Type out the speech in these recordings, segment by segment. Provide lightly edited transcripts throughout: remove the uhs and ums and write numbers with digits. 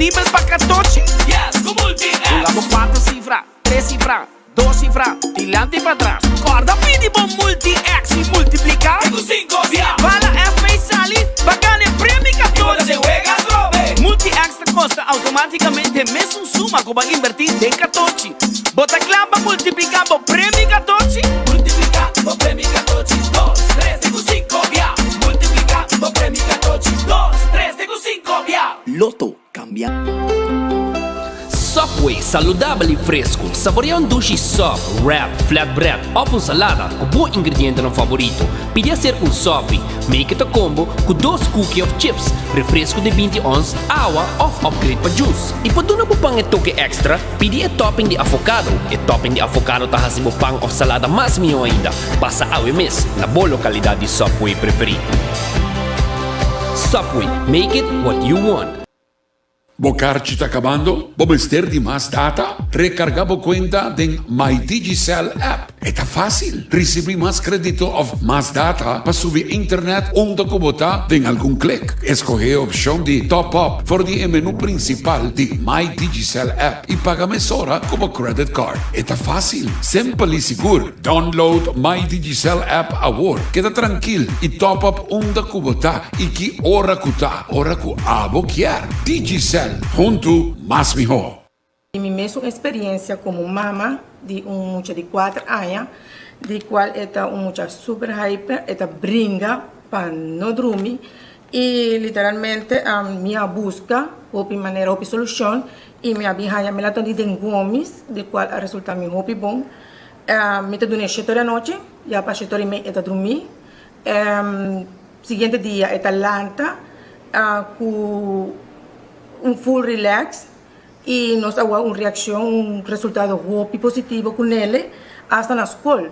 disponível para 14? Yes, com Multi-X. Pulamos 4 cifras, 3 cifras, 2 cifras, dilante e para trás. Corda, pedi bom Multi-X e multiplicar. Com 5 via. Fala F e sali, bacana prêmio E 14. você juega trove. Multi-X te costa automaticamente mesmo suma que vai invertir de 14. Bota clava, multiplicar o prêmio 14. Multiplica o prêmio 14. 2, 3, com 5 via. Multiplica o prêmio 14. 2, 3, com 5 via. Loto cambia. Subway, saludable e fresco. Saboreia um sushi soft, wrap, flatbread ou com salada com bom ingrediente no favorito. Pide ser um Subway. Make it a combo com 2 cookies of chips, refresco de 20 ons, água ou upgrade para juice. E para não pang e toque extra, pide a topping de avocado. E topping de avocado tá hasibo pang ou salada mais melhor ainda. Passa ao mes na boa localidade de Subway preferido. Subway, make it what you want. Bocarci está acabando? Bobester de más data? Recargabo cuenta den My Digicel app. Está fácil. Recibir más crédito of más data para subir internet onde kubota den algún click. Escoge opción de top up voor die menu principal de My Digicel app y paga mesora como credit card. Está fácil. Simple y seguro. Download My Digicel app ahora. Queda tranquilo y top up onde kubota y que hora kuta, hora ku abo kier. Digicel. Junto, más mejor. Mi mesma experiência como mama de muchacho de 4 anos, de qual é muchacho super hyper, brinca para não dormir e literalmente a minha busca de maneira de solução e minha bihanha me latam de gomes, de qual a resulta me hopi bom. Me te dune 7 da noite, já para 7 e meia dormir. Seguinte dia lanta com full relax e nós temos reação, resultado hopi positivo com ele hasta na escola.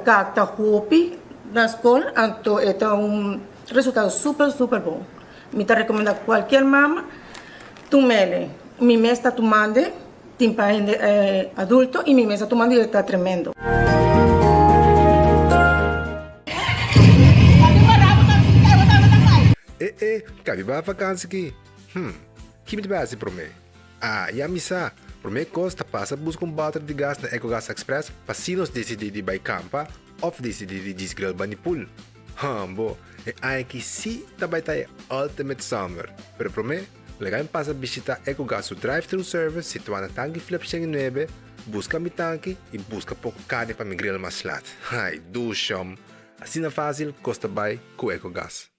Cata hopi na escola, então é resultado super bom. Me recomendo a qualquer mama tomele. Mi mês está tomando, tem adulto e mi mês está tomando e está tremendo. Cabe ba vakansie aqui? Que me base para mim? E a missa, para mim costa passa buscar bater de gás na EcoGas Express para se nós decidir de ir campa ou decidir de desgrill banipul. Bo, é que se também tá Ultimate Summer, pero para mim, legal passa visitar EcoGas o drive-thru service situado na tanque flip 9, busca mi tanque e busca pouco carne para me grill mais lat. Ai, do chão. Assim é fácil, costa bem com EcoGas.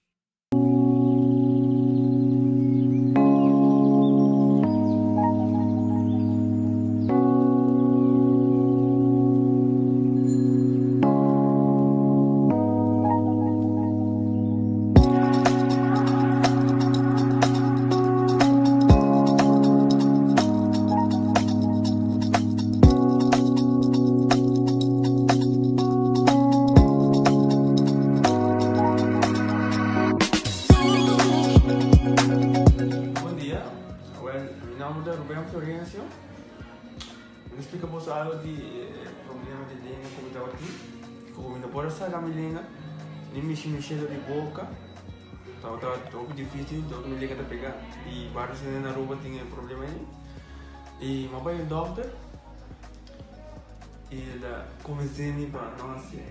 Explicamos algo de problema de língua como estava aqui. Como não pode sair a minha língua, nem mexer de boca. Então estava muito difícil, então me liga a pegar. E vários na rua tinham problema aí. E meu pai é doutor. E ele convenceu-me para não assim.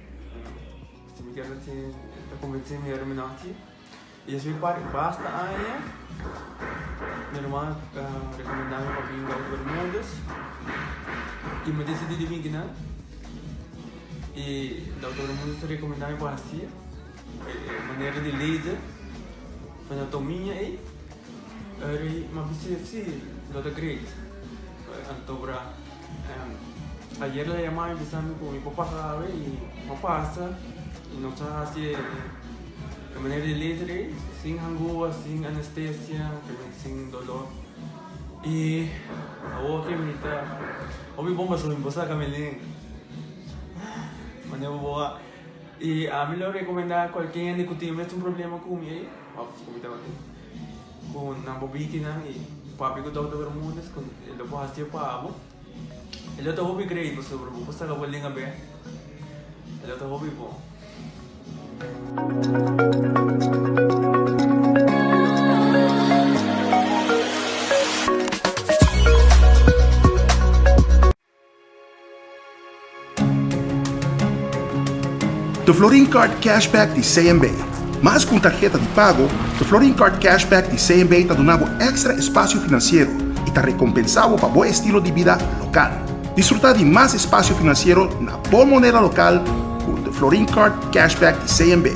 Se me quer assim, convenceu-me a não assim. E assim basta aí. Minha irmã recomendava para vir para os Bermudas. E me decidi de vir aqui, e o doutor Mundo recomendava para assim, maneira de laser, fazer anatomia e uma visita assim, doutor Grace. Então, ayer le llamaba empezando con mi papá sabe y papá pasa y nos hace de manera de laser, sin angúa, sin anestesia, sin dolor. E a outra menina, ouvi bomba sobre você camelinho, mas eu vou e a melhor recomendar qualquer que tem mesmo problema com ele, como estava aqui, com na bobina e papi que doutor Bermudas, com ele pode fazer para abo, ele está hobby creio sobre você que vai ligar bem, ele está hobby bom. Florin Card Cashback di CMB. Mas com tarjeta de pago, o Florin Card Cashback di CMB está dando extra espaço financeiro e está recompensado para bom estilo de vida local. Disfrutar de mais espaço financeiro na boa moneda local com o Florin Card Cashback di CMB.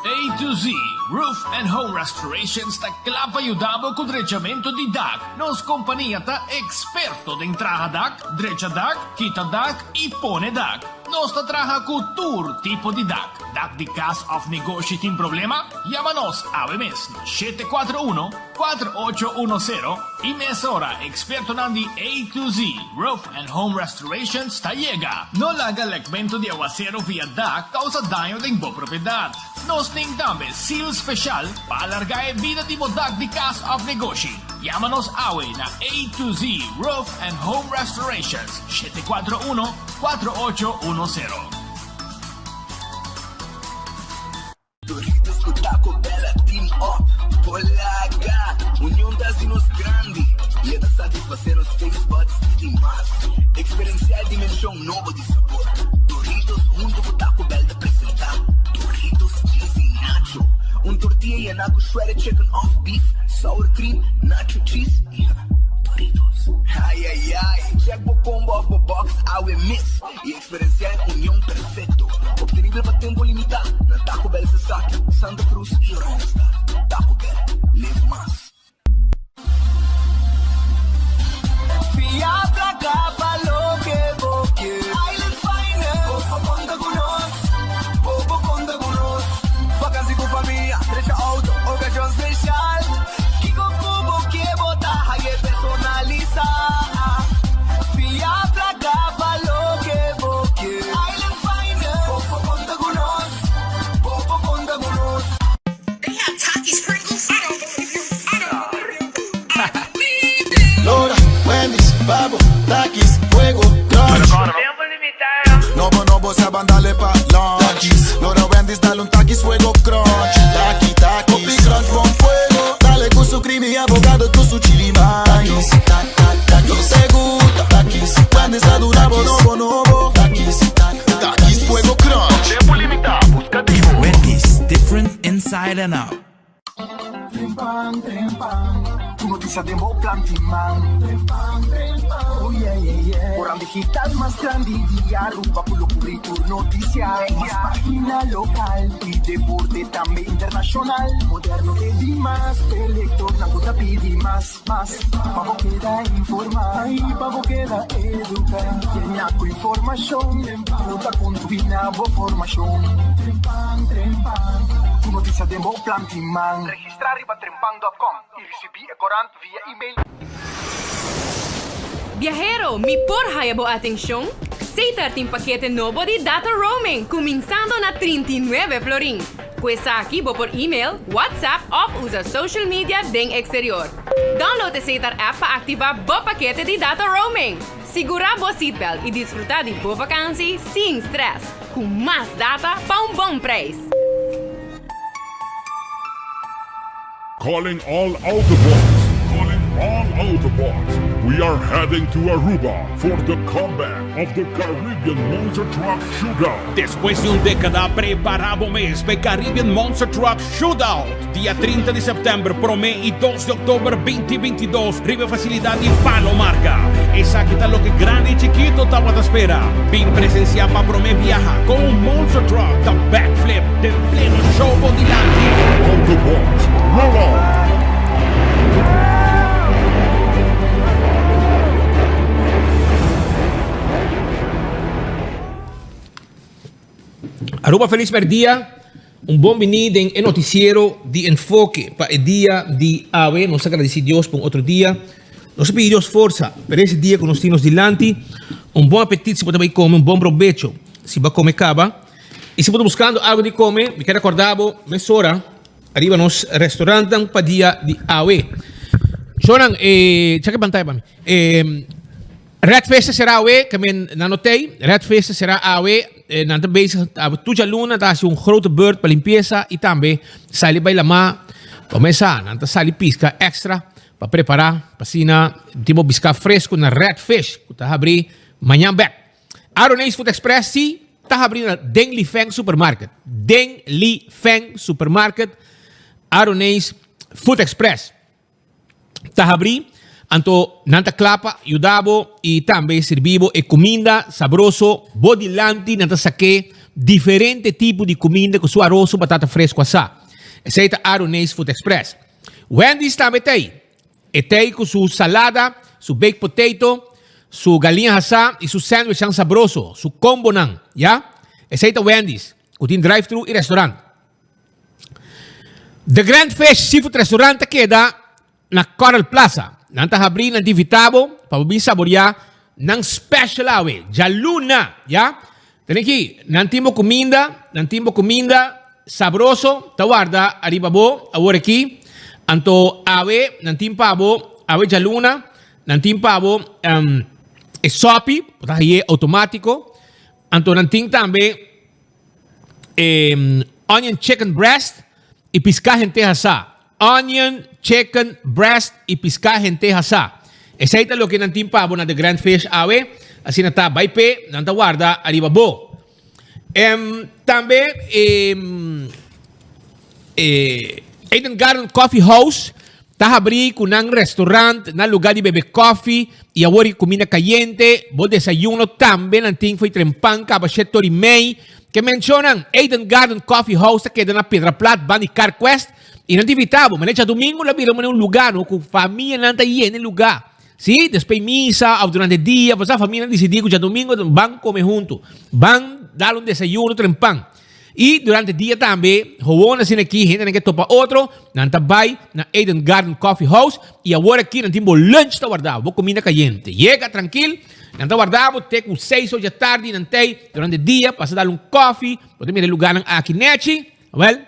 A to Z Roof and Home Restorations taklapa ayudabo con drechamento di DAC. Nos compagnia ta experto din traha DAC, drecha DAC, kita DAC, ipone DAC. Nos traha ku tour tipo di DAC. DAC di cas of negosyo tin problema? Llámanos a mes 741-4810 y mesora experto nandi A to Z Roof and Home Restorations ta llega. No laga lekmento di aguacero via DAC causa daño din bo propiedad. Nos ting tambe seal special para alargar vida di DAC di cas of negosyo. Llámanos awe na A to Z Roof and Home Restorations 741-4810. Doritos com Taco Bella Team Up, Polaga, união das inos grande. E é da satisfazer os taste buds de mais. Experienciar dimensão nova de sabor. Doritos junto com Taco Bell de apresentar. Doritos cheesy nacho. Tortilla e naco shredded chicken off beef. Sour cream, nacho cheese. Doritos. Ai, ai, ai. Check o combo of the box, awe miss. E experienciar união perfeito. Obtenível para tempo limitado. Na Taco Bell se saca, Santa Cruz e Ronstadt. Taco Bell, live más. Fiat acaba lo que vos quieres. Island Finance. Popo conta con nos. Popo conta con nos. Vacancy con familia, derecha auto, ocasión especial. Kiko Kubo que bota, hay personaliza. Fiat acaba lo que vos quieres. Island Finance. Popo conta con nos. Popo conta con nos. They have Taki sprinkles. I don't believe you. I don't believe you. Lora, Wendy's, Babo, Takis, Fuego, Crunch. Novo, novo, saban dale pa' lunch. Lora, Wendy's, dale un Takis, Fuego, Crunch. Taki, Takis, Popi, Crunch, bon fuego. Dale con su creamy abogado, con su chili Takis, Takis, te gusta Takis. Wendy's, adorable, novo, novo. Takis, Takis, Fuego, Crunch. Tiempo limitado, buscativo. Wendy's, different inside and out. Trempan, trempan. Tu noticia de Moplan Timán. Trempan, trempan. Oh yeah, yeah, yeah. Orang digital más grande y arruba por lo currículum noticia. Más página local y deporte también internacional. Moderno te di más, elector, nangota pidi más. Pavo queda informar, y pavo queda educar. Llena con información, nota con tu binabo formación. Trempan, trempan. Tu noticia de Moplan Timán. Registrar riba trempan.com y recibir corant via email. Viajero, mi porhayabo atención. Seita tem paquete novo de data roaming, começando na 39 florin. Questa aqui bo por email, WhatsApp ou usa social media den exterior. Download a Seita app para ativar bo paquete de data roaming. Segura bo seatbelt e desfrutar de boa vacância sem stress, com mais data para bom preço. Calling all Autobots! Calling all Autobots! We are heading to Aruba for the comeback of the Caribbean Monster Truck Shootout. Después de una década, preparamos mes para Caribbean Monster Truck Shootout. Día 30 de septiembre, Promé y 2 de octubre 2022. Rive Facilidad y Palo Marca. Esa que está lo que grande y chiquito estaba a espera. Vin presenciar para Promé viaja con un Monster Truck, the backflip del pleno show delante. Autobots, roll on! Aruba feliz per dia, un buon venida en el noticiero de enfoque para el día de AVE. Nos agradecemos Dios por otro día. Nos pedimos Dios fuerza para ese día que nos tenemos delante. Un buen apetito si puede comer, un buen provecho si va a comer cava. Y si puede buscando algo de comer, me queda acordado, mesora, arriba nos restaurante para día de AVE. Sonan, cheque pantalla para mí. Red Festa será AWE, que men nanotei. Red Festa será AWE. Nanta bezig, tuja luna, daar is een grote beurt, para limpeza, y también sale bij lama, Começa, nanta sali pisca extra para preparar, para sina, timo bisca fresco na redfish, que tá abrir manhã back. Aronese Food Express, sim, tá abrindo na Deng Li Feng Supermarket. Deng Li Feng Supermarket, Aronese Food Express. Tá abrindo, anto nanta clapa, yudabo e também servibo e comida sabroso, bodilanti, nanta saque, diferente tipo de comida com sua arroz, batata fresco assá. Essa é a Aronese Food Express. Wendy's também tem. E tem com sua salada, seu baked potato, sua galinha assá e seu sandwich ang sabroso, seu combo nang, ya? Essa é a Wendy's. Tem drive-thru e restaurante. The Grand Fish Seafood Restaurant queda na Coral Plaza. Nanta abrir na Divitabo para bibig saborear ng special awe. Jaluna, ya? Tenen aqui, nantimo comida sabroso, tawarda, arribabo, awar aqui. Anto awe, nantim pabo, awe jaluna, nantim pabo, sopi, tahiye automático. Anto nantim tambe, onion chicken breast, e piscahen tehasa. Onion chicken breast e piscahen tehasa. Esa ita lo que nantim pabo na the Grand Fish awe, así na ta baipe, nanta guarda, arribabo. Também Eden Garden Coffee House está abrindo com um restaurante na lugar de beber coffee e agora comida caliente, bom desayuno também nanting foi trempan cabachet torimei que mencionam Eden Garden Coffee House que é na Pedra Plata, Bani Car Quest e não divitavo, mas nesse domingo lá viram um lugar no com família nanta aí no lugar. Sim, depois missa, ou durante o dia, você a família decidiu que já domingo vão comer junto, vão dar um desayuno trempan. E durante o dia também, hoona assim aqui, gente que topa outro, nanta vai na Eden Garden Coffee House e agora aqui não temos lunch tá guardado, vou comida caliente. Chega tranquilo, nanta guardado, até com 6 horas da tarde, nantei durante o dia, passa dar um coffee, pode me lugar aqui nete, well?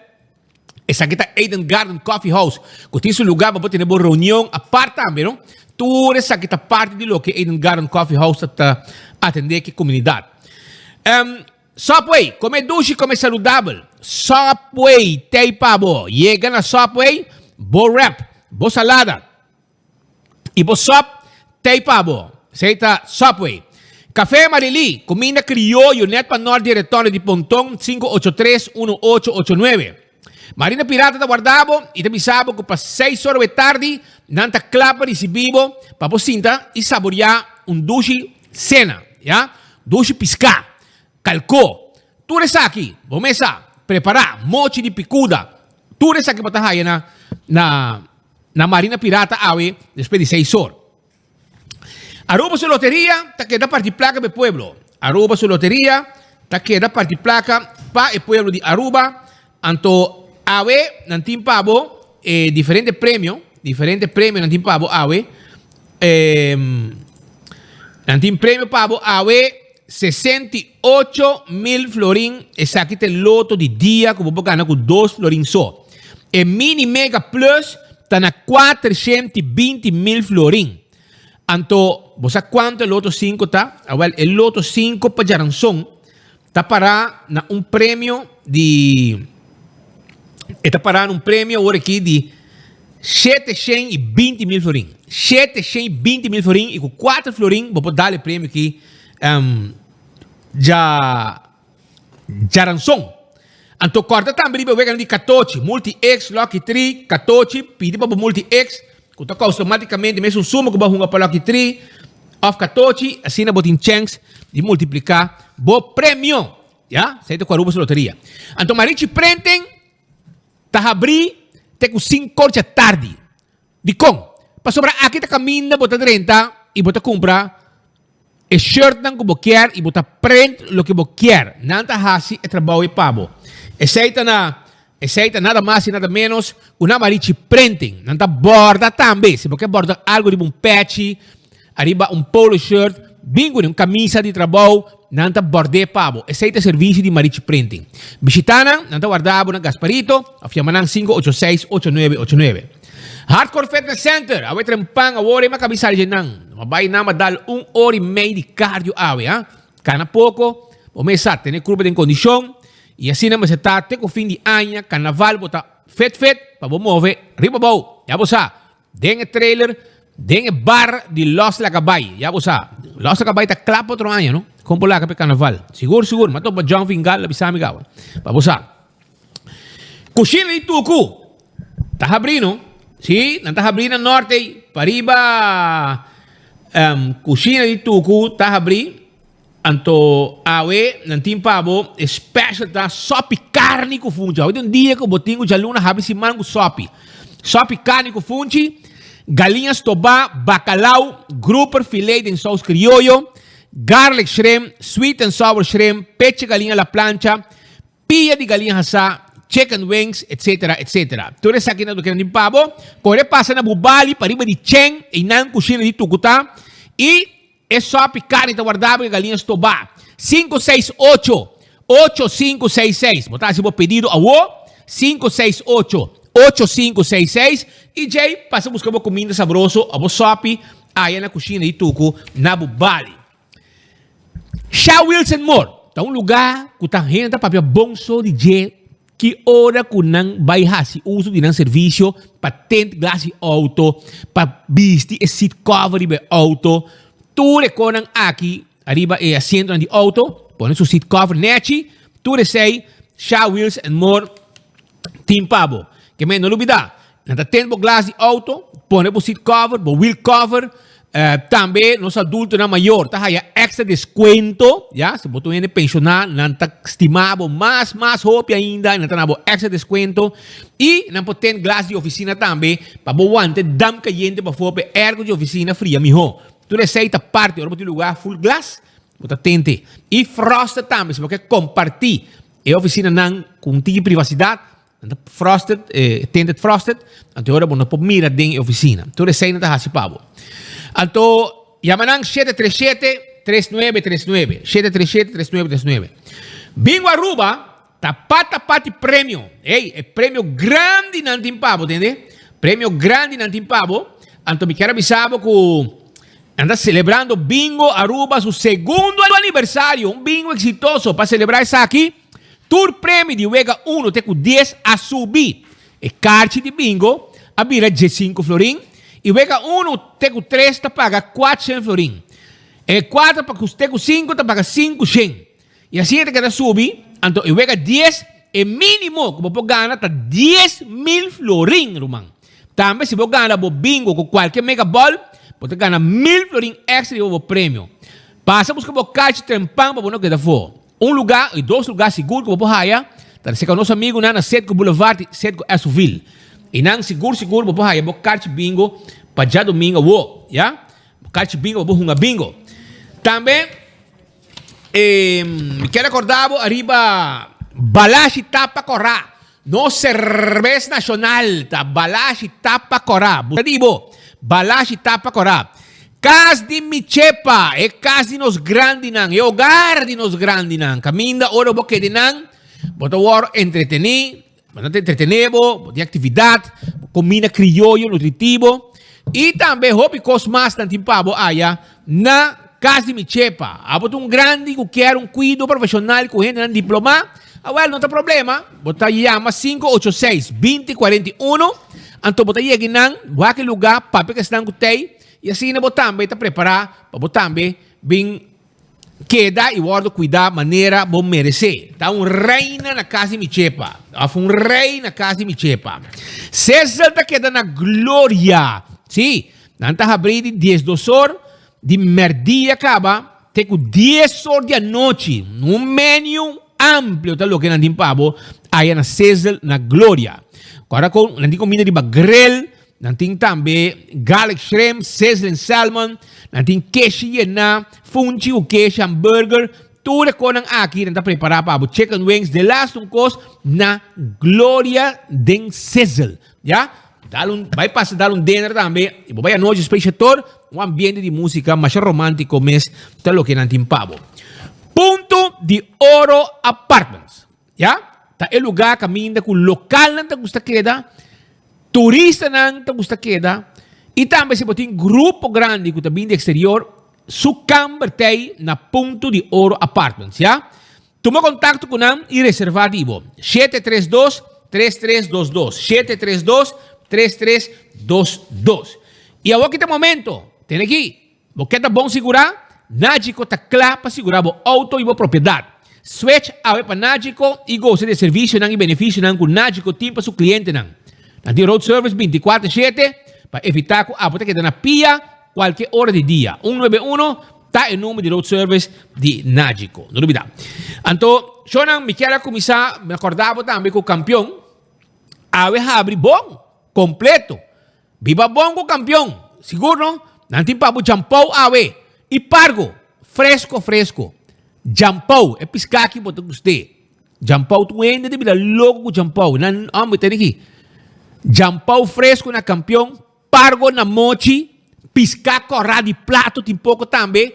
Essa aqui tá Eden Garden Coffee House, que tem esse lugar para ter uma reunião a parte também, não? Tudo essa aqui tá parte de lo que Eden Garden Coffee House está atender aqui comunidade. Subway, come duche, come saudável. Subway, tem pabo. Chega na Subway, bo wrap, bo salada. E bo sop, tem pabo. Seita Subway. Café Marili, comida criollo, net pa norte de retorno de Pontón, 583-1889. Marina Pirata da guardavo, e te bisabo que para 6 horas de tarde, nanta clapa recibivo, para pocinta e saborear duche cena, ya? Duche piscar. Calcó. Tu res aqui, vamos a preparar mochi de picuda. Tu res aqui para tahayan na Marina Pirata awe depois de 6 horas. Aruba su loteria, ta queda parte placa para pueblo. Aruba su loteria, ta queda parte placa para el pueblo de Aruba. Anto awe nantim pabo diferente premio nantim pabo awe nantim premio pabo awe 68,000 florin esa aqui tem loto de dia que vou ganhar com 2 florin só. E mini mega plus está na 420,000 florin. Anto, você quanto o loto 5 tá? Well, o loto 5 para Jaranson está para na prêmio de está para prêmio agora aqui de 720,000 florin. 720,000 florin e com 4 florin vou dar o prêmio aqui Jaranson. Anto corta também vai ganhar de 14 multi-X, Lucky 3, 14, pedi para multi-X, que toca automaticamente mesmo suma que vai juntar para Lucky 3, of 14, assim na botin chance de multiplicar bo prêmio, já? Sai com a ruba loteria. Anto marichi prenden, tá abri, tem com 5 horas da tarde. De com? Para sobrar aqui tá caminho, bota 30 e bota comprar e shirt nang que quer e bota print lo que quer. Nanta hasi e trabalho e pabo. Eceita nada mais e nada menos una marichi printing. Nanta borda também. Se você borda algo de um patch, arriba um polo shirt, bingo um camisa de trabalho, nanta borde pabo. Eceita serviço de marichi printing. Visitana, nanta guardabo na Gasparito, afiamanang 586-8989. Hardcore Fitness Center, awe trempang awore makabisal dyan nang. Mabay na madal 1 hora e meia de cardio awe, ha? Kana pouco, pomesa, tener curva de condição, e assim na masetate, com fim de ano, carnaval, bota Fet, para move, riba bau. Ya bosa. Den trailer, den bar di Los Lacabay. Ya bosa. Los Lacabay ta klap otro año, no? Kompo la kape carnaval. Siguro. Mato pa John Fingal, labisami gawa. Pa bosa. Kusina di Tuku. Tahabrino. Sí, Tahabrino Norte. Pariba. Kusina di Tuku. Tahabri. Anto awe nantin pabo special ta sopi carne com fungi. Hoje dia que eu botinho de aluna habi si mango sopi. Sopi carne com fungi, galinhas toba, bacalhau, grouper filet em sauce criollo, garlic shrimp, sweet and sour shrimp, peche galinha la plancha, pia de galinha hasa, chicken wings, etc, etc. Tudo isso aqui na do que nantin pabo, corre passa na bubali, pariba de cheng, e nan coxina de tucuta, e é só carne tá guardado e galinhas tobá. 568-8566. Botar se vou pedido a o 568-8566. E Jay, passa a buscar uma comida sabroso, a sopi, aí na cozinha de Tuco, na Bubali. Shaw Wilson More. Tá um lugar que tá renda para bom só de Jay, que ora que não vai fazer uso de um serviço para tent glass de auto, para vestir e seat cover de auto. Tu reconan aqui, arriba e asiento de auto, pone su seat cover nechi, tu sei Shaw Wheels and More Team Pabo. Que me não olvida, nada tempo glass de auto, pone o seat cover, o wheel cover, também nos adultos na maior, tá aí extra desconto, já, se botou em pensionar, não tá estimado mais hope ainda, não tá na extra desconto, e não pode glass de oficina também, para boa ante dam caliente para for ergo de oficina fria, mijo. Tu receita parte, ahora botar lugar full glass, botar tente. E frosted também, se você compartir a oficina não com tia privacidade, frosted, tinted frosted, então agora você pode mirar dentro da oficina. Tu receita está hasipabo. Então, yamanang 737-3939. 737-3939. Bingo Aruba, tapati prêmio. Ei, é prêmio grande não tem pabo, entende? Prêmio grande não tem pabo. Então, me quero avisar que anda celebrando Bingo Aruba su segundo aniversario. Un bingo exitoso para celebrar isso aqui. Tour Premio de Vega 1 tem com 10 a subir. E carte de bingo a vira 15 florim. E Vega 1 tem com 3 tá paga 400 florim. E 4 para você com 5 tá paga 500. E assim tem que subir. Então, e Vega 10 é mínimo que você ganha tá 10.000 florim, Roman. Também se você ganha o bingo com qualquer mega ball, você ganha 1.000 florim extra de o prêmio. Passa a buscar o caixa trempão para não quedar fora. Lugar e 2 lugares seguros que você haya. Tá com nosso amigo na Setco Boulevard, Setco Esuville. E não seguro você haya o caixa bingo para já domingo, já? O caixa bingo você hunga bingo. Também me quero acordar arriba Balashi Tapa Corá. No cerveza nacional, tá Balashi Tapa Corá. Digo, Balashi Tapa Corá. Cas de Michepa, é cas de nos grandinang, é hogar de nos grandinang. Caminda, ora boque de nang, bota war entretenir, de atividade, comida criollo, nutritivo. E também, hobby cos mais tantimpabo aya, na Cas de Michepa. Bota grande que quer cuido profissional, com gente ng diploma. Well, não tem problema. Bota llama 586-2041. Então, bota aí nang, aquele lugar, papi que estão com tei. E assim, na botambe, está preparado para botambe, bem, queda e guarda cuidar maneira bom merecer. Tá reina na casa de Michepa. Rei na casa de Michepa. César está quedando na glória. Sim, não está abrindo 10 horas de merdia acaba, tem 10 horas de noite. Menu amplo, tá louco, não tem pavo. Aí na César na glória. Agora, não tem comida de bagrel. Nanting também garlic shrimp, sizzling salmon, nanting queijo na, fungi o queijo hambúrguer, tudo com aqui nanta preparar para o chicken wings de last na glória den sizzle, já? Vai passar dar dinner também, e vai a noite especial, ambiente de música mais romântico mesmo, tá lo que nanting pavo. Punto de Oro Apartments, já? Tá o lugar caminha com local nanta gusta queda. Turista nang gusta queda e também se botin grupo grande que também de exterior su cambertei na Punto de Oro Apartments, já? Toma contato com nam e reservativo 3322. 732-3322. E agora que tem momento, tem aqui, porque tá bom segurar, Nagico tá claro para segurar o auto e a propriedade. Switch awe para Nagico e gosta de serviço e benefício com Nagico team para seu cliente. Nanti road service 24/7 para evitar que a que na pia qualquer hora de dia. 191 tá o número de road service de Nagico. Não duvida. Então, eu me quero começar, me acordava também com o campeão. Awe abre bom, completo. Viva bom com o campeão. Seguro? Nanti pa bu jampau awe. E pargo. Fresco. Jampau. É piscar aqui para você. Jampau tu ainda de vida logo com jampau. Não, amo ter aqui. Jampau fresco na campeão. Pargo na mochi. Piscar corrado de plato. Tem pouco também.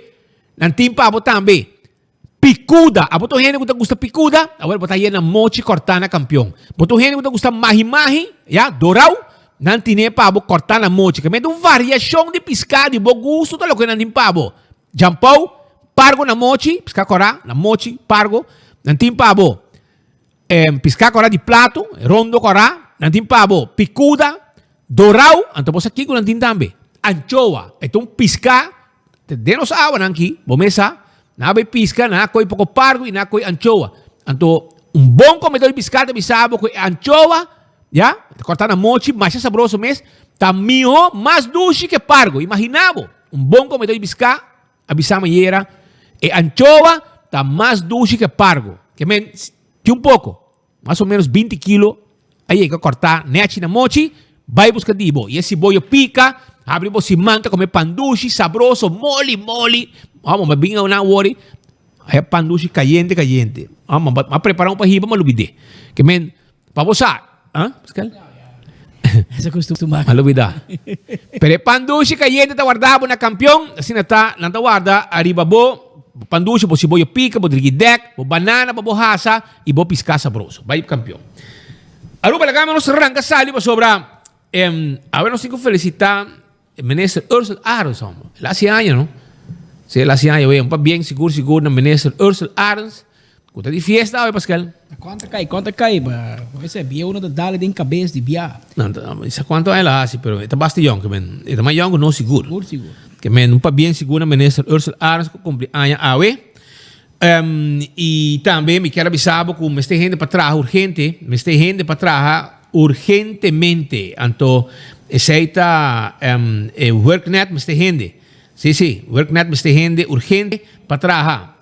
Nanti pa bu também. Picuda. A botou gente que gusta picuda. Agora botar aí na mochi cortar na campeão. Botou gente que gusta mahi-mahi. Ya, dorau. Nanti ne pa bu cortar na mochi. Que é uma variação de piscar de bom gosto. Tá louco nanti pa bu. Jampau, pargo na mochi, piscar corá, na mochi, pargo, nanti pa bu. Piscar corá de plato, rondo corá, nanti pa bu. Picuda, dorau, anto po sa kiko nanti tambe. Anchoa, itong piscar, denos awa nanki, bomesa, nabe pisca, na koi poco pargo e na koi anchoa. Anto, bom comedor de piscar, bisabo koi anchoa, ya, cortar na mochi, mais sabroso mes, tamio, mais dulce que pargo. Imaginabo, bom comedor de piscar, avisamos era e anchoa está mais dulce que pargo. Que um pouco, mais ou menos 20 quilos. Aí é que cortar, nete na mochi, vai buscar dibo. E esse boio pica, abre você manta, come pandushi, sabroso, mole. Vamos, mas bem na worry. Aí pandushi caliente. Vamos, mas preparar um para riba, mas lubide. Que para você, Pascal? Essa costuma. Malubida. Pero pandushi caliente tá guardado na campeão, assim tá, não tá guarda, arriba bo, pandushi bo siboyo pica, bo drigidek, bo banana, bo hasa, e bo pisca sabroso. Vai campeão. Aruba lagamos nos arranca sali bo sobra, a ver, nós temos que felicitar o ministro Ursula Aronson. Ele hace años, não? Se ele hace años, um bem seguro na ministro Ursula Aronson. Conta de fiesta, oi, Pascal? Quanto cai? Esse é bia uno da dale de cabeça de bia. Não, isso quanto ela hace, pero está bastante young, que é mais young, não seguro. Seguro. Que um pa bem seguro, ministro Ursula Aronson, que cumpre año awe. E também me quero avisar que me está gente para trabalhar urgentemente. Então, aceita WorkNet, me está gente. Sim, WorkNet me está gente urgente para trabalhar.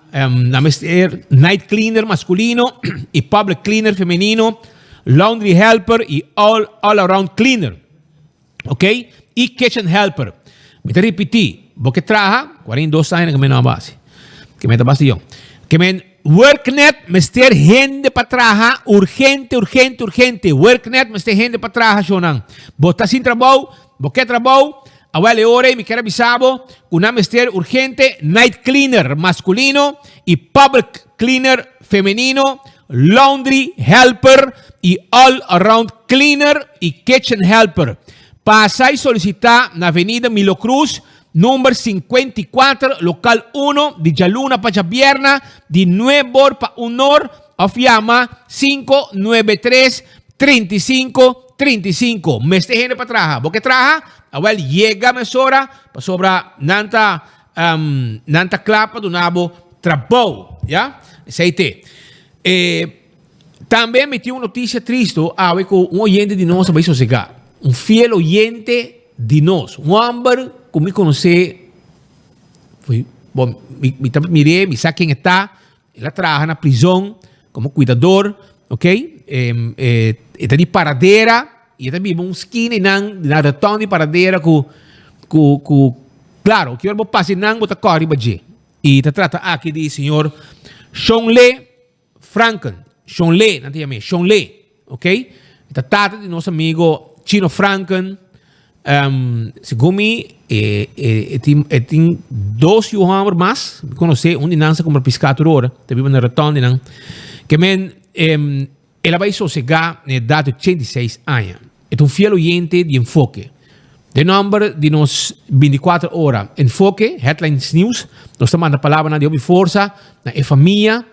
Night cleaner masculino y public cleaner femenino, laundry helper y all around cleaner, ¿ok? Y kitchen helper. Me te repetí, vos que trabaja 42 años que me no base, que me da bastillón, que me WorkNet me esté gente para trabajar urgente. WorkNet me esté gente para trabajar, Shonan. Vos estás sin trabajo, vos que trabajo. Awale ore, me quiero avisar, una mester urgente, night cleaner masculino y public cleaner femenino, laundry helper y all around cleaner y kitchen helper. Pasa y solicita en Avenida Milo Cruz, número 54, local 1, de Yaluna para Javierna, de Nuevo para Unor, of llama 593-3535. Me esté gente para trabajar. ¿Por qué trabaja? Awel llega mesora para sobra nanta clapa do nabo trabalho, ya? Aceite. Também meti uma notícia triste com um oyente de nós vai sossegar. Um fiel oyente de nós. Um homem que me conhece. Bom, mirei, me sabe quem está. Ele trabalha na prisão como cuidador, ok? Está de paradeira. E também um skin na retorno de paradeira claro, que eu vou passar não botar corre baje. E te trata aqui de senhor Shonle Franken. Shonle, não te Shonle, ok? Te trata de nosso amigo Chino Franken. Segundo me, tem 2 anos mais, conheci de nança como pescador, também na retorno de que ela vai sossegar na idade de 86 anos. É um fiel oyente de Enfoque. De número de nos 24 horas. Enfoque, Headlines News, nós estamos na palavra na de força, na família,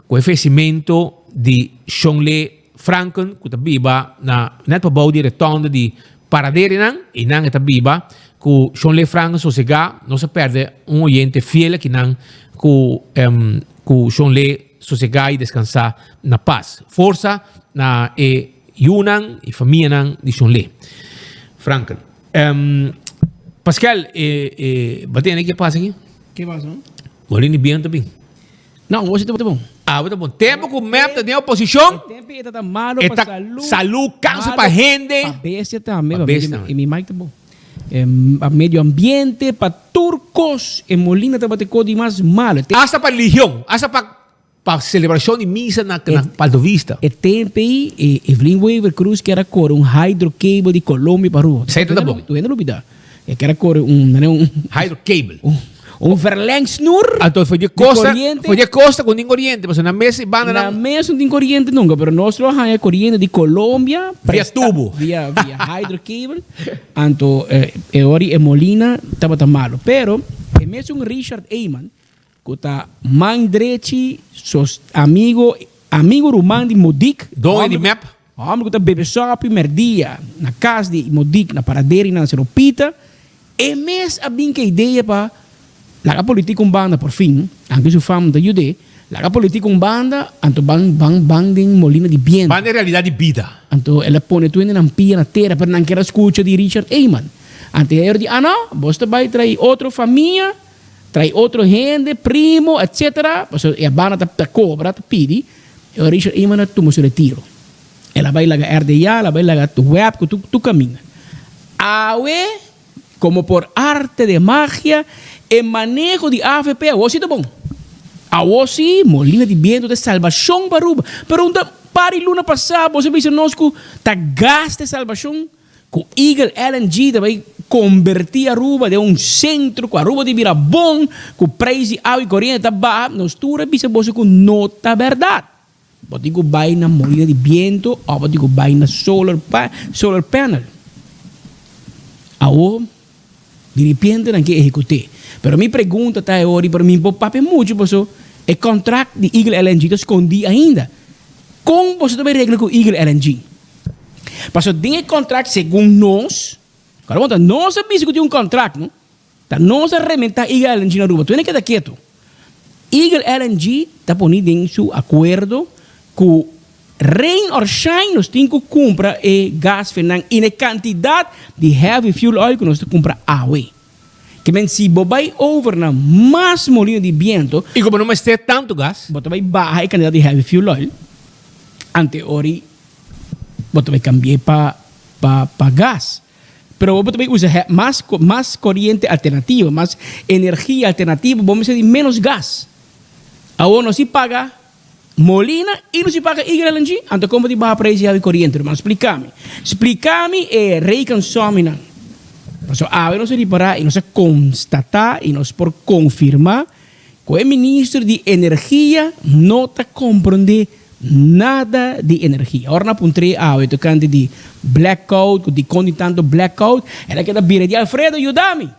com o oferecimento de Shonle Franken, que biba na net pa bouw die retonde di paraderi nang, e nang eta biba, que Sean Le Franken sossega, non si perde un oyente fiel que nang, que Sean Le sossega e descansar na paz. Força na Yunan e família nang di Sean Le Franken. Pascal, batendo que passa aqui? Que passa? Molina de Biento também. Não, hoje tá bom. Ah, muito bom. Tempo com o MEP da oposição. Tempo está malo para saúde. Saúde, câncer para gente. Para bestia também. Para bestia. E minha mãe tá bom. Para meio ambiente, para turcos. E Molina tá batendo de mais malo. Hasta para religião. Hasta para celebração de missa na Paldovista. E tempo aí, Evelyn Weaver Cruz que era cor hydrocable de Colômbia para rua. Sei tudo bom. Tu ainda não duvida. Que era cor hydrocable. Verlengsnur. Então foi de costa com corrente, mas na mesa banda na mesa não tem corrente nunca, pero nós trabajamos corrente de Colômbia via tubo, via hydrocable. Então ori Molina estava tão malo, pero mesmo Richard Eyman, que tá mandrechi sos amigo Roman de Modik, dono de map, homem que tá bebe só primeiro dia na casa de Modik na paradeira na Seropita, e mesmo a bem que ideia para la política banda por fim, anche su fama da Jude, la política banda, anto bang din Molina di Biento. Banda in realtà di vita. Anto ela pone tu na pia na terra per non che la scuccia di Richard Eyman. Anto ela di no, basta vai trai outra família, trai outro gente, primo, etc. Passo e a banda ta cobra, ta pidi, e Richard Eyman tu mo se retiro. Ela vai laga RDA, ela vai laga tu web, tu caminha. Awe, como por arte de magia, el manejo de AFP, a vos sí bom. A vos sí, Molina de Biento de salvação para Aruba. Pergunta, para a luna passada, você disse nós que tá gasto de salvação, que o Eagle LNG vai convertir Aruba de centro, que Aruba de virar bom, que o preço de água e corrente está baixo, nós tudo disse você que não está verdade. Você digo vai na Molina de Biento, ou você digo vai na solar panel. A vos, de repente, não quer executar. Pero mi pergunta está agora, para mim, papo muito, porque o contrato de Eagle LNG está escondido ainda. Como você também regra com o Eagle LNG? Porque tem contrato, segundo nós, agora, nós sabemos que tem contrato, não? Então, nós arrementar Eagle LNG na rua. Tu não queda quieto. Eagle LNG está ponido em seu acordo com Rain or Shine, nós temos que comprar gás fenang e a quantidade de heavy fuel oil que nós temos que comprar água. Que men si bobai over na mais Molina de Biento. E como não está tanto gás, você vai baixar a quantidade de heavy fuel oil. Ante ori, você vai cambiar para gás. Pero você vai usar mais corrente alternativa, mais energia alternativa, vamos dizer menos gás. Agora não se paga Molina e não se paga Eagle LNG. Então como de baixar preço de corrente, irmão? Explica-me reconsomina. Então, nós se reparar e nós constatar e nós por confirmar que o ministro de Energia não está compreendendo nada de energia. Agora, na pontre, tocando de blackout, de conditando blackout, ela quer vir de Alfredo, ajuda-me.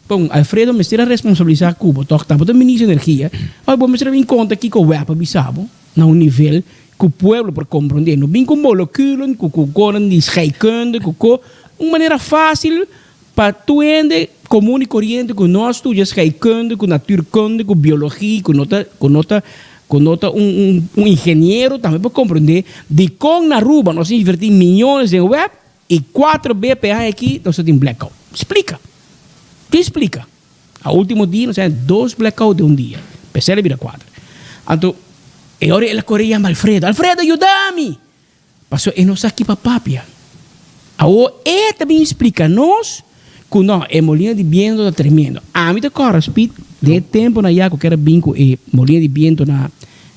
Bom, Alfredo me tira a responsabilizar Cuba, toca o ministro de Energia. Vamos ter em conta que o web bisabo, na nível que o povo por compreender. Não vem com moléculas, com de scheikunde, com uma maneira fácil para tu ende comum e corrente com nós, tu já scheikunde, com naturkunde, com biologia, com nota engenheiro também para compreender de como na Aruba nós investimos milhões em web e 4 BPA aqui nós temos blackout. Explica. Te explica. A último dia nós temos 2 blackout de dia. PCL vira 4. Então, agora ela corria a Alfredo, ajuda-me. Passou e nós aqui para papia. Agora, também explica-nos que não, Molina de Biento está tremendo. A mim, corresponde de tempo na Iaco, que era bem com Molina de Biento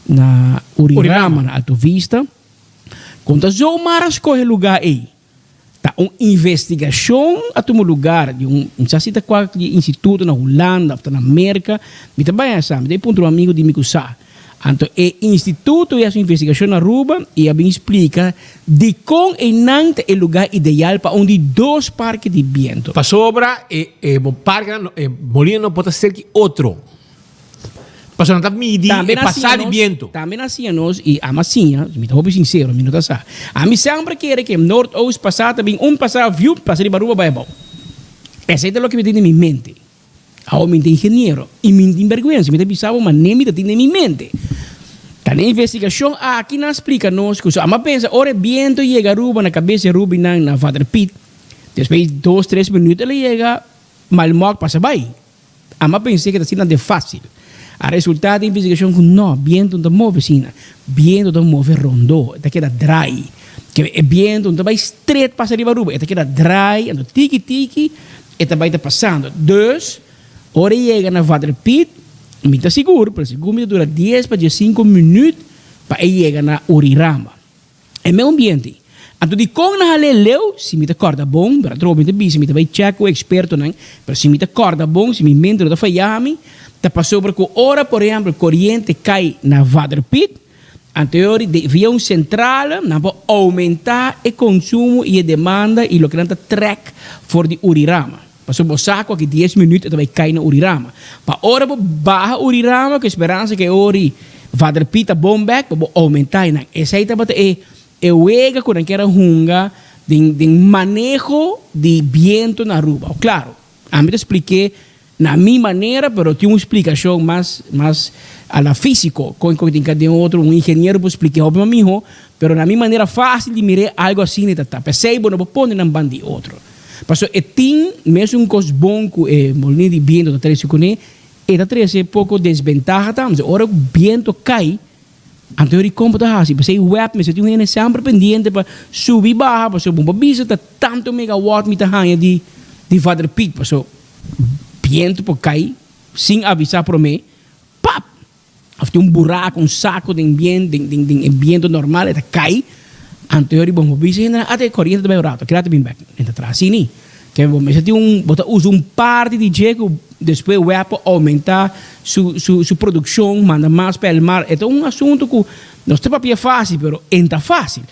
na Urirama, na Alto Vista. Quando a Zomara escolhe lugar aí, tá uma investigação a todo lugar, de sacita qualquer instituto na Holanda, na América, e também sabe, daí ponto um amigo de Micusá. Então, o instituto faz uma investigação na Aruba e ele explica de como é o lugar ideal para onde 2 parques de viento. Para sobra, Molina não pode ser que outro. Pasó na midi e passar de viento. Também hacíamos, e a massinha, me estou sincero, me nota sa. A mim sempre quer que North-Oost passar também, passar viu, passar de Baruba vai bom. Essa é o que me tem em minha mente. Eu me engenheiro, e me tem vergonha, me tem pensado, mas nem me tem em minha mente. Tá na investigação, aqui não explica nós, que a pensa, ora viento chega Aruba na cabeça Ruby na Father Pit, depois 2-3 minutos ele chega, mal mock passa bem. A pensa que está sendo de fácil. A resultado da investigação que não, viento não move assim, viento não move rondo, está queda dry. Que é viento não vai straight para arriba Aruba, está queda dry, ando tiki está vai passando. Dus, ora chega na Father Pit, me está seguro, pero seguro dura 10 para 15 minutos para chegar na Urirama. É meu ambiente. Então, de como na leu, se me está corda bom, para trocar me bisa, me vai check o experto não, pero se me está corda bom, se me mente não falhame, tá passou por que ora, por exemplo, corrente cai na Father Pit, anterior via um central, não pode aumentar o consumo e a demanda e o que não track for de Urirama. Passou por saco aqui 10 minutos e vai cair na Urirama. Para ora barra Urirama, que a esperança que ori Father Pit bom back, para aumentar. Essa aí é o ega quando quer hunga de manejo de viento na Aruba. Claro, a mim te expliquei na minha maneira, pero tinha uma explicação mais a la físico, com que tem outro, um engenheiro para explicar ao meu amigo, pero na minha maneira fácil de mirar algo assim, tá. Pensei, não vou pôr num bandi outro. Passou, tem mesmo um coisa bom que molinho de viento da três com ele, e da três é pouco desventaja, tá? Mas agora o viento cai, então ele compra da assim, passei web, mas eu tenho sempre pendente para subir barra, passou bom, bisa tá tanto megawatt me tá hanha de Father Pit, passou viento por cair, sem avisar para mim, pap, havia buraco, saco de viento normal, ele cai. Anterior bom bisa até corrente do barato, criado bem back, entra atrás assim, que bom, mas tem usa parte de jeito depois o Apple aumentar sua produção, manda mais para o mar. É um assunto que não está papel fácil, mas entra fácil.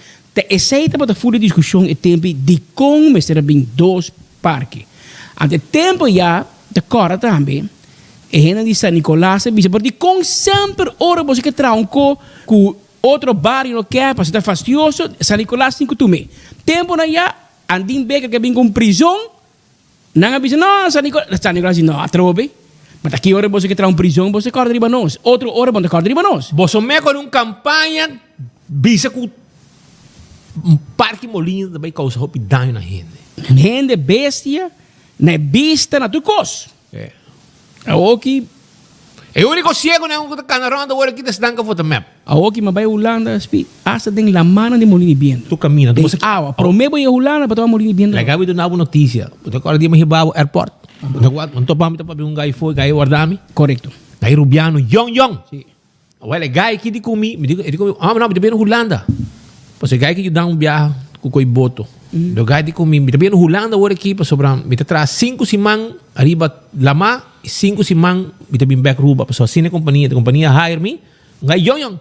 Essa é para full discussão e tempo de como será bem dois parques. Ante tempo já de cora também, é gente de San Nicolás, porque com sempre hora você que tranco com outro bairro não quer, para estar fastidioso, San Nicolás 5 tume. Tempo na já, andim beca que vem com prisão, não avisa, não, San Nicolás não, atrobe. Mas aqui hora você que traz prisão, você corre de nós. Outro hora você corre de nós. Você me com uma campanha, visa com parque molinho, também causa dano na gente. Gente bestia, na vista, na tua coisa. É. Aqui é o único cego na canarão da hora que está dando foto map. Aqui mas vai Holanda, hasta tem la mano de molino viento. Tu camina, tu você água. Promebo ir Holanda para tomar molino viento. Legal do nabo notícia. Tu agora dia mais babo airport. Tu pami tu para um gai foi, gai guardami. Correto. Gai rubiano, yong. Sim. Olha, gai que de comi, me digo, não, me bem Holanda. Você gai que dá viaje com coi boto. Do gai de comi, me bem Holanda hora aqui para sobrar, me traz 5 simang arriba lama. 5 simang bita bim back ruba so sine companhia hire me ngai yong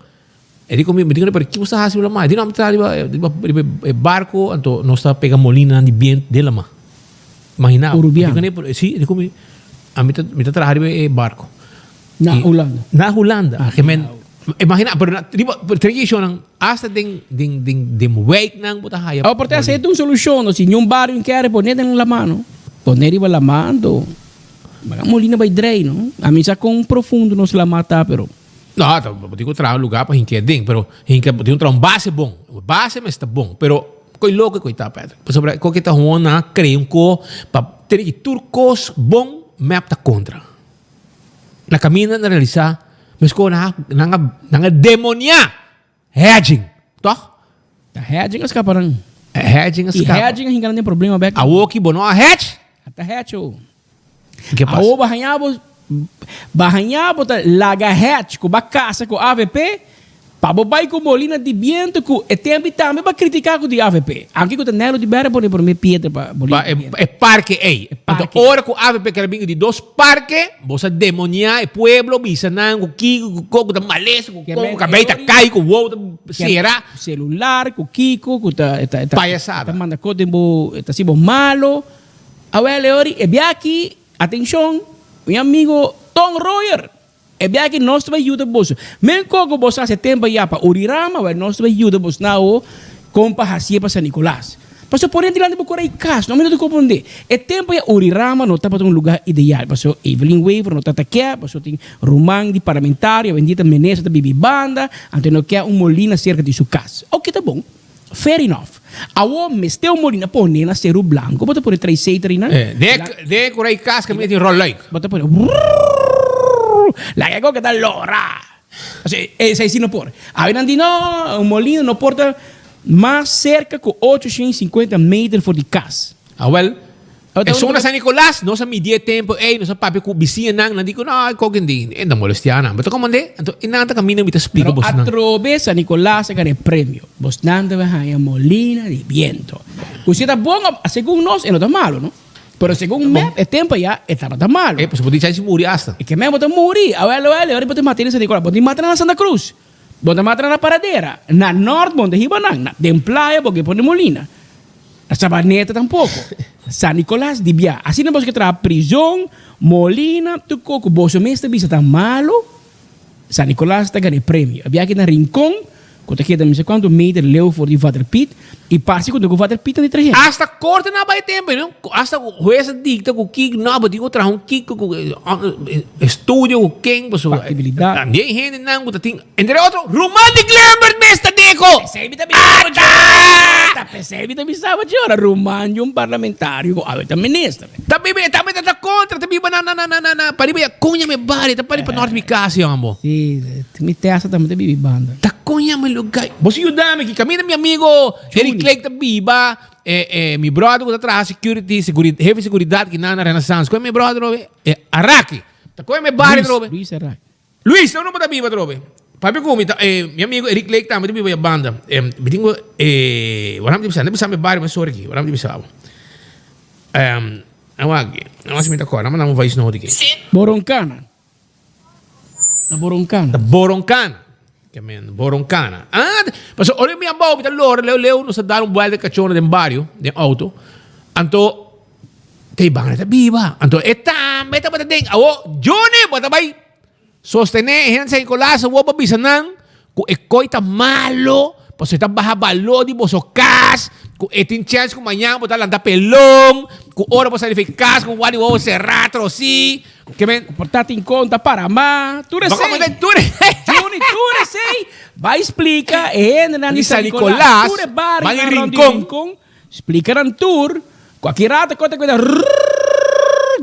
ele comigo me diga para que você hasil lama di não tá de barco então não está pega molina de viento de lama imagina diga sim ele comigo a me tá hire barco na Holanda que men imagina pero tradition hasta den wake nang buta haya porta essa é uma solução se um barco quer poner em la mano poner riba la mano. Mas molina vai dry, não? A mim já com profundo não se lá mata, pero. Não, tem que trazer um lugar para gente dentro, pero gente tem que trazer base bom, base mas está bom, pero coi louco coitado Pedro. Sobre qualquer tá ruona cria para ter que turcos bom map tá contra. Na caminha na realizar, mas com na demonia hedging, toh? Hedging escaparam. Hedging escapa. E hedging ainda não tem problema back. A woki bono a hedge? Até hedge o. Que passa? A barranhabo tá laga hedge com bacasa com AVP, para bobai com molina de viento com e tempo também para criticar com de AVP. Aqui com o Nelo de Bera por me piedra para molina. É parque aí. Então hora com AVP que era vindo de dois parques, você demonia e pueblo, bisanan com Kiko, com da malesa, com cabeita cai com o será celular com Kiko, com palhaçada. Tá manda codembo, tá sibo malo. Awele ori e aqui, atenção, meu amigo Tom Royer. É bem que nós vai ajudar você. Mesmo que você hace tempo já para Urirama, vai nós vai ajudar você na o compa hacia para San Nicolás. Pastor, por exemplo, dilante por aí caso, não me não compreender. É tempo ya Urirama não está para um lugar ideal. Pastor, Evelyn Waver não está aqui, pastor tem Romang de parlamentário, bendita Menezes da Bibi Banda, então não quer molina cerca de sua casa. Ok, tá bom. Fair enough. Awo mesteu molina pone na cero blanco, bota por 3 seitri na. De por aí caso que me tem roll like. Bota por la que coca da lora. Assim, esse aí não por. Aí não no, um molino não porta mais cerca que 850 metros fora de casa. Well, é só na San Nicolás, não se media tempo, não se papi com vizinha não digo, não, cogen din, não molestia não. Mas como ande, então inanta caminho me te explica vos. Atrobe San Nicolás gane premio. Vos nanda vai a molina de viento. Você tá bom, segundo nós, não tá malo, não? Pero segundo me, é tempo já, não tá malo. Pues pode dizer que morrer hasta. E que mesmo tá morrer. Agora pode matar em San Nicolás, pode matar na Santa Cruz. Pode matar na Paradeira, na Norte, onde Ribanang, na Playa, porque pode molina. A Sabaneta tampouco. San Nicolás de Bia. Assim não você que trabalha prisão, molina, tu coco, bolso mesmo bisa tá malo. San Nicolás está ganhando prêmio. Havia aqui na Rincón, quando aqui não sei quanto meter leu for de water pit e passe quando o water pit de 300. Hasta corta na vai tempo, não? Hasta o juez dicta com que não pode trazer um kick com estúdio com quem você factibilidade. Ninguém gente não gosta tem. Entre outro, Romantic Lambert Mesta Deco. Percebe também. Percebe também sabe de hora Românio parlamentário, a ver ministro. Também tá contra, também na para ir cunha me bari, tá para ir para norte me casa, amor. Sim, me testa também de bibi banda. Tá cunha me lugar. Você ajuda-me que caminha meu amigo Eric Clegg da Biba, mi brother que tá security, heavy seguridade que na Renaissance. Qual é meu brother, Araki. Tá qual é meu bari, Robe? Luis, não da Biba, Robe. Papi ko meu amigo Eric Lake também de Biba banda. Bitingo waram di bisa, me bari mas sorry ki, waram di bisa. Awagi, awas minta ko, naman mo voice note ki. Boroncana. Na Boroncana. Da Boroncana. Boroncana. Paso olha minha boa, bita lor, leu nos dar vuelta cachorro de barrio, de auto. Anto kay bang na Biba. Anto beta bata ding, awo, Johnny, bata bay. Sostener yan sa Nicolás, huwag pabisanan, kung iko'y malo, paso ita baha balo, di boso kas, kung etin chance, kung manyang po talanda pelong, kung ora po sa lifikas, kung wali wo serratro, si, portatin conta para ma, tu sei, vai explica, na San Nicolás, vai em Rincón, explica ng tour, qualquer conta cuida,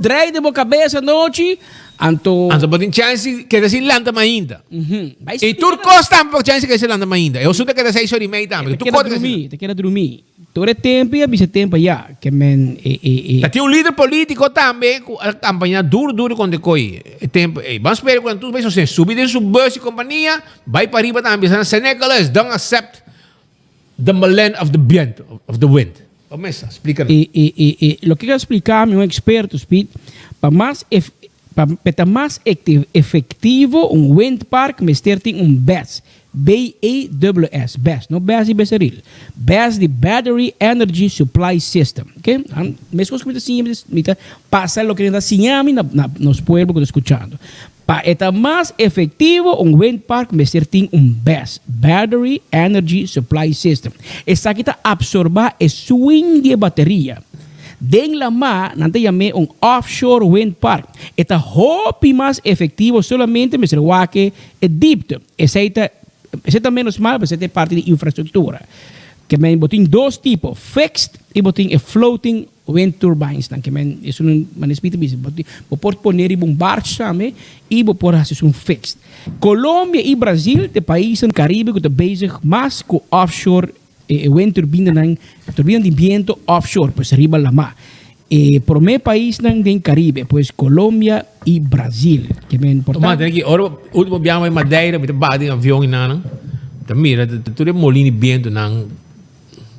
drai de boca cabeça noite. Anto pode chance que desse landa ainda. E turcos também pode chance que desse landa ainda. Eu sou que desse 6 horas e meia também. Tu quer dormir. Todo tempo e abise tempo já que men tem um líder político também a campanha duro quando coi tempo. Vamos esperar quando tu vais você subir em sua bus e companhia, vai para riba também. San Nicolás don't accept the land of the wind. Começa, explica. Lo que eu explicar meu experto speed para mais efetivo wind park mister tem BESS, BASS, BESS, não BESS e Becerril, BESS de Battery Energy Supply System, ok? Mesmo que assim, passa o que ainda assim nos pueblos que estou escutando. Para mais efetivo wind park mister tem BESS, Battery Energy Supply System. Essa aqui está absorver o swing de bateria. Den la ma, nante llame offshore wind park. Esta hopi más efectivo solamente me se que dipto. Esa menos mal, pero esa parte de infraestructura. Que me botin dos tipos, fixed y botin floating wind turbines. Que me es un espíritu botin por poner un barca y por hacer un fixed. Colombia y Brasil, de países en Caribe que están bezig más con offshore wind turbina de viento offshore, pues arriba la mar. Por mi país en Caribe, pues Colombia y Brasil, que me importa. Ahora último viaje en Madeira, me bate en avión y nada. Mira, tu de molino de viento nang,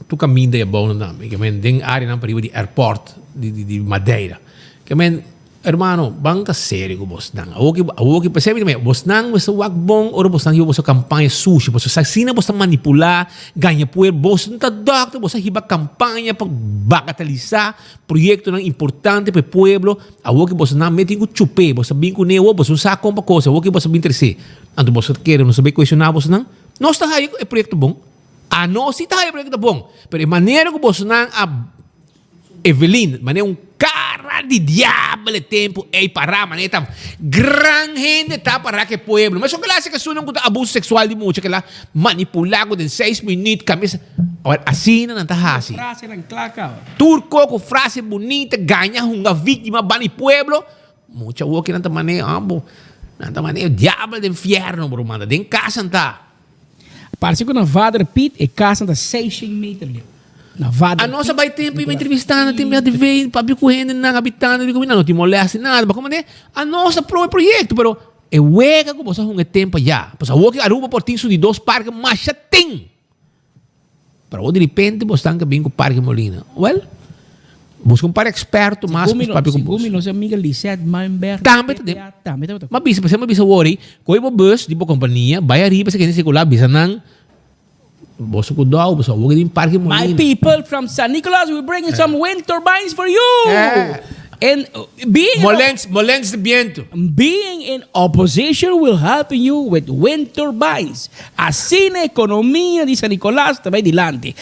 tu caminha de bom não, que men den área não para ir de airport de Madeira, que men hermano, banca sério com você não. O que percebe também, você não é wak bom, ou você não é você campanha sushi, você sabe você manipular, ganha poder, você não está doctor, você riba campanha para bagatalizar projeto não importante para o povo, o que você não mete com chupe, você bem com neo, você sabe compra coisa, o que você bem interesse. Então você quer não saber questionar você não? Nós está aí é projeto bom. Nós está aí é projeto bom, mas a maneira que você não Evelyn, mané cara de diabo de tempo ei para mané tá gran gente tá para que pueblo mas só que lá se que sunan com abuso sexual de muito que lá manipulado de 6 minutos camisa agora assim não tá assim frase na claca turco com frase bonita ganha uma vítima bani pueblo mucha o que não tá mané ambo não tá mané diabo de inferno bro manda den casa tá parece que na Vader Pit e casa da 6 metros a nossa vai tempo e vai entrevistando, tem medo de ver, papi correndo, não habitando, não te molesta nada, mas como é? A nossa projeto, pero é hueca que você tem tempo já. Pois a que Aruba por tinha de 2 parques, mas já tem. Para de repente você está bem com o Parque Molina. Well, busca um par experto, mas papi com você. Nossa amiga Lisette Malmberg. Também. Mas bisa, você bisa worry, coi o bus, tipo companhia, vai arriba, você quer circular, bisa não. Boso ko daw, boso wag din parque Molina. My people from San Nicolas, we're bringing some wind turbines for you. And Molens de viento. Being in opposition will help you with wind turbines. Así na economía de San Nicolás também dilante.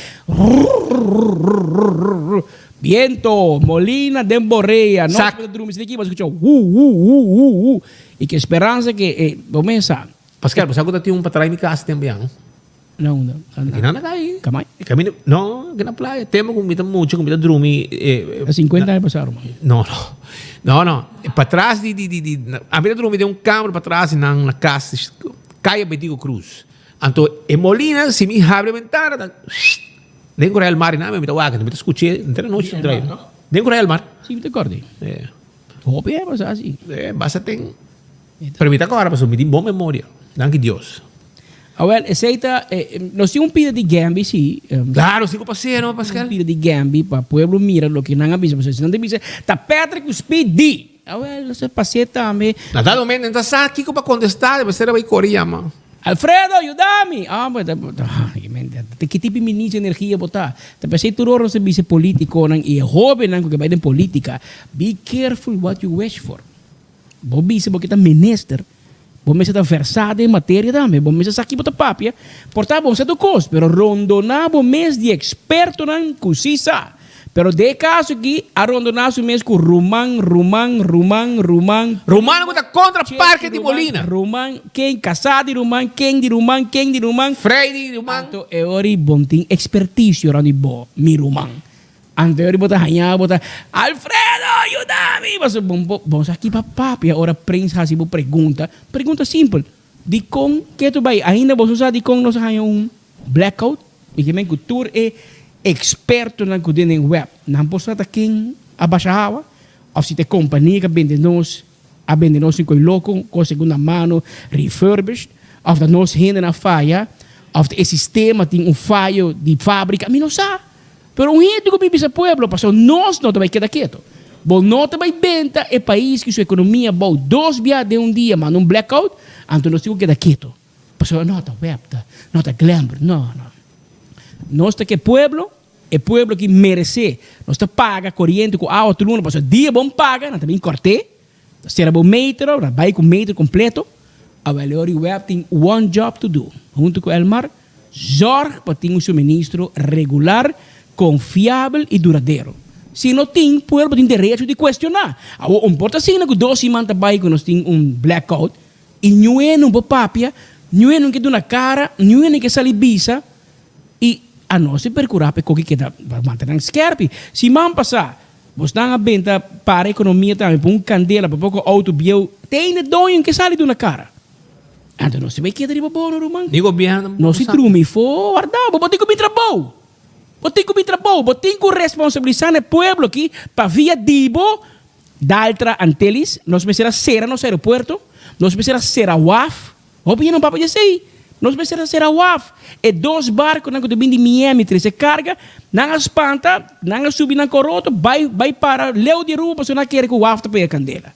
Viento, Molina, Demborrea. Nós podemos aqui, você escutou. E que esperança que vamos a Pascal, você agora tem para trás em casa também, não? Não. Aqui não cai. Camai? Não, aqui na praia. Temos comida muito, comida drumi. 50 anos passaram. Não. Para trás a vida drumi tem um câmara para trás na casa. Caia Betigo Cruz. Então, em Molina, se me abre a ventana, nem correr ao mar, não, me tawaga, me escutei, não tem noite, nem correr ao mar. Sim, me acordei. Hope é, mas assim. Basta tem. Permita agora, mas me tem boa memória. Danke Deus. Well, aceita, nós temos pedido de Gambi, sim. Claro, 5 parceiro, Pascal. Pedido de Gambi para o povo mira o que não avisa. Você não avisa, tá Patrick o Speed D. Well, você passei também. Na dado momento, então sabe aqui para contestar, você vai Coreia, mano. Alfredo, ajuda-me. Que tipo de ministro de energia botar? Tá pensei tudo o serviço político e é jovem que vai em política. Be careful what you wish for. Vou dizer porque tá minister. Vamos estar versado em matéria também. Vamos estar aqui para papia. Portanto, vamos estar coisa. Pero rondonamos mês de experto na cosisa. Pero de caso aqui, arrondonamos mês com Rumán. Rumán está contra o Parque de Molina. Rumán, quem casado de Rumán, quem de Rumán. Freire de Rumán. Então, é hora de bom tem expertise orando bo, mi Rumán. Ante hora de botar hanha, botar Alfredo, ajuda-me. Vamos aqui para papi. Agora Prince Hasibo pergunta simples. De com que tu vai? Ainda você sabe de com nós hanha blackout? E que me cultura é experto na cozinha web. Não posso estar quem abaixava. Ou se tem companhia que vende nós com louco, com segunda mão, refurbished. Ou se nós rende na falha. Ou se o sistema tem falho de fábrica. Mas não sabe. Pero um gente que vive no pueblo, passou nós não vai quedar quieto. Bom, não vai vender é país que sua economia vai 2 dias de um dia, mas num blackout, então nós temos que quedar quieto. Passou não tá web, não tá glamour, não. Nós tá que pueblo, é pueblo que merece. Nós tá paga corrente com água, tudo mundo, passou dia bom paga, não também corte. Será bom metro, vai com metro completo. A Valori Web tem one job to do. Junto com o Elmar, zorg para ter um suministro regular, confiável e duradouro. Se não tem, o povo tem direito de questionar. Não importa se não 12 semanas que nós temos blackout, e não é um papia, não é um que dá na cara, não é um que sai bisa, e a nós se percurar para que queda manter um scarpe. Se man passar, você dá uma venda para a economia também, para candela, para pouco auto bio, tem dono que sai na cara. Então nós se vai quedar de bobo no rumão. Digo governo. Nós se trumi fora, vamos ter que me trabalhar. Botem com responsabilizar no pueblo aqui para via dibo d'altra antelis, nós precisamos ser no aeroporto, nós precisamos ser a UAF, opinião não papai sei, Nós precisamos ser a WAF. E 2 barcos que vêm de Miami, se carga, não espanta, não subir na coroto, vai para Leo de Rua, para não querer que o WAF tape a candela.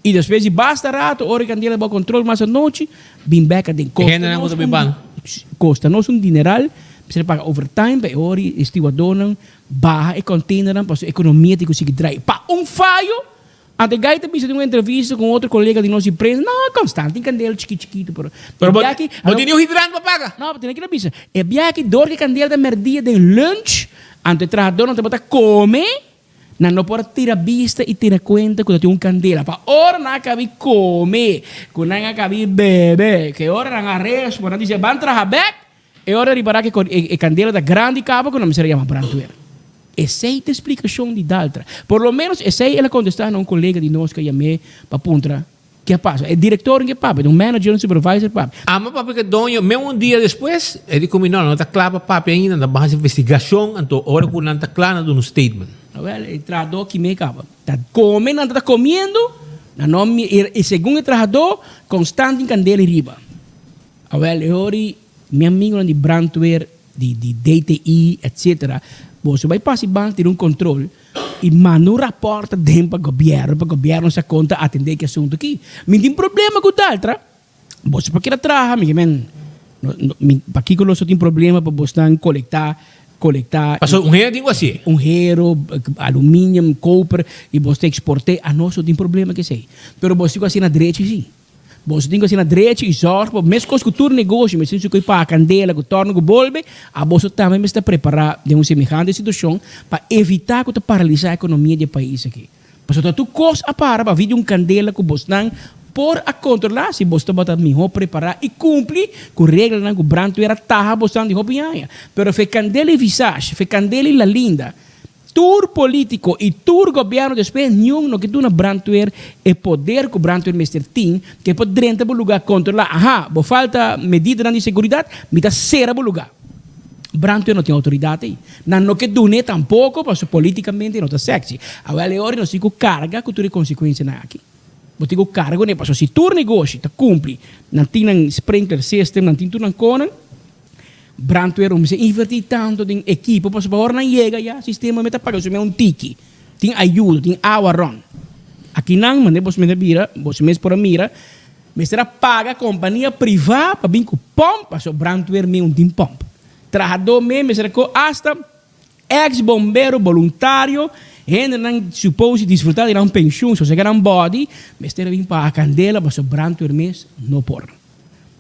E depois, se basta rato, hora a candela vai controle mais a noite, vem back de costa. Costa, nós dineral, precisa pagar overtime, para hora, estiwadonang, barra e container, para a economia de conseguir trair. Para falho, a de gaita precisa de uma entrevista com outro colega de nós de imprensa. Não, constante, tem candela chiquito. Pero tem o hidrante para pagar? Não, tem que precisa. É bem que dor que candela da merdia de lunch, ante o trajador não te bota come, não pode tirar vista e tirar conta quando tem candela. Para hora não acabe come, quando não acabe bebe, que hora não arresto, quando diz van trabalhar back, é hora de parar que a candela da grande cabo que não me se chama brantuera. Essa é a explicação de Daltra. Por lo menos, essa é ela contestar a um colega de nós que chamei para puntra. Que passa? É diretor que papo, é um manager, um supervisor papo. Mas papo que dono, mesmo dia depois, ele disse, não está claro papo ainda, na base de investigação, então, hora que não está claro no statement. Ele tradou que me acaba. Está comendo, está comendo, e segundo o trador, constante em candela e riba. Agora, meu amigo de Brandweer, de DTI, etc., você vai passar e ter um controle e manda um rapporto dentro para o governo se conta atender que assunto aqui. Mas tem problema com o Daltra. Você pode trabalhar, para que nós tem problema para você coletar. Passou um hero, digo assim? Um hero, alumínio, copper, e você exportar. A nós tem problema que sei. Mas você assim na direita, sim. Você tem que assim na direita e zorro, mesmo com o turno negócio, mas se você para a candela, que torna o bolbe, a você também está preparado de uma semejante situação para evitar que você paralisar a economia do país aqui. Mas tu costa a para vir de um candela que você não por a controlar, se você está melhor preparar e cumprir com regras que o branco era tarra, você não de roupianha. Mas foi candela e visagem, foi candela e la linda. Tur político e tur governo depois nenhum no que tu na Brandweer é poder que o Brandweer mestre tem que pode dentro do lugar controlar. Bo falta medida de segurança, me dá ser o lugar. Brandweer não tem autoridade aí. Não que tu nem tampouco, porque politicamente não está sexy. Agora é hora não se carga que tu tem consequência na aqui. Você tem carga né, porque se tu negócio tá cumpre, não tem um sprinkler system, não tem tu não conan. Brandweer se invertir tanto em equipe, para agora não chega já, sistema meta paga, você um tiki, tem ajuda, tem água run. Aqui não, mas você me vira, você mesmo por a mira, mas será paga companhia privada para vir com pompa, para Brandweer mesmo tem pompa. Trajador mesmo, será que hasta ex-bombeiro voluntário, ainda não supose desfrutar de uma pensão, se você quer um body, mas será vir para a candela, para Brandweer mesmo não por.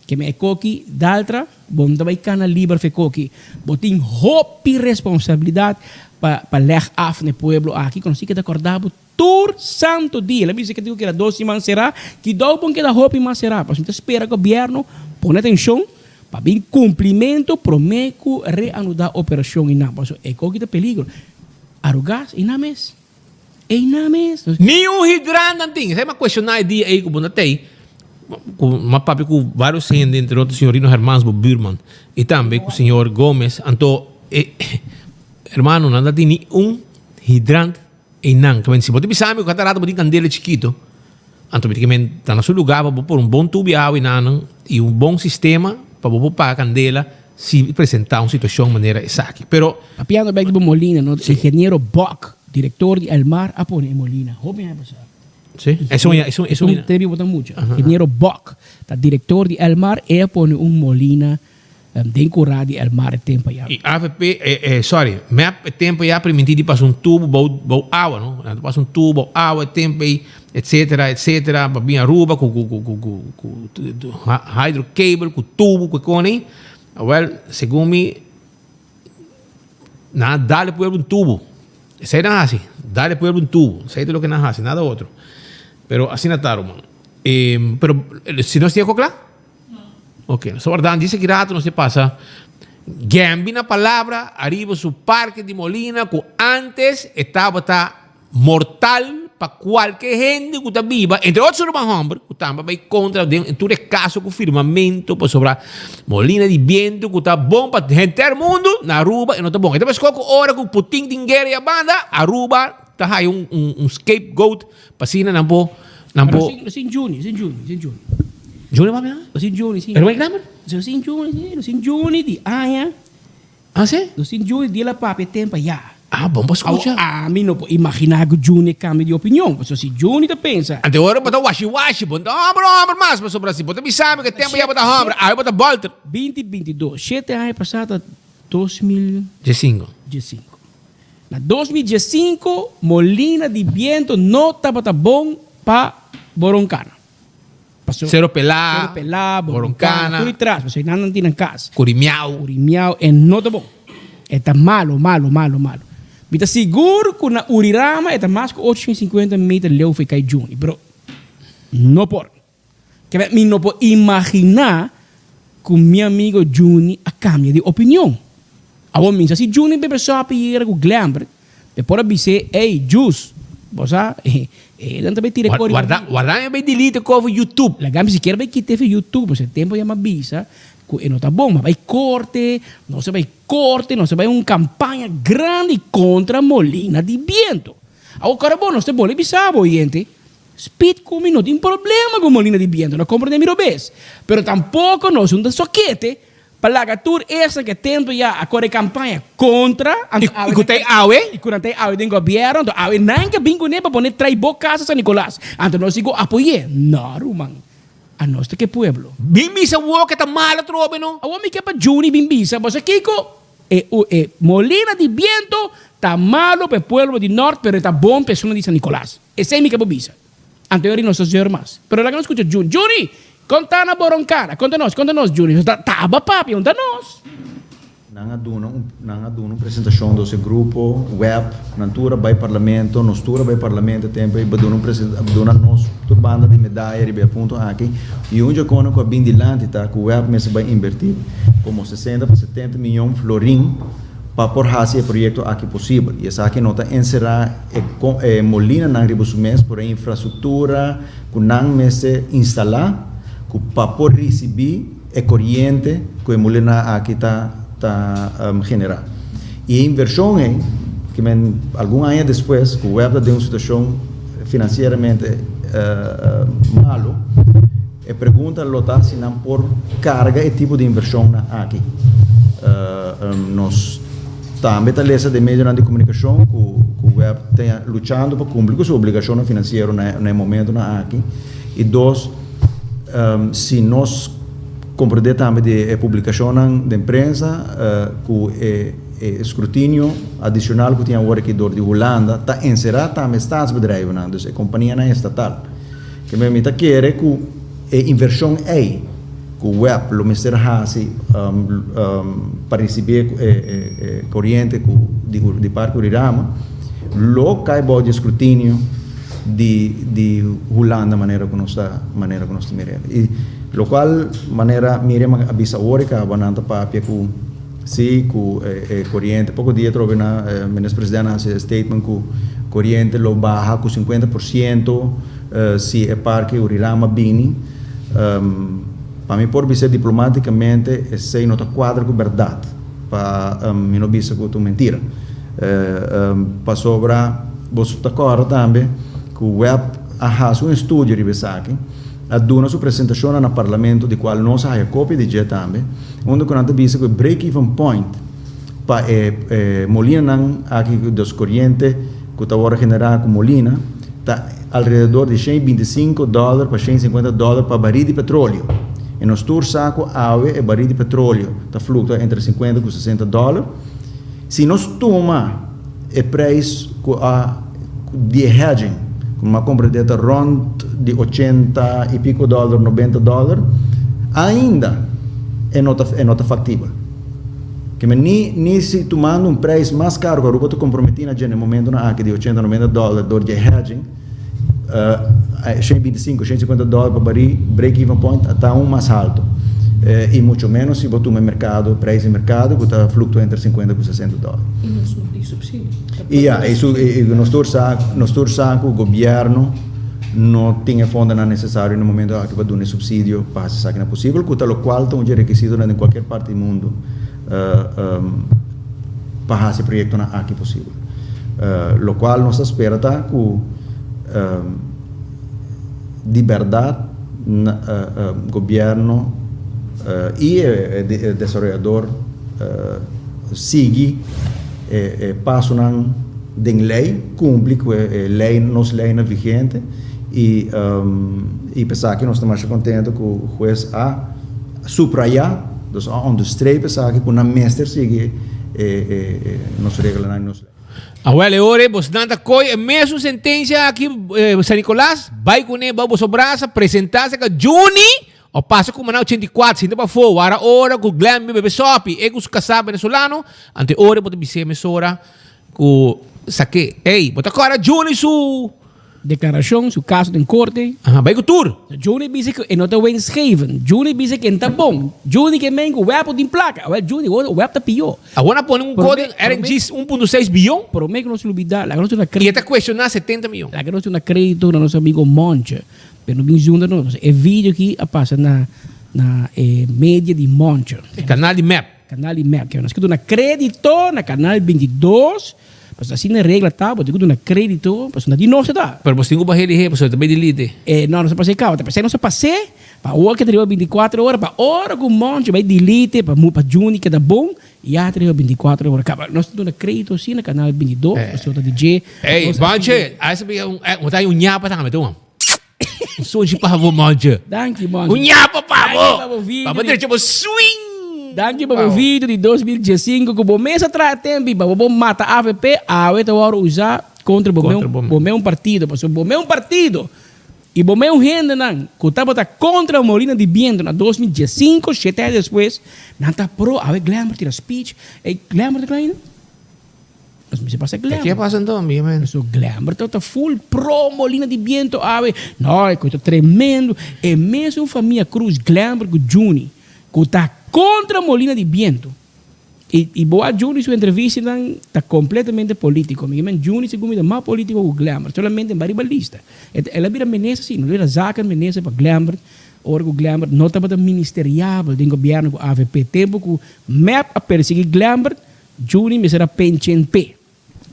Que me coqui d'altra, bom também cana livre fe coqui, botin hopi responsabilidade para ler af no pueblo aqui, quando se que acordava todo santo dia, lembra que digo que era 12 semanas será, que do bom que da hopi mas será, para então espera que o governo põe atenção para bem cumprimento, prometo reanudar a operação e não, porque é coqui de peligro, arugas e names, nenhum hidrante não tem, é uma questionar dia aí que bom tem. Uma papi com vários gente, entre outros o senhorino Hermansbo Burman e também com o senhor Gomes. Então, hermano, não tem hidrante e não. Se você pensar que o catarata tem candela chiquito, então, está no seu lugar para pôr bom tubo de água e bom sistema para pôr a candela se apresentar uma situação de maneira exata. Pero, apiando bem de Molina, no? Sí. Engenheiro Bock, diretor de Elmar, apone Molina. Joven pasar. Sí, eso deve botar muito. Engenheiro Bock, tá diretor de Elmar, é põe Molina de curar de Elmar tempo já. E AVP, tempo já permitido passar tubo, bom água, não? Passa tubo, água, tempo, etc, para vir Aruba com hydrocable, com tubo, com cone. Well, segundo me, nada, dá-lhe para um tubo. Isso aí não é assim. Dá-lhe para um tubo. Isso aí é o que não é assim, nada outro. Pero así nataron, mano. Pero si no estoy claro? No. Ok. So, verdad, dice que rato no se pasa. Gambi na palavra, arriba su parque de Molina, que antes estaba mortal para qualquer gente que está viva, entre outros hombres, que estava contra, em todo caso, com firmamento, para sobrar Molina de viento, que está bom para gente do mundo, na Aruba, e não está bom. Então, qualquer hora que o Putin tem guerra e a banda, Aruba, está aí scapegoat, para assim, não pode. Sim, junho. Junho vai mesmo? Sim, junho, sim. Pero vai grammar? So sin Juni di Aya. Ah, sì? So sin Juni di la papi tempo ya. Ah, bom pa escucha. A mim não pode imaginar que o Juni cambie de opinião. Porque se Juni tá pensa. Ante ora bota washi, bota hombre mas para sobre assim. Bota me sabe que tempo ia bota hombre. Aí bota volta. 2022. 7 anos passado 2015. Na 2015, Molina de Viento não estava bom para Boroncana. Cero Pelá, Boroncana. Tudo atrás, você não tem em casa. Curimiao, não está bom. Está malo. Está seguro que na Urirama está mais que 850 metros leu foi cair Juni, bro. Não pode. Que me não pode imaginar que meu amigo Juni a cambia de opinião. A bom minha, se Juni bebe só a pedir com glambre, depois dizer, hey, Jus, você, não também tira cor. Guarda bem delete com o YouTube. La gamba se quer bem que teve YouTube, você tempo já me avisa. Não está bom, mas vai corte, não se vai uma campanha grande contra Molina de Viento. Agora, bom, não se pode avisar, gente. Speed come não tem problema com Molina de Viento, não compra de mirobês. Pero tampouco não é um soquete para a tour essa que tento já a campanha contra. E que tem aue? E que tem aue do governo, então aue não que bingo nem para poner traibo casa San Nicolás. Então nós sigo apoiar. Não, man. A nós que pueblo. Bimbisa wo que tá malo trobe no. A homem que para Juni bimbisa, você Kiko Molina de Viento tá malo para pueblo de norte, pero tá bom para zona de San Nicolás. Esse é mi que bimbisa. Anterior não se mais. Pero lá que não escuta Juni, conta na Boroncana, conta nós Juni. Tava papi, conta nós. Nang aduna apresentação desse grupo web, natura by parlamento, nós tura by parlamento tempo e baduna nós turbanda de medalha e ponto aqui e onde quando com a bindilante tá com web mas vai invertir como 60 para 70 milhões florim para por fazer projeto aqui possível e essa aqui nota encerrar Molina nang ribosumens por infraestrutura com nang mes instalar com para por receber corrente com Molina aqui tá generar. E a inversão é que alguns anos depois, que o web tem uma situação financeiramente malo, e pergunta lotar se não por carga e tipo de inversão aqui. Nós também talvez de meio de comunicação que o web está lutando para cumprir sua obrigação financeira no momento aqui. E dois, se nós compreender também de publicação da imprensa com escrutínio adicional que tinha agora aqui de Holanda está encerrado também estaatsbedrijven então a companhia não é estatal que me está querer que a inversão é que o web o ministério hasi para receber corrente de parque Urirama lo cai bom de escrutínio de Holanda maneira que nós está mirando e lo qual maneira Miriam avisa ora que a bananta papia com si com corrente pouco dia trove na ministro presidente a statement com corrente lo baja com 50% se é parque Urirama Bini para mim por ser diplomaticamente sei nota quadra com verdade para mim não bisa com mentira para sobra você está correto também que o web arrasa um estúdio de aqui a dona sua apresentação no parlamento de qual nós a cópia de dia também onde quando a visa que break-even point para Molina aqui dos correntes que está agora generar com Molina está alrededor de $125 para $150 para barril de petróleo e nós tour saco água e barril de petróleo está flutua entre $50 e $60 se nós toma o preço de hedging uma compra de rond de 80 e pico dólar, $90, ainda é nota factível. Que nem se tomando preço mais caro, que a Aruba está comprometida no momento aqui de 80, $90 de hedging, $125, $150 para barril, break-even point está mais alto. E muito menos se botar no mercado, preço de mercado, que está flutuando entre $50 e $60. E subsídio? E nós torçamos que o governo não tinha fundo necessário no momento que para dar um subsídio para essa que não é possível, que tal qual tem um requisito em qualquer parte do mundo para esse projeto aqui possível. Lo qual nós espera que de verdade o governo e o desenvolvedor sigue passo de lei, cumpre com a lei, nossa lei vigente e pensar que nós estamos contentes com o juiz a subrayar, então a understreep pensar que com a mestre sigue nossa regra na nossa lei. Agora, ore, vos nada coi, mesmo sentença aqui, San Nicolás, vai com ele, vamos sobraça, apresentar-se com Juni, o passa com o Manau 84, sinta para fora, hora com o Glam, bebê sopi, e com os caçar venezolano, ante ore, pode ser emissora, com saque, ei, bota agora Juni su declaração, su caso em corte. Vai com tour. Juni dice que não está bem schrijven. Juni dice que está bom. Juni que men o web de placa. Well, Juni o web está pior. Agora põe código RNG 1.6 bilhão. Pero me que não se olvidar, la que não se e está questionando 70 milhões. La que não se na crédito na nosso amigo Moncha. Pero não junta não. É vídeo que passa na mídia de Moncha. Canal de Map. Canal de Map. Que nós que na crédito na canal 22. Mas assim na regra tá, eu digo na crédito, mas não de novo tá. Pero você tem que barrer ele, você também delete. Não, não se passei cá, não se passei. Para o que teria 24 horas, para hora com um monte, vai delete, para Juni que dá bom, e já teria 24 horas. Nós temos na crédito assim na canal 22, você tá DJ. Ei, Monte, aí você vai um nhapa tá, então. Sou de pavo Monte. Danke, Monte. Um nhapa pavo. Para ter tipo swing. Danke para o vídeo de 2015 que o mês atrás tempo para o mata AVP, a eu agora usar contra o meu partido, porque o meu partido e o meu renda não, que estava contra o Molina de Viento na 2015, 7 anos depois, não está pro, a ver Glamour tira speech, Glamour está ainda. Mas me passa Glamour. ¿Qué pasa entonces, man? So Glamour está full pro Molina de Viento, a ver, não, é coisa tremendo, é mesmo família Cruz Glamour com Juni, que está contra Molina de Viento. E boa Juni, sua entrevista está completamente político. Juni, segundo é mais político que o Glamour, solamente em varibalista. Ela vira menesa, sim, não era zaken menesa para Glamour, ou o Glamour não estava ministerial do governo com a AVP. Tempo que o MEP a perseguir Glamour, Juni me será penchen P.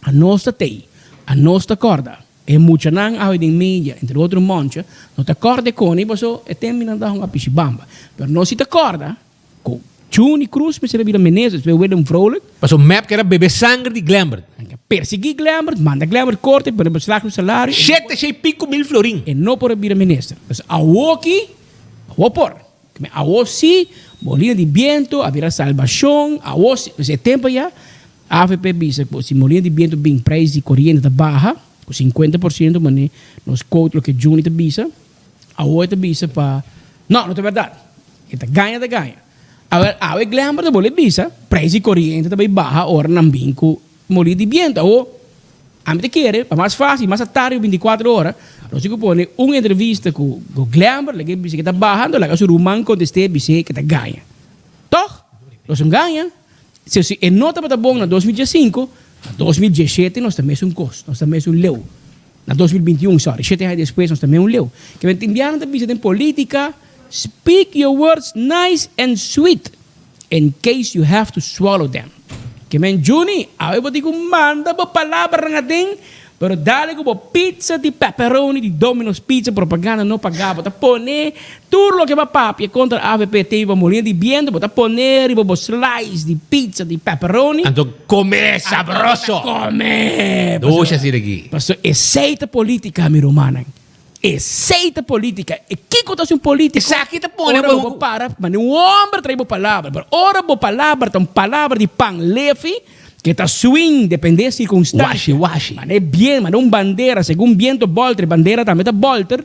A nossa tei, a nossa corda. É muito não há em mídia, entre outros monte, não te acorda com ele, mas é terminando a uma pichibamba. Mas não se te acorda, com Juni Cruz, me será vira menezes, vai ver vrolijk. Mas o map que era beber sangue de Glamour. Perseguir Glamour, manda Glamour corte, para beslag no salário. 7,5 mil florim. E não por vira ministro. Mas a aqui, a por. A si, Molina de Viento, a vira salvação, a si, esse tempo já, a AVP bisa, se Molina de Viento bem preço de corrente da barra, com 50%, mas nos contra que Juni te bisa, a outra bisa para... Não é verdade. Ele ganha. Agora, a Glamour da bola bisa, preço de corrente também barra, ora não bem com Molina de Viento. Ou, a mim te quer, é mais fácil, mais tarde, 24 horas, nós temos que pôr uma entrevista com o Glamour, que está barrando, lá que o Roman conteste, bisa que está ganha. Toch? Nós ganha. Se a nota está bom na 2015, na 2017 nós também somos um custo, nós também somos um leu. Na 2021, 7 anos depois, nós também um leu. Que vem indiano também tem política, speak your words nice and sweet, in case you have to swallow them. Que vem Juni, eu digo, manda uma palavra natin, pero dale como pizza de pepperoni de Domino's Pizza, propaganda não pagava, tá poner tudo o que vai papi contra a AVP teve Molina de Viento, tá poner e slice de pizza de pepperoni. Então come sabroso. Come. Deixa assim aqui. Pastor, é seita política, meu romano. É seita política. E que conta um político? Essa aqui tá pondo. Ora vou para, mas um homem traz boa palavra. Ora boa palavra, então palavra de pan lefe, que está swing, depende da circunstância. Washi. Mas é bem, mas não bandeira, segundo viento bolter, bandeira também está bolter,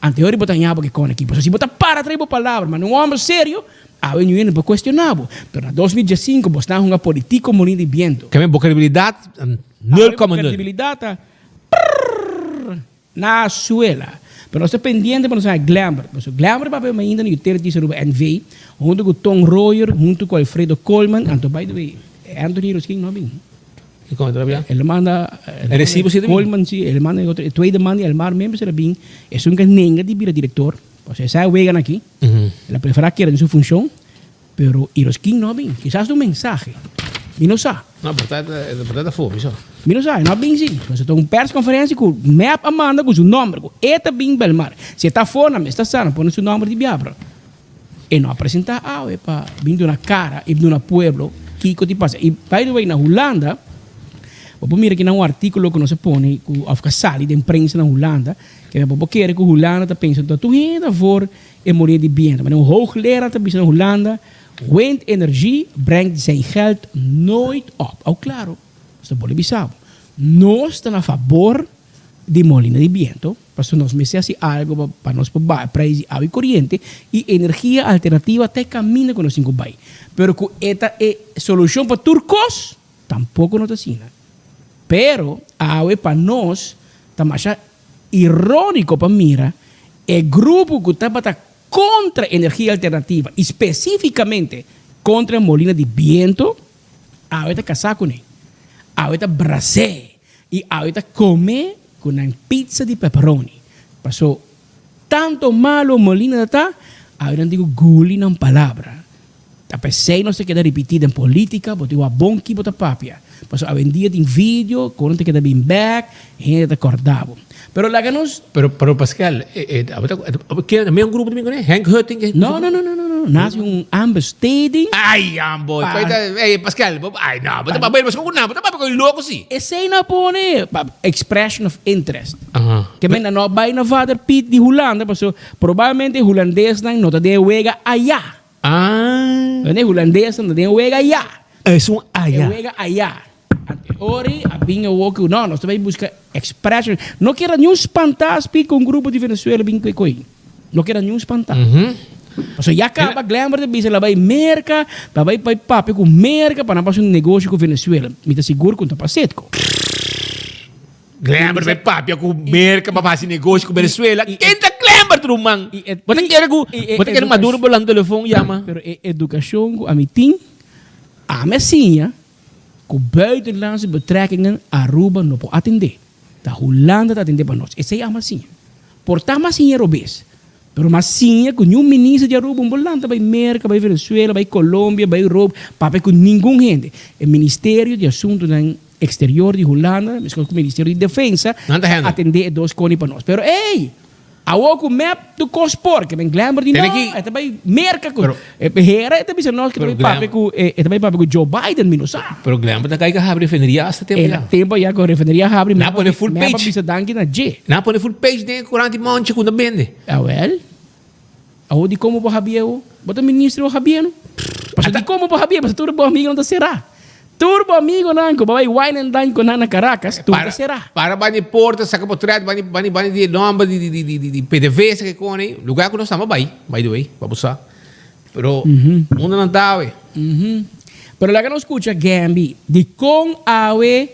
anterior botar nhabo que com aqui. Se botar para trazer boa palavra, mas um homem sério, a eu não vou questionar. Mas na 2015, você está uma política Molina de Viento. Que vem boa credibilidade, 0,9. Credibilidade, na suela. Pero nós estamos pendientes para nós Glamour. Mas o Glamour vai ver ainda no Utilities no NV, junto com Tom Royer, junto com Alfredo Coleman, and by the way, Anthony Roskin não bem. E como trabalha? Ele manda recibo se Coleman sim, ele manda outro, tweede man ele mar membro será bem. É um canenga de diretor. Você sai vegan aqui. Ele prefere que em sua função, pero Roskin não bem. Quizás um mensagem. E não sabe. Não, portanto, fome, só. Não sabe, não bem sim. Você tem uma press conferência com o MEP Amanda com seu nome, com Eta Bim Belmar. Se está fora, me está sana, põe seu nome de Biabra. e não apresentar para vir de uma cara e de um pueblo que te passa. E by the way, na Holanda, vou mirar aqui num artigo que nós põe que sali da imprensa na Holanda, que vou querer que a Holanda está pensando tu ainda voor e morir de viento. Maar een hoogleraar te in Holanda, windenergie brengt zijn geld nooit op. Ook claro, isso é bizarro. Nós estamos a favor de molina de viento, porque nós merecemos algo para nós pagar preço de água e corriente e energia alternativa até caminha com nós cinco bai. Pero que esta é solução para turcos, tampouco não está assim. Pero a água para nós está mais irônico para mira, é grupo que está contra energia alternativa, especificamente contra molina de viento, a água está casar com ele. A água está brasé e a água está comer com uma pizza de pepperoni. Passou tanto malo molina está, agora não digo guli na palavra. A pessoa não se queda repetida em política, porque o bom que bota papia. Passou a vendia de vídeo, quando te queda bem back, gente te acordava. Pero lá que nós... Pero Pascal, que é um grupo de mim, né? Hank Hutting? Não. Nasce ambesteding. Ai, ambo. Pascal, ai, não. Bota papel, mas não, bota papel com louco, sim. Esse aí não põe expression of interest. Que bem, não vai na vader pit de Holanda, passou provavelmente holandês não está de wega allá. Né, holandês não tem wega allá. É allá. Wega allá. Ori, a binha woku, não, nós também busca expression. Não quero nenhum espantar com um grupo de Venezuela bem coi. Não quero nenhum espantar. So já acaba glamour de bisa vai merca, vai papo com merca para não fazer um negócio com Venezuela. Me tá seguro que tá passetco. Glamour vai papo com merca para fazer negócio com Venezuela. Quem tá glamour tu man? Bota quero Maduro bolando telefone chama. Pero educação a mitin a messinha com buitenlandse betrekkingen Aruba não pode atender. Da Holanda tá atender para nós. Esse é a massinha. Portar massinha robês. Pero massinha com nenhum ministro de Aruba, Holanda, vai América, vai Venezuela, vai Colômbia, vai Europa, papai com ninguém gente. O Ministério de Assuntos Exterior de Holanda, o Ministério de Defesa, atender dois cones para nós. Pero, ei, a o map do Cospor, que vem glamour de nós, é também América, é também nós que também papai com Joe Biden, menos sabe. Pero glamour tá caindo a abrir refineria hasta tempo. É tempo já que a refineria abre. Não põe full page. Não põe full page de 40 monte quando vende. Ah, well. Aho di como para Javier, bota ministro Javier, não? Mas di como para Javier, mas tudo bom amigo não será. Tudo bom amigo não, que vai wine and dine com na Caracas, tudo será. Para bani porta, saca por trás, bani de nome de PDV que cone, lugar que nós estamos by the way, vamos usar. Pero mundo não tá, Pero lá que não escuta Gambi, de com awe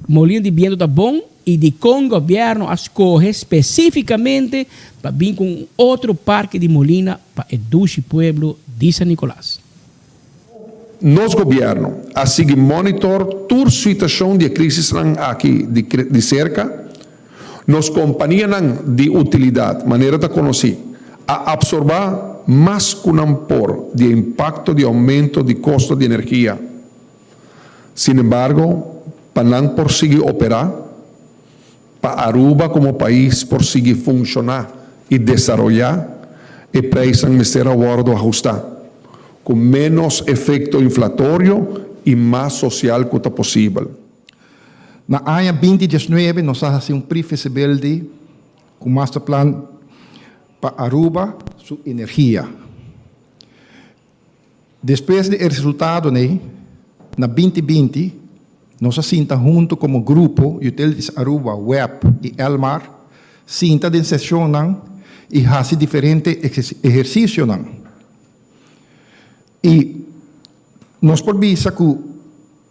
molino de viento tá bom e de com governo escolhe especificamente para vir com outro parque de molina para Eduche Pueblo de San Nicolás. Nos governo a seguir monitor toda situação de crise aqui de cerca, nos companhias de utilidade, maneira de conhecer, a absorver mais que um por de impacto de aumento de custo de energia. Sin embargo, para não conseguir operar, para Aruba como país conseguir funcionar e desenvolver, e precisam ser agora ajustar, com menos efeito inflatório e mais social que possível. Na área 2019, nós fazemos pre-feasibility com o master plan para Aruba, sua energia. Depois do resultado, na 2020, nós assinta junto como grupo Utilities Aruba, Web e Elmar, sinta de sessão e faz diferentes exercícios. E nós podemos que o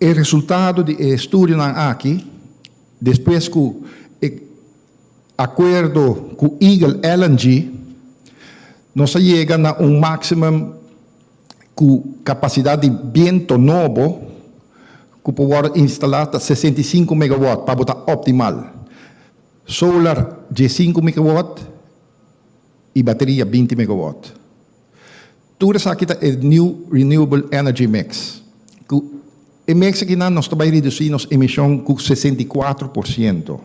resultado do estudo aqui, depois que o acordo com Eagle LNG, nós chegamos a máximo com capacidade de viento novo, que pode instalar 65 megawatts para botar optimal. Solar de 5 megawatts e bateria 20 megawatts. Tudo isso aqui é o New Renewable Energy Mix. O mix aqui nós também reduzimos a emissão com 64%.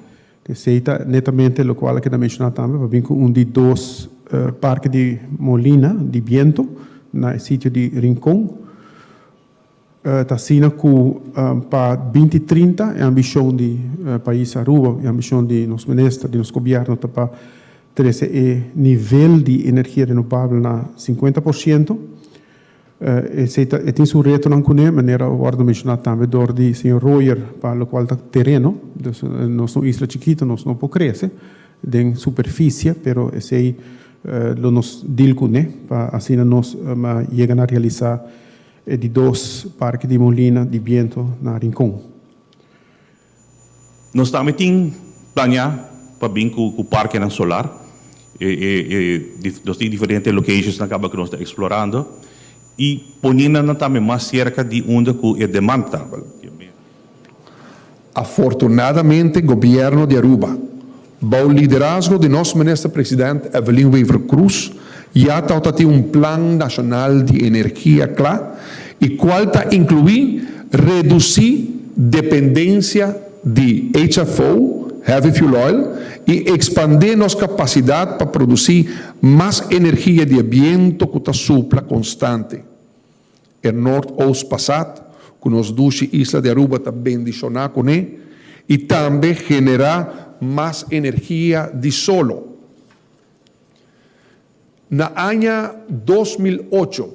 Que seita netamente o qual que mencionar também, para vir com de dois parque de Molina de Viento, no sitio de Rincón. Está sino que para 2030 a ambição do país Aruba, a ambição de nos ministros, de nos governos, para ter esse nível de energia renovável na 50%. E tem um reto não conhece, maneira agora mencionado também do senhor Royer, para o qual está terreno, nós não isla chiquita, nós não podemos crescer, de superfície, pero esse lo nos deal com né, para assim nós chegar a realizar de 2 parques de Molina de Viento na Rincón. Nós também temos planear para vir com o parque solar. Nós temos diferentes locations na caba que nós estamos explorando. E ponendo também mais cerca de onde é demanda. Afortunadamente, o governo de Aruba, com o liderazgo de nosso ministro-presidente Evelyn Weaver Cruz, já tem plano nacional de energia claro, e qual está incluir reduzir dependência de HFO, Heavy Fuel Oil, e expandir nossa capacidade para produzir mais energia de viento que está supla constante. O Norte-Oeste passado, com os 2 islas de Aruba também adicionar com ele, e também generar mais energia de solo. Na ano 2008, o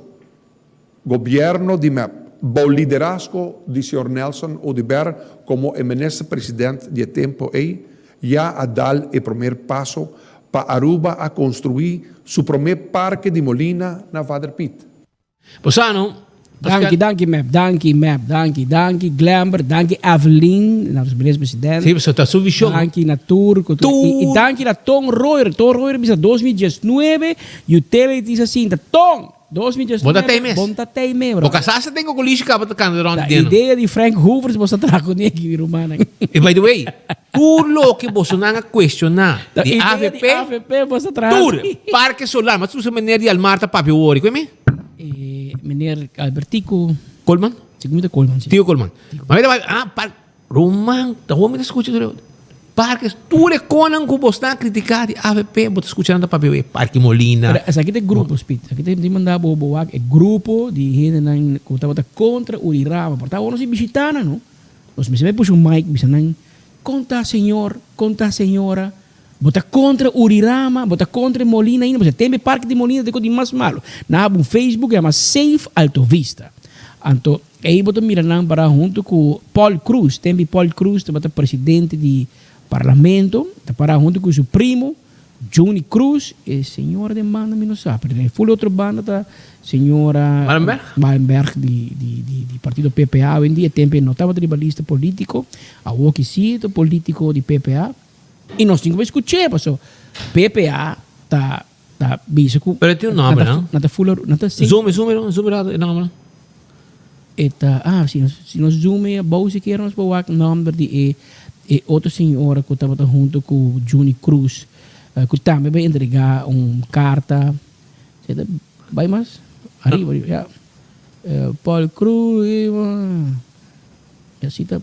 governo de MEP, o liderazgo de Sr. Nelson Odiber como o ministro-presidente de tempo aí, já a dar o primeiro passo para Aruba a construir seu primeiro parque de Molina na Vaderpit. Bosano, Danke, Glamber, danke, Evelyn, nosso ministro-presidente. Sim, você está subvisão. Danke, Natur. E danke, a Tom Royer. Tom Royer, bisa 2019, e o tele diz assim, Tom, 2019. Bota temes. Bota temes, bro. Porque se tem com o lixo que está cantando a ideia de Frank Hoover, você está com ele aqui, Romana. E by the way, tudo que você não questionar de AVP, você traz. Tudo, parque solar, mas você maneira de Almarta Papio Ori, como é? Meneer Albertico Colman? Segundo Colman, sim. Tio Colman. Mas Roman, tá vendo escutando? Parques, tudo conan que você está criticando, AVP, você escutando para ver Parque Molina. Mas aqui tem grupos, Pete. Aqui tem mandar boa, é grupo de gente que está contra o Urirama. Portanto, nós se visitando, não? Nós me puxa um mic, visitando, conta senhor, conta senhora. Bota contra Urirama, bota contra Molina ainda, você tem parque de Molina de mais malo. Na um Facebook é uma Safe Alto Vista. Então, aí bota mirando para junto com Paul Cruz, tem Paul Cruz, que é presidente do parlamento, está para junto com seu primo Juni Cruz, e senhora de banda me não sabe, foi outra banda da senhora Malmberg do partido PPA, hoje em dia tem notava tribalista político, a Wokicito político de PPA. E nós tínhamos que escutar, passou. PPA tá bicho com. Pero tem um nome, não? Nata full, nata sim. Zoom, não. Eta, se nós zoom a bolsa que nós vou o nome de outra senhora que estava junto com o Juni Cruz, que também vai entregar carta. Vai mais? Arriba, já. Paul Cruz, assim tá.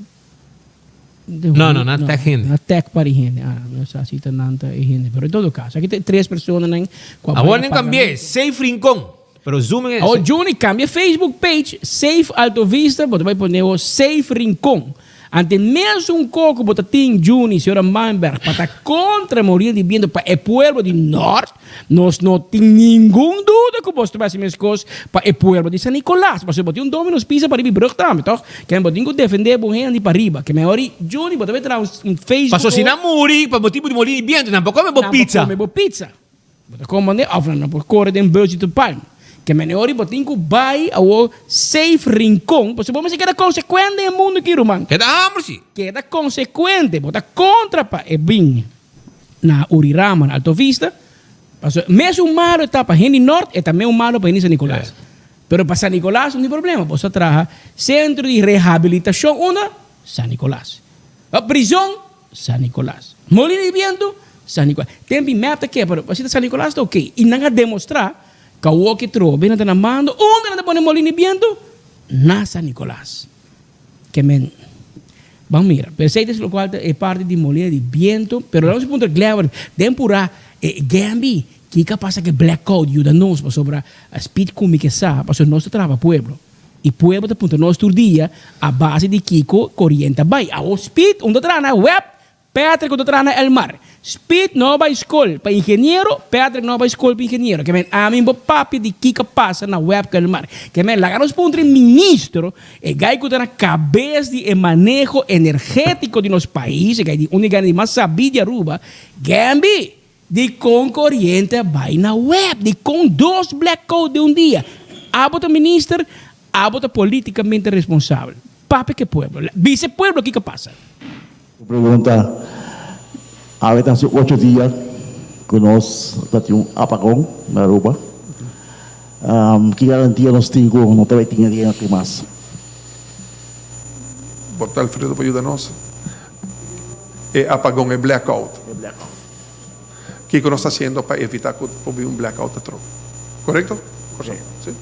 No, não tech gente. Na tech para gente. Não sei se está nanta gente. Pero em todo caso, aqui tem 3 pessoas nem. Agora nem cambiei, Safe Rincón. Pero zoom é. O Juni cambia Facebook page, Safe Alto Vista, você vai pôr o Safe Rincón. Ante mesmo coco bota tem Juni, senhora Manberg, para contra Molina de Viento para o povo do norte, nós não tem nenhum dúvida que você vai fazer as coisas para o povo de San Nicolás. Você botar Dominos Pisa para ir para também, então, que é botar defender bom gente para riba, que melhor Juni bota vai trazer Facebook. Passou se não muri para motivo de Molina de Viento, não come boa pizza. Não come pizza. Bota como né, não por correr de budget de palma. Que melhor botin que vai ao Safe Rincón, você pode queda consequente no mundo aqui, Romano. Queda consequente, bota contra para e bem na Urirama, na Alto Vista. Mesmo malo está para gente norte e também malo para gente San Nicolás. Pero para San Nicolás não tem problema, você traz centro de reabilitação, San Nicolás. A prisão, San Nicolás. Molina de Viento, San Nicolás. Tem meta que, pero para San Nicolás está ok. E não demonstrar que o que trove na tanamando, onde na pone Molina de Viento, na San Nicolás. Que men, vamos mira, perceitas lo qual é parte de Molina de Viento, pero não se ponto claro, tempura Gambi, que pasa que blackout ajuda-nos sobre a speed como que sabe, para nós trabalha pueblo. E pueblo te punta nós todo dia a base de Kiko corriente vai. A speed onde trana web, Patrick onde trana el mar. Speed não vai escola para engenheiro, Patrick não vai escola para engenheiro. Que men a mim bo papi de Kika passa na web que el mar. Que men lá nos punta ministro e gai que na cabeça de manejo energético de nos países, que onde ganha mais sabia Aruba, Gambi de com corriente vai na web, de com 2 blackout de dia. Abota ministro, abota politicamente responsável. Papi que pueblo, vice pueblo que passa. Pergunta, ahora hace 8 días que nós temos apagão na Aruba. Que garantia nós temos não vai ter dinheiro mais? Porta Alfredo para ajudar-nos. É apagão, é blackout. O que nós estamos fazendo para evitar que houve blackout atrás? Correto? Correto. Sim.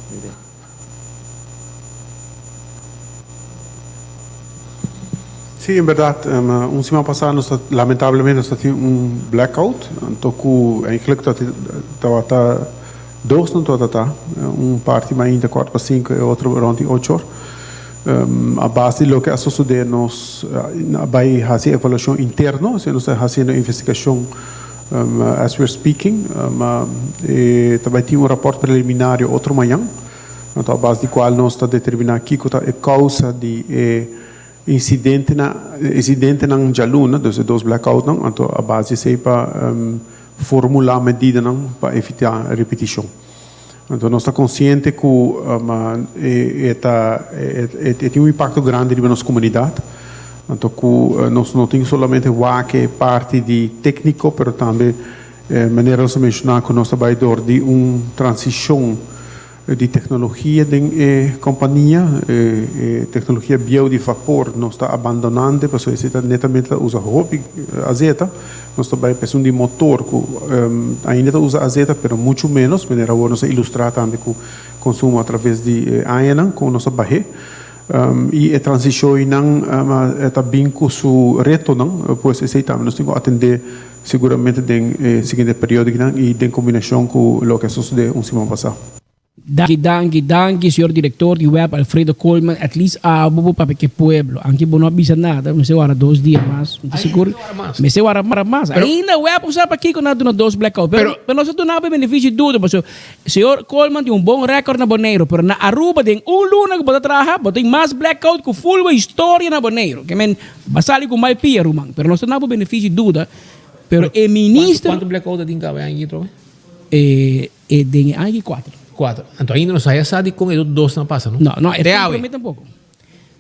Sí, en verdad, un semana pasado lamentablemente nós tínhamos blackout. Então, eigenlijk estava 2 não estava, parte mais ainda 4 para 5 e outro rond 8 horas. A base de lo que sucede nós vai fazer avaliação interna, se nós estamos fazendo investigação as we're speaking. Também tem rapport preliminar outro manhã, então a base de qual nós está determinando aqui que é causa de incidente na jaluna, dus 2 blackout não, então a base sei para formular medida não para evitar a repetição. Então nós está consciente que tem impacto grande na nossa comunidade. Então que nós não temos somente que parte de técnico, mas também maneira de mencionar que nós trabalhamos de transição de tecnologia de companhia, tecnologia bio de vapor, nós está abandonando, porque você está netamente usa roupa azeta, nós também pensamos de motor que ainda usa azeta, mas muito menos, maneira boa nós ilustrar também que o consumo através de AENA, com nossa barre, e a transição não está bem com o reto não, pois esse também nós temos que atender seguramente no seguinte período e em combinação com o que sucedeu semana passada. Danke, senhor diretor de web Alfredo Coleman. At least abo para que pueblo. Aunque não avisa nada, me se agora 2 dias mais. Seguro. Me se agora mais. Ainda web usar aqui com nada 2 blackout. Pero nós não temos benefício tudo, porque senhor Coleman tem bom recorde na Bonaire, pero na Aruba tem luna que pode trabalhar, tem mais blackout que full história na Bonaire. Que men basali com mais pia rumang. Pero nós não temos benefício tudo. Pero o ministro quanto blackout tem cabe aí trobe? Tem aí 4. Então ainda não sai essa de com ele 2 não passa, não? Não, é um promete um pouco.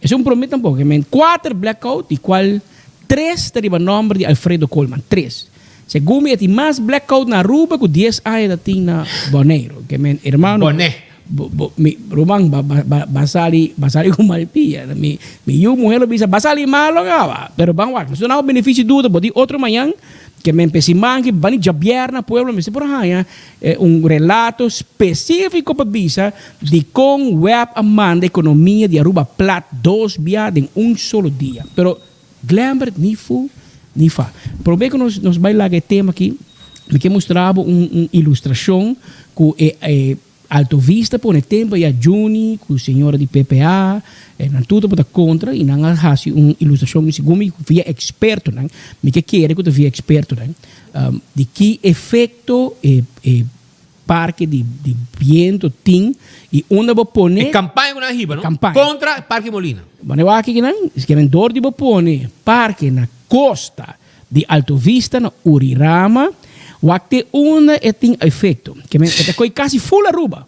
É um promete um pouco. 4 blackout, de qual 3 tem o nome de Alfredo Coleman. 3. Segundo me, tem mais blackout na Aruba que 10 anos tem na Bonaire. Que men, irmão, Romang, basali com malpia. Mi mulher bisa basali malo nga. Pero bang wak, so na benefício do bodi outro manhã que me empecimang que bani jabiar na pueblo me se por haya relato específico para bisa de com web amanda economia de Aruba plat 2 via em solo dia. Pero Glambert ni fa. Por bem que nos vai lá que tema aqui, me que mostrava ilustração que Alto Vista por tempo e a Juni com a senhora de PPA na tudo para contra e não há ilustração que segundo via experto não me que quer que via experto não de que efeito parque de viento tem e onde vou pôr campanha com a riba não contra Parque Molina mas eu aqui não que nem dor de vou pôr parque na costa de Alto Vista na Urirama. Waktu una tem efeito, que é quase full Aruba.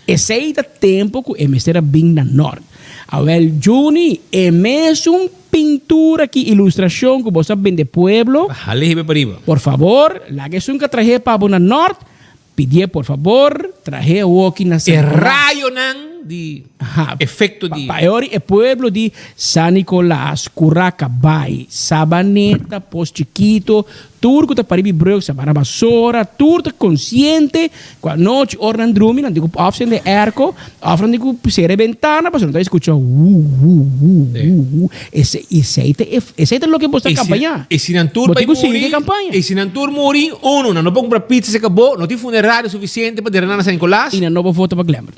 Esse aí tá tempo que emestera bem na norte. Awel Juni é mesmo pintura que ilustração que você vende pueblo. Por favor, lá que nunca traje para na norte, pedir por favor, traje o aqui na raio não de efecto de... Maior é pueblo de San Nicolás, Curacabay, Sabaneta, Postiquito, turco tá para breu, sabana basura, turco tá consciente, com a noite, ornan drumin, não digo opção de erco, offram digo pisere ventana, mas não tá escutando, esse é o que você campanha. E se Nantur vai morrer, e se Nantur morrer, não pode comprar pizza, se acabou, não tem funerário suficiente para derranar na San Nicolás. E não vou votar para Glamour.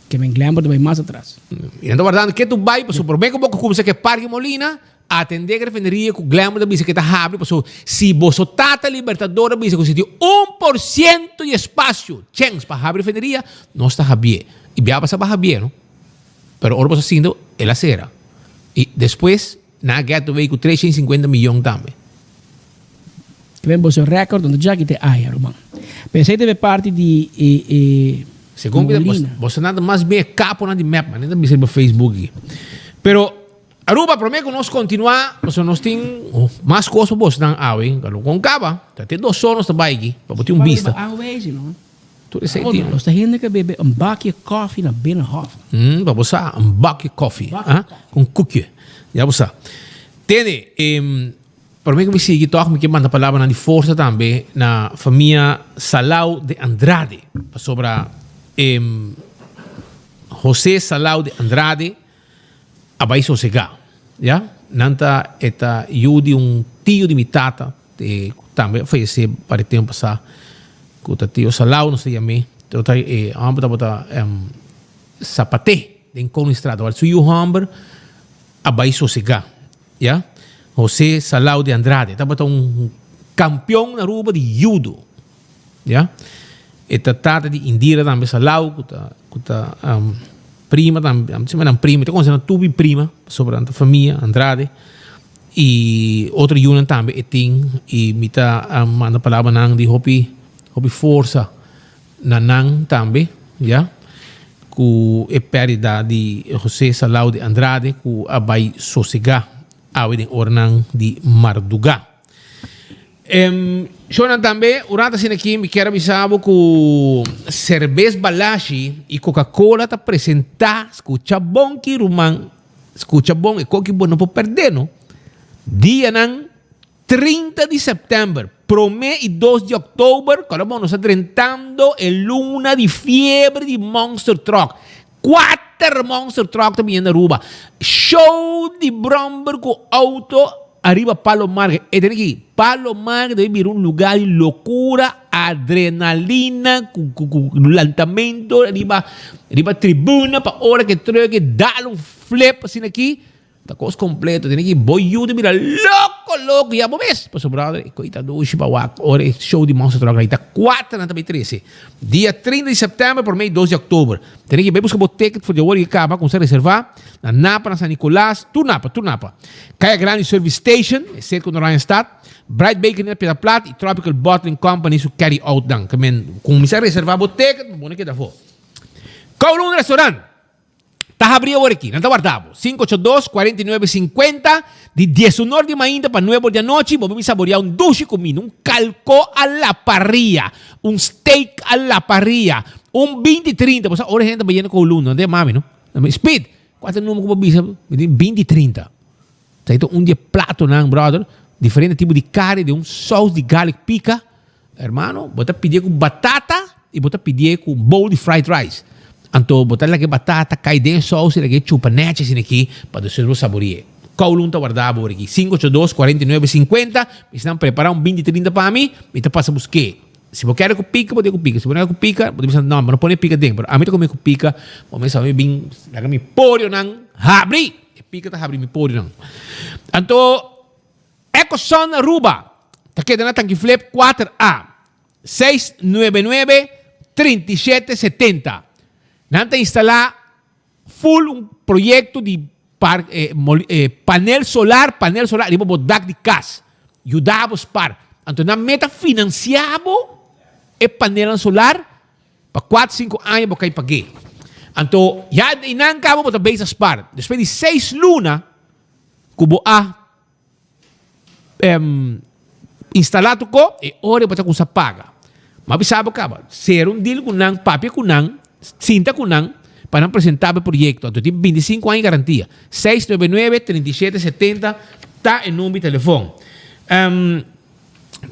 Que me Glamour vai mais atrás. E não estou guardando que tu vai, por bem que você quer Parque Molina, atender a refineria com o Glamour da bicicleta abre, se você tata libertadora da bicicleta, 1% de espaço, chance para abrir a refineria, não está abrir. E vai passar para abrir, não? Pero ahora você haciendo el acera. E depois, na gato veio com 350 milhões também. Que vem o seu recorde, onde já que te aia, Romão. Pensei que deve parte de... Segundo você nada mais bem capo na de map, mas nem também no Facebook aqui. Pero Aruba, prometo que nós continuar, nós temos mais coisas para você dar hein? Com cava, tem 2 sonos também aqui, para ter vista. Tudo isso aí. Nós temos que beber bucket de coffee na Binnenhof. Para você, bucket de coffee, com cookie. Já você. Tem, prometo que me siga, toque, me manda palavra de força também, na família Salau de Andrade, sobre José Salau de Andrade, abai sossegar. Ja? Nanta eta yudi tio de mitata, também faleceu para tempo passar, com o tio Salau, não sei a mim, então bota sapate, de encontro estrada, o seu hamber, abai sossegar. Ja? José Salau de Andrade, bota campeão na Aruba de judo. Ja? Eta tata de Indira também Salau, kuta prima também, prima, então considerando tubi prima sobre a família Andrade e outro união também tem e mita manda palavra nang de hopi força na nang também, já ku e perda de José Salau de Andrade ku abai sossegar ao de ornang de Marduga. Shonan também, urata sin aqui, me quero avisar que cerveja Balashi e Coca-Cola tá apresentar, escucha bom que Rumang, escucha bom, e coque bom, não pode perder, não? Dia nan 30 de setembro, promé e 2 de outubro, quando nós estamos tentando a luna de fiebre de Monster Truck. 4 Monster Truck também na Aruba. Show de Bromber com auto arriba Palomar. E tem aqui, Palomar deve vir lugar de loucura, adrenalina, com lançamento, arriba tribuna, para hora que troque, dá flip assim aqui. Tá coisa completa, tem aqui, boiudo, mira, louco, já vou mesmo. Para sobrar, coitado, hoje, hora show de Monster Truck, aí tá 4 na também 13. Dia 30 de setembro, por meio 12 de outubro. Tem aqui, vai buscar o ticket, for de hora que acaba, consegue reservar, na Napa, na San Nicolás, tu Napa. Caia Grande Service Station, cerca do Randstad, Bright Bakery na Pedra Plata e Tropical Bottling Company, isso carry out dan. Kung misa reservar o ticket, bom que dá for. Kowloon Restaurant. Está abrindo agora aqui, não está guardado. 582-4950, de 19 de manhã para 9 da noite, vamos saborear duche comido, calco a la parrilla, steak a la parrilla, 20-30. Pues ahora gente vai com o aluno, não é mami, não? Speed, quanto número que eu bisa? 20-30. Então, dia prato, não, brother, diferente tipo de carne, de sauce de garlic pica, hermano, bota pedir com batata e bota pedir com bowl de fried rice. Então, botar lá que batata, cai dentro sauce, lá que chupanete assim aqui, para você saborear. Kowloon está guardado por aqui. 582-4950. Me estão preparando 20-30 para mim. Me está passando buscar. Se você quer com pica, pode com pica. Se você não quer com pica, pode pensar, não, mas não põe pica dentro. A mim está comigo com pica. Vamos saber bem, lá que me pôr não abrir. Pica está abrindo, me pôr não. Então, EcoSon Aruba. Está aqui na Tanque Flip 4A. 699-3770. Nanta instalar full proyecto de panel solar, riba bodak de cas. Ayudamos para. Então, na meta financiado e panel solar para 4-5 anos para cair paguei. Então, já inang cabo para base par. Depois de 6 luna, kubo instalado ko e ora para com sa paga. Mabisabo ka ba? Ser deal ko nang papi ko nang sinta ko nang para apresentar o projeto. Então, tem 25 anos de garantia. 699-3770 está em número de telefone.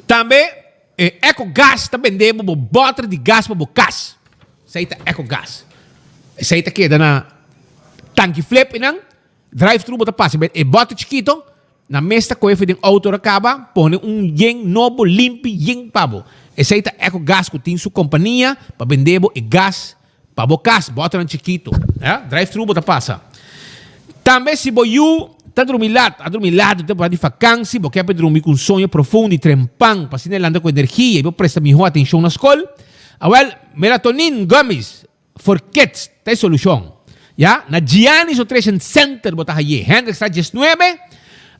Também, EcoGás está vendendo botra de gás para o casa. Aceita EcoGás. Aceita que dá na tanque flip e não drive-thru bota passa. E bota chiquito, na mesta coisa de auto acaba, põe yen novo, limpo, yen pabo. Aceita EcoGás que tem sua companhia para vender e gás para o casa. Bota na chiquito. Drive-thru bota passa. Também se boiu tá dormilado, tempo de vacância, porque é para dormir com sonho profundo e trempang, para se andar com energia, e vou prestar melhor atenção na escola. Melatonin gummies for kids, tem solução. Na Giannis Nutrition Center, botar aí, Hendrix 19,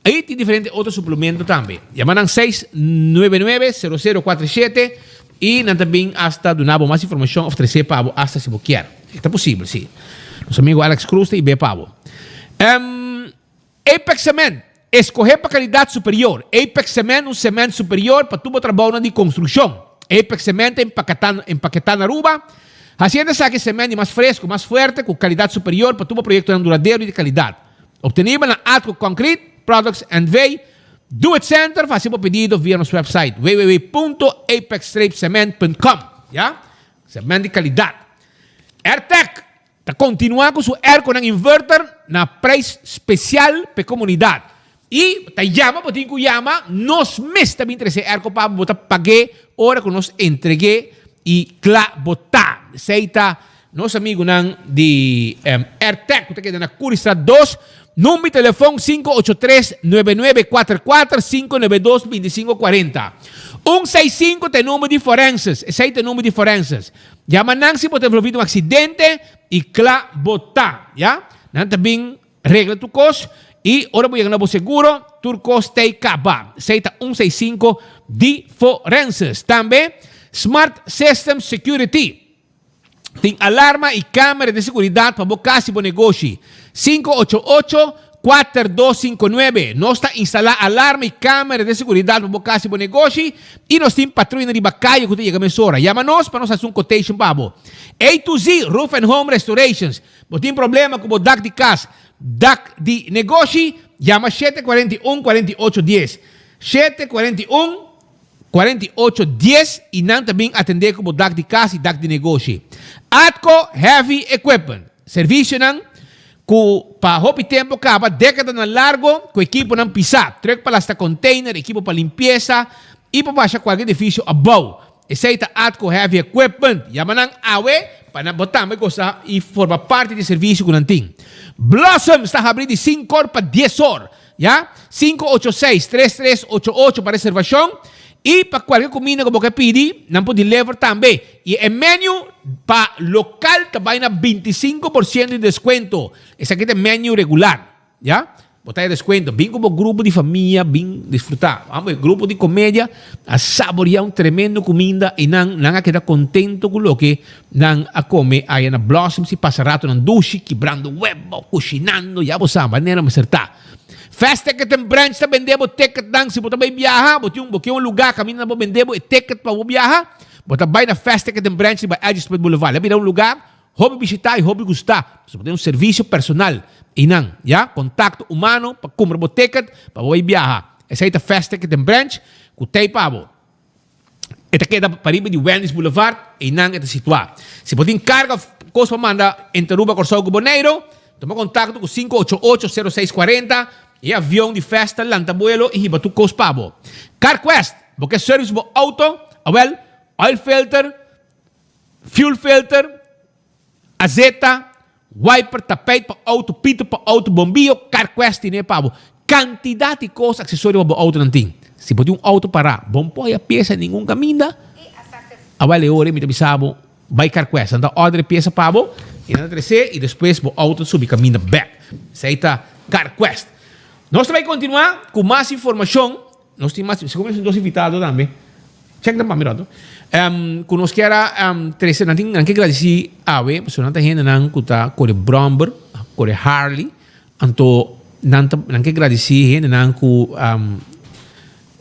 aí tem diferentes outros suplementos também. Llaman 699-0047 e também hasta donava mais informação, oferecer para hasta se você quer. Está possível, sim. Nosso amigo Alex Cruz e B. Pavo. Apex Cement, escorrer para qualidade superior. Apex Cement, cemento superior para tu trabalho de construção. Apex Cement empaquetado na Aruba. Hacienda saque cemento mais fresco, mais forte, com qualidade superior para tu projeto duradouro e de qualidade. Obtenível na Atco Concrete Products and Way. Do It Center, faz seu pedido via nosso website www.apex-cement.com. Cemento de qualidade. AirTech. Continuar com seu air com inverter na preço especial para a comunidade. E llama, nós mesmos também interesse air com para botar paguei, hora que nós entreguei e botar. Aceita nosso amigo de AirTech, que está na Curistrat 2, número de telefone 583-9944-592-2540. 165 tem número de forenses, esse tem número de forenses. Llama Nancy para ter envolvido um acidente e botar, Não também regla tu custo e ora voy a ganar seguro, tu costo te acaba. Aceita 165 de forenses. Também Smart System Security. Tem alarma e câmera de seguridade para o casa e o negócio. 588-4259. Nós está instalar alarma e câmera de seguridade para o casa e o negócio. E nós temos patrulha de bacaia que tem a mesora. Chama-nos para nós fazer um quotation para A to Z, Roof and Home Restorations. Se tem problema com o DAC de casa, DAC de negócio, chama 741-4810. 741-4810 e não também atender como DAC de casa e DAC de negócio. Atco Heavy Equipment. Serviço não para roupa e tempo acaba década na largo com equipo não pisar. Truck para esta container, equipo para limpeza e para baixar qualquer edifício above. Aceita Atco Heavy Equipment. Yamanang awe para botar mais coisa e forma parte do serviço que não tem. Blossom está abrindo de 5 horas para 10 horas. 586-3388 para reservação. E para qualquer comida que você pedir, não pode levar também. E o menu para local também na 25% de desconto. Esse aqui é menu regular. Botar desconto. Bem como grupo de família, bem desfrutar. Vamos, grupo de comédia, a saborear tremendo comida e não a quedar contento com o que não a comer. Aí na Blossom se passa rato na duche, quebrando huevo, cocinando, já você sabe, maneira de acertar. Fast Ticket and Branch está vendendo ticket dan se você vai viajar, você um lugar caminho para vender e ticket para viajar. Você vai na Fast Ticket and Branch vai a Edgewood Boulevard. Vai um lugar, hobby visitar e hobby gostar. Você tem um serviço personal e não, contato humano para comprar o ticket para viajar. Essa é a Fast Ticket and Branch que tem para você. Esta queda para ir de Wellness Boulevard e não é situado. Se você tem carga, coisa para mandar entre Aruba, Corsão e Bonaire, toma contato com 588-0640 e avião de festa, lantabuelo e riba tu cos pabo. CarQuest, porque é serviço para auto, oil filter, fuel filter, azeta, wiper, tapete para auto, pito para auto, bombillo, CarQuest tem pabo. Quantidade de coisas, acessórios para auto não tem. Se pode um auto parar, bom põe a peça em nenhum caminho, avale hora, me bisabo, vai CarQuest, então ordem peça pabo, e não trazer e depois o auto subir caminho back. Aceita CarQuest. Nós vamos continuar com mais informação. Nós temos mais, como dois invitados também. Check them mirado. Conosco que era três, não tem que agradecer a we, porque não tem gente não que está com o Bromber, com o Harley, então não que agradecer gente não que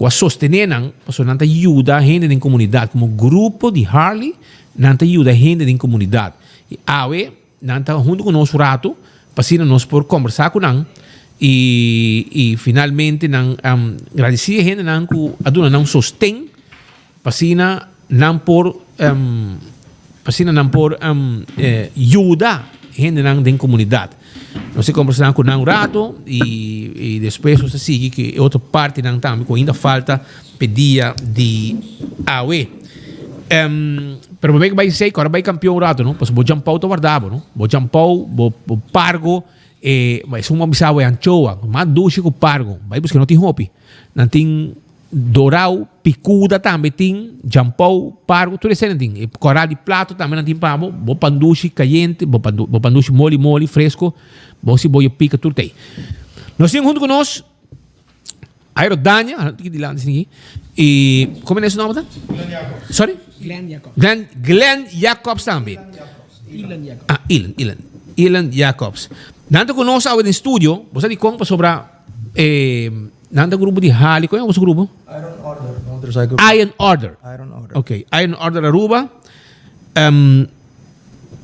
a sostener não, porque não ajuda a gente em comunidade, como grupo de Harley, não ajuda a gente em comunidade. E a we nanta junto com nós rato, pasina nós por conversar com nang e finalmente nang agradecer gente nang ku aduna nang sostém, pasina nang por ajuda gente nang den comunidade. Nós conversamos com nang rato e depois você sigue que outra parte nang também com ainda falta pedia de awe. Pero bem que vai ser, agora vai campeão rato, não? Pois vou jampau to guardava, não? Vou jampau, vou pargo, mas uma bisawa é anchoa, mas doce com pargo, vai buscar não tem hopi, não tem dorau, picuda também tem, jampau, pargo, tudo isso não tem. Coral de prato também não tem pamo, vou panduche caliente, vou panduche mole fresco, vou se boia pica tudo tem. Nós temos junto com nós Aerodania, que de lá aqui. E como é esse nome? Glenn Jacobs. Sorry? Glenn Jacobs. Glenn Jacobs também. Ilan Jacobs. Nando conosco ao estúdio, você de como sobre nando grupo de Hali, qual é o seu grupo? Iron Order. Ok, Iron Order Aruba.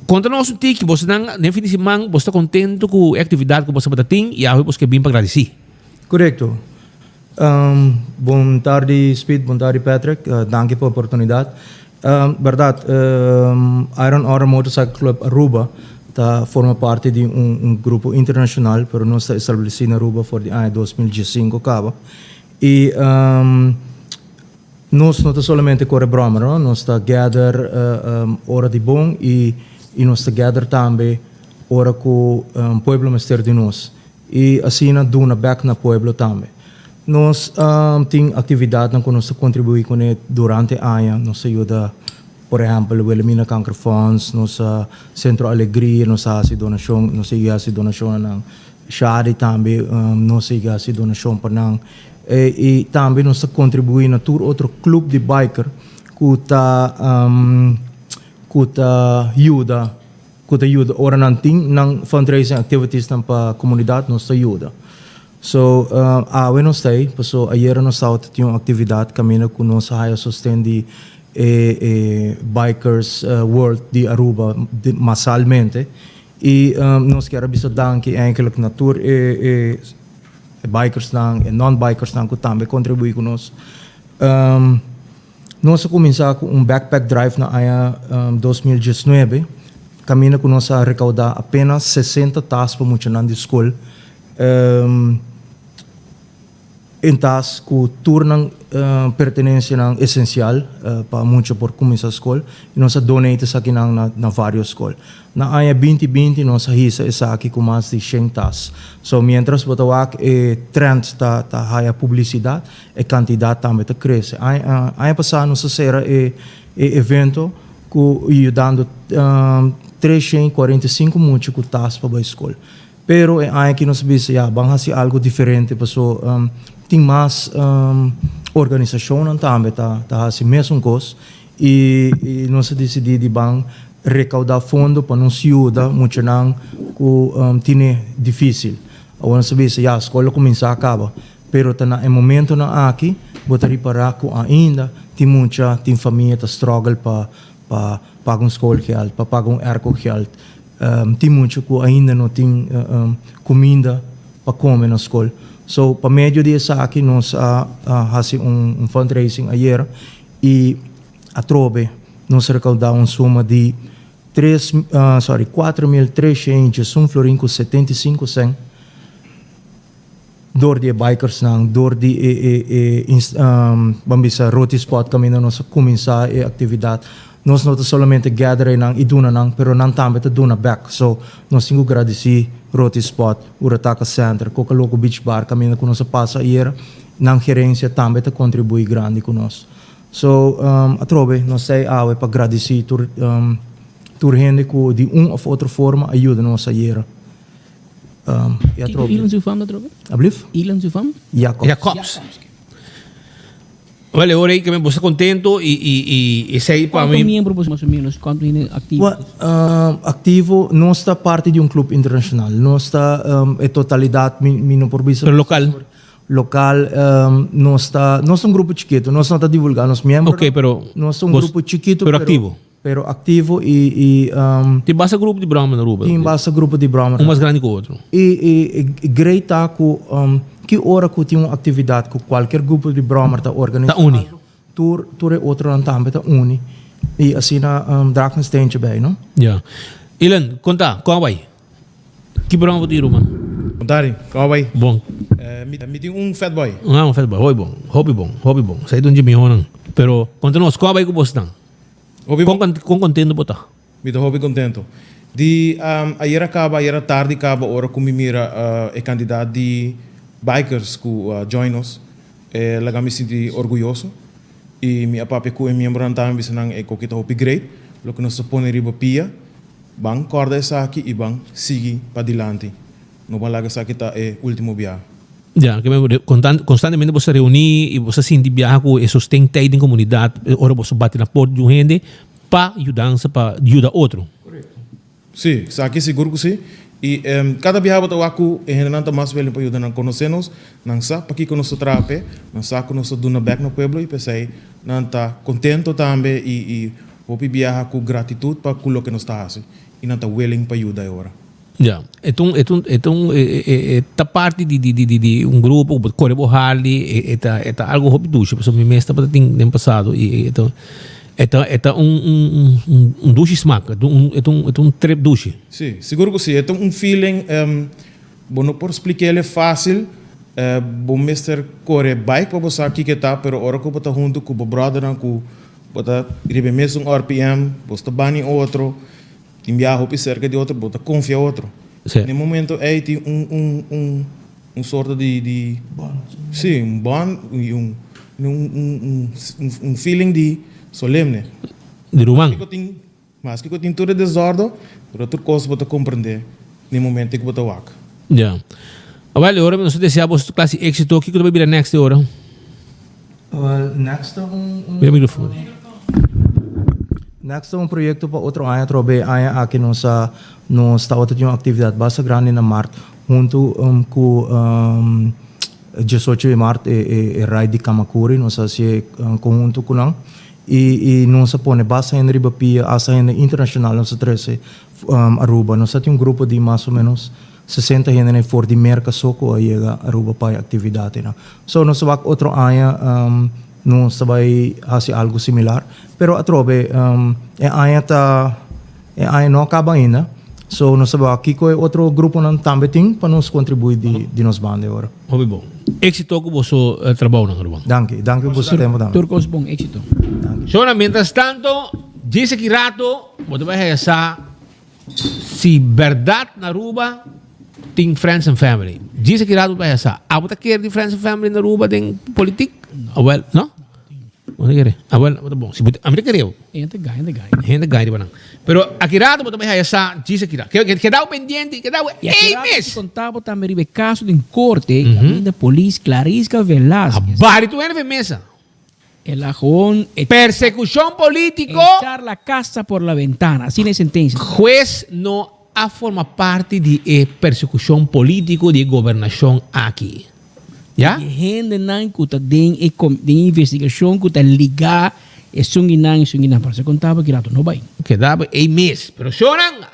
Conta-nos um tique, você não definitivamente você está contente com a atividade que você tem e a você vem para agradecer. Correto. Boa tarde, Speed. Boa tarde, Patrick. Danke pela oportunidade. Verdade, Iron Order Motorcycle Club Aruba forma parte de grupo internacional, pero nós está estabelecido na Aruba por ano 2015 acaba. E nós não está somente corre broma, não? Nós está gather hora de bom e nós está gather também hora com pueblo mister de nós. E assim na duna back na pueblo também. Nós temos atividade que nós contribuímos com ele durante o ano. Nós ajuda, por exemplo, o Elimina Cancer Funds, nós Centro Alegria, nós fazemos donação, nós fazemos donação na Shadi também, nós fazemos donação para nang. E também nós contribuímos na outro clube de biker que ajuda ora não tem fundraising activities para a comunidade, nós ajuda. So, nós sei, so ayer nós tinha uma atividade caminho com nós a sustento de Bikers World de Aruba massalmente e nós queremos dar que eigenlijk natur bikers e non-bikers que também contribuem com nós. Nós começamos com backpack drive na ano 2019, caminho com nós a recaudar apenas 60 taças para muitos anos de escola. Então, que tornam pertenência essencial para muitos por começar a escola e nós donamos aqui na várias escolas. Na ano 2020 nós fizemos aqui com mais de 100 taças. So, mientras botawak trend está a publicidade, a quantidade também está crescendo. Ano passado nós fizemos evento ajudando 345 muitos com taças para a escola. Pero aqui nós vimos vamos fazer algo diferente, porque tem mais organização também tá assim mesmo coisa e nós decidimos recaudar fundo para nos ajudar muito não que tem difícil. Agora nós vimos a escola começa a acabar, pero tá no momento na aqui botar reparar que ainda tem família que struggle para pagar escola geld, para pagar ergo geld. Tem muito que ainda não tem comida para comer na escola. So, para meio disso aqui, nós fazemos fundraising ayer e a trobe nós recaudamos uma soma de 4.300 florin com 75 cents door de bikers door de bambisa roti spot kami na nós começar a atividade. Nós não somente gather e duna pero não também te duna back. So, nós temos que agradecer Roti Spot, Urataka Center, Cocaloco Beach Bar, caminho que nós passa aí, na gerência também te contribui grande com nós. So, a trobe, nós sei para agradecer tur gente que de ou outra forma ajuda nós aí. E a trobe. Ilan sua fama, trobe? Ablif? Ilan sua fama? Jacobs. Vale, ahora que me puse contento y sei para mí. ¿Cuántos miembros más o menos? ¿Cuántos activos? Activo não está parte de clube internacional. Não está totalidade não por vista. Pero local. Local não está. Nós somos grupo chiquito. Nós não está divulgando os membros. Ok, pero. Nós somos grupo chiquito. Pero activo. pero ativo Tem basta grupo de Brahma na Aruba. Tem basta grupo de Brahma. Um mais grande que o outro. E great que que hora que tem uma atividade que qualquer grupo de Brahma está organizando. Tá uni. Tur é outro não também tá uni. E assim na Drakenstein bij, não? Ja. Ilan, conta, qual vai? Que Brahma você tira, mano? Contari, qual vai? Bom. Me tem fat boy. Ah, fat boy, hobby bom. Sai de onde me honam. Pero, conta-nos, qual vai que você está? Com contento botar. Me tô hobby contento. Ayer tarde acaba hora que me mira candidato de bikers que join us. Laga me senti orgulhoso. E minha papi com minha brantam bisanang kokita hobby great. Lo que nós põe riba pia. Bang corda essa aqui e bang sigue para dilante. No balaga essa aqui tá último viagem. Ja, que constantemente você reunir e você sentir viajar com e sustém em comunidade, ora você bate na porta de um gente para ajudar outro. Sim, aqui seguro que sim. E cada viagem que eu hago, é não mais velho para ajudar a conhecer-nos, não sabe para que nós trape, não sabe que nós dona back no pueblo e pensei, não tá contento também e vou viajar com gratitude para aquilo que nós está fazendo e não tá willing para ajudar agora. Ja, esta parte de um grupo, Correbo Harley, eta algo hobby duche, porque me está para tem passado e eta duche smack, um trip duche. Sim, seguro que sim, é um feeling, bom não por explicar ele fácil, bom mister corre bike para você aqui que tá, pero ora que você junto com o brother com você ribe mesmo RPM, você bani outro. Tem viajo cerca de outro, bota confia outro. No momento aí tem sorte de sim, bond e feeling de solemne. De romance. Mas que eu tenho tudo desordem, por outra coisa bota compreender no momento que bota wak. Ja. Well, agora nós desejamos classe éxito. O que vai vir next hora? Next Vira microfone. Next projeto para outro ano, trobe ano aqui nós está outra de uma atividade bastante grande na Marte, junto com 18 de março e Rai de Kamakuri, nós se conjunto com não e nós põe bastante em Ribapia, asa em internacional, nós treze Aruba, nós temos grupo de mais ou menos 60 gente for de merca soco a chega Aruba para atividade, não. So nós vai outro ano não vai fazer algo similar, pero atrobe não acaba ainda. So nós vamos aqui com outro grupo não também tem para nos contribuir de nos banda agora. Muito bom. Éxito com o vosso trabalho, não, Rubão. Danke por seu tempo também. Turcos bom éxito. Sona, mientras tanto, dice que rato, você vai rezar se verdade na Aruba tem friends and family. Dice que rato vai rezar. A você quer de friends and family na Aruba tem política? Well, no? Não quer. Well, muito bom. Se a mim queria. Gente gai, banang. Pero akirado mo também essa dice que dá pendiente, que dá mês. Contava também o caso de corte, da polícia Clarisca Velázquez. Bari tu en mesa. El ajón persecución político. Echar la casa por la ventana, así es sentencia. Juez no forma parte de persecución político de gobernación aquí. Ja? Die gente nan kuta den investigação kuta ligar e sunginan para se contava que rato não vai. Que dava mês, pero choran.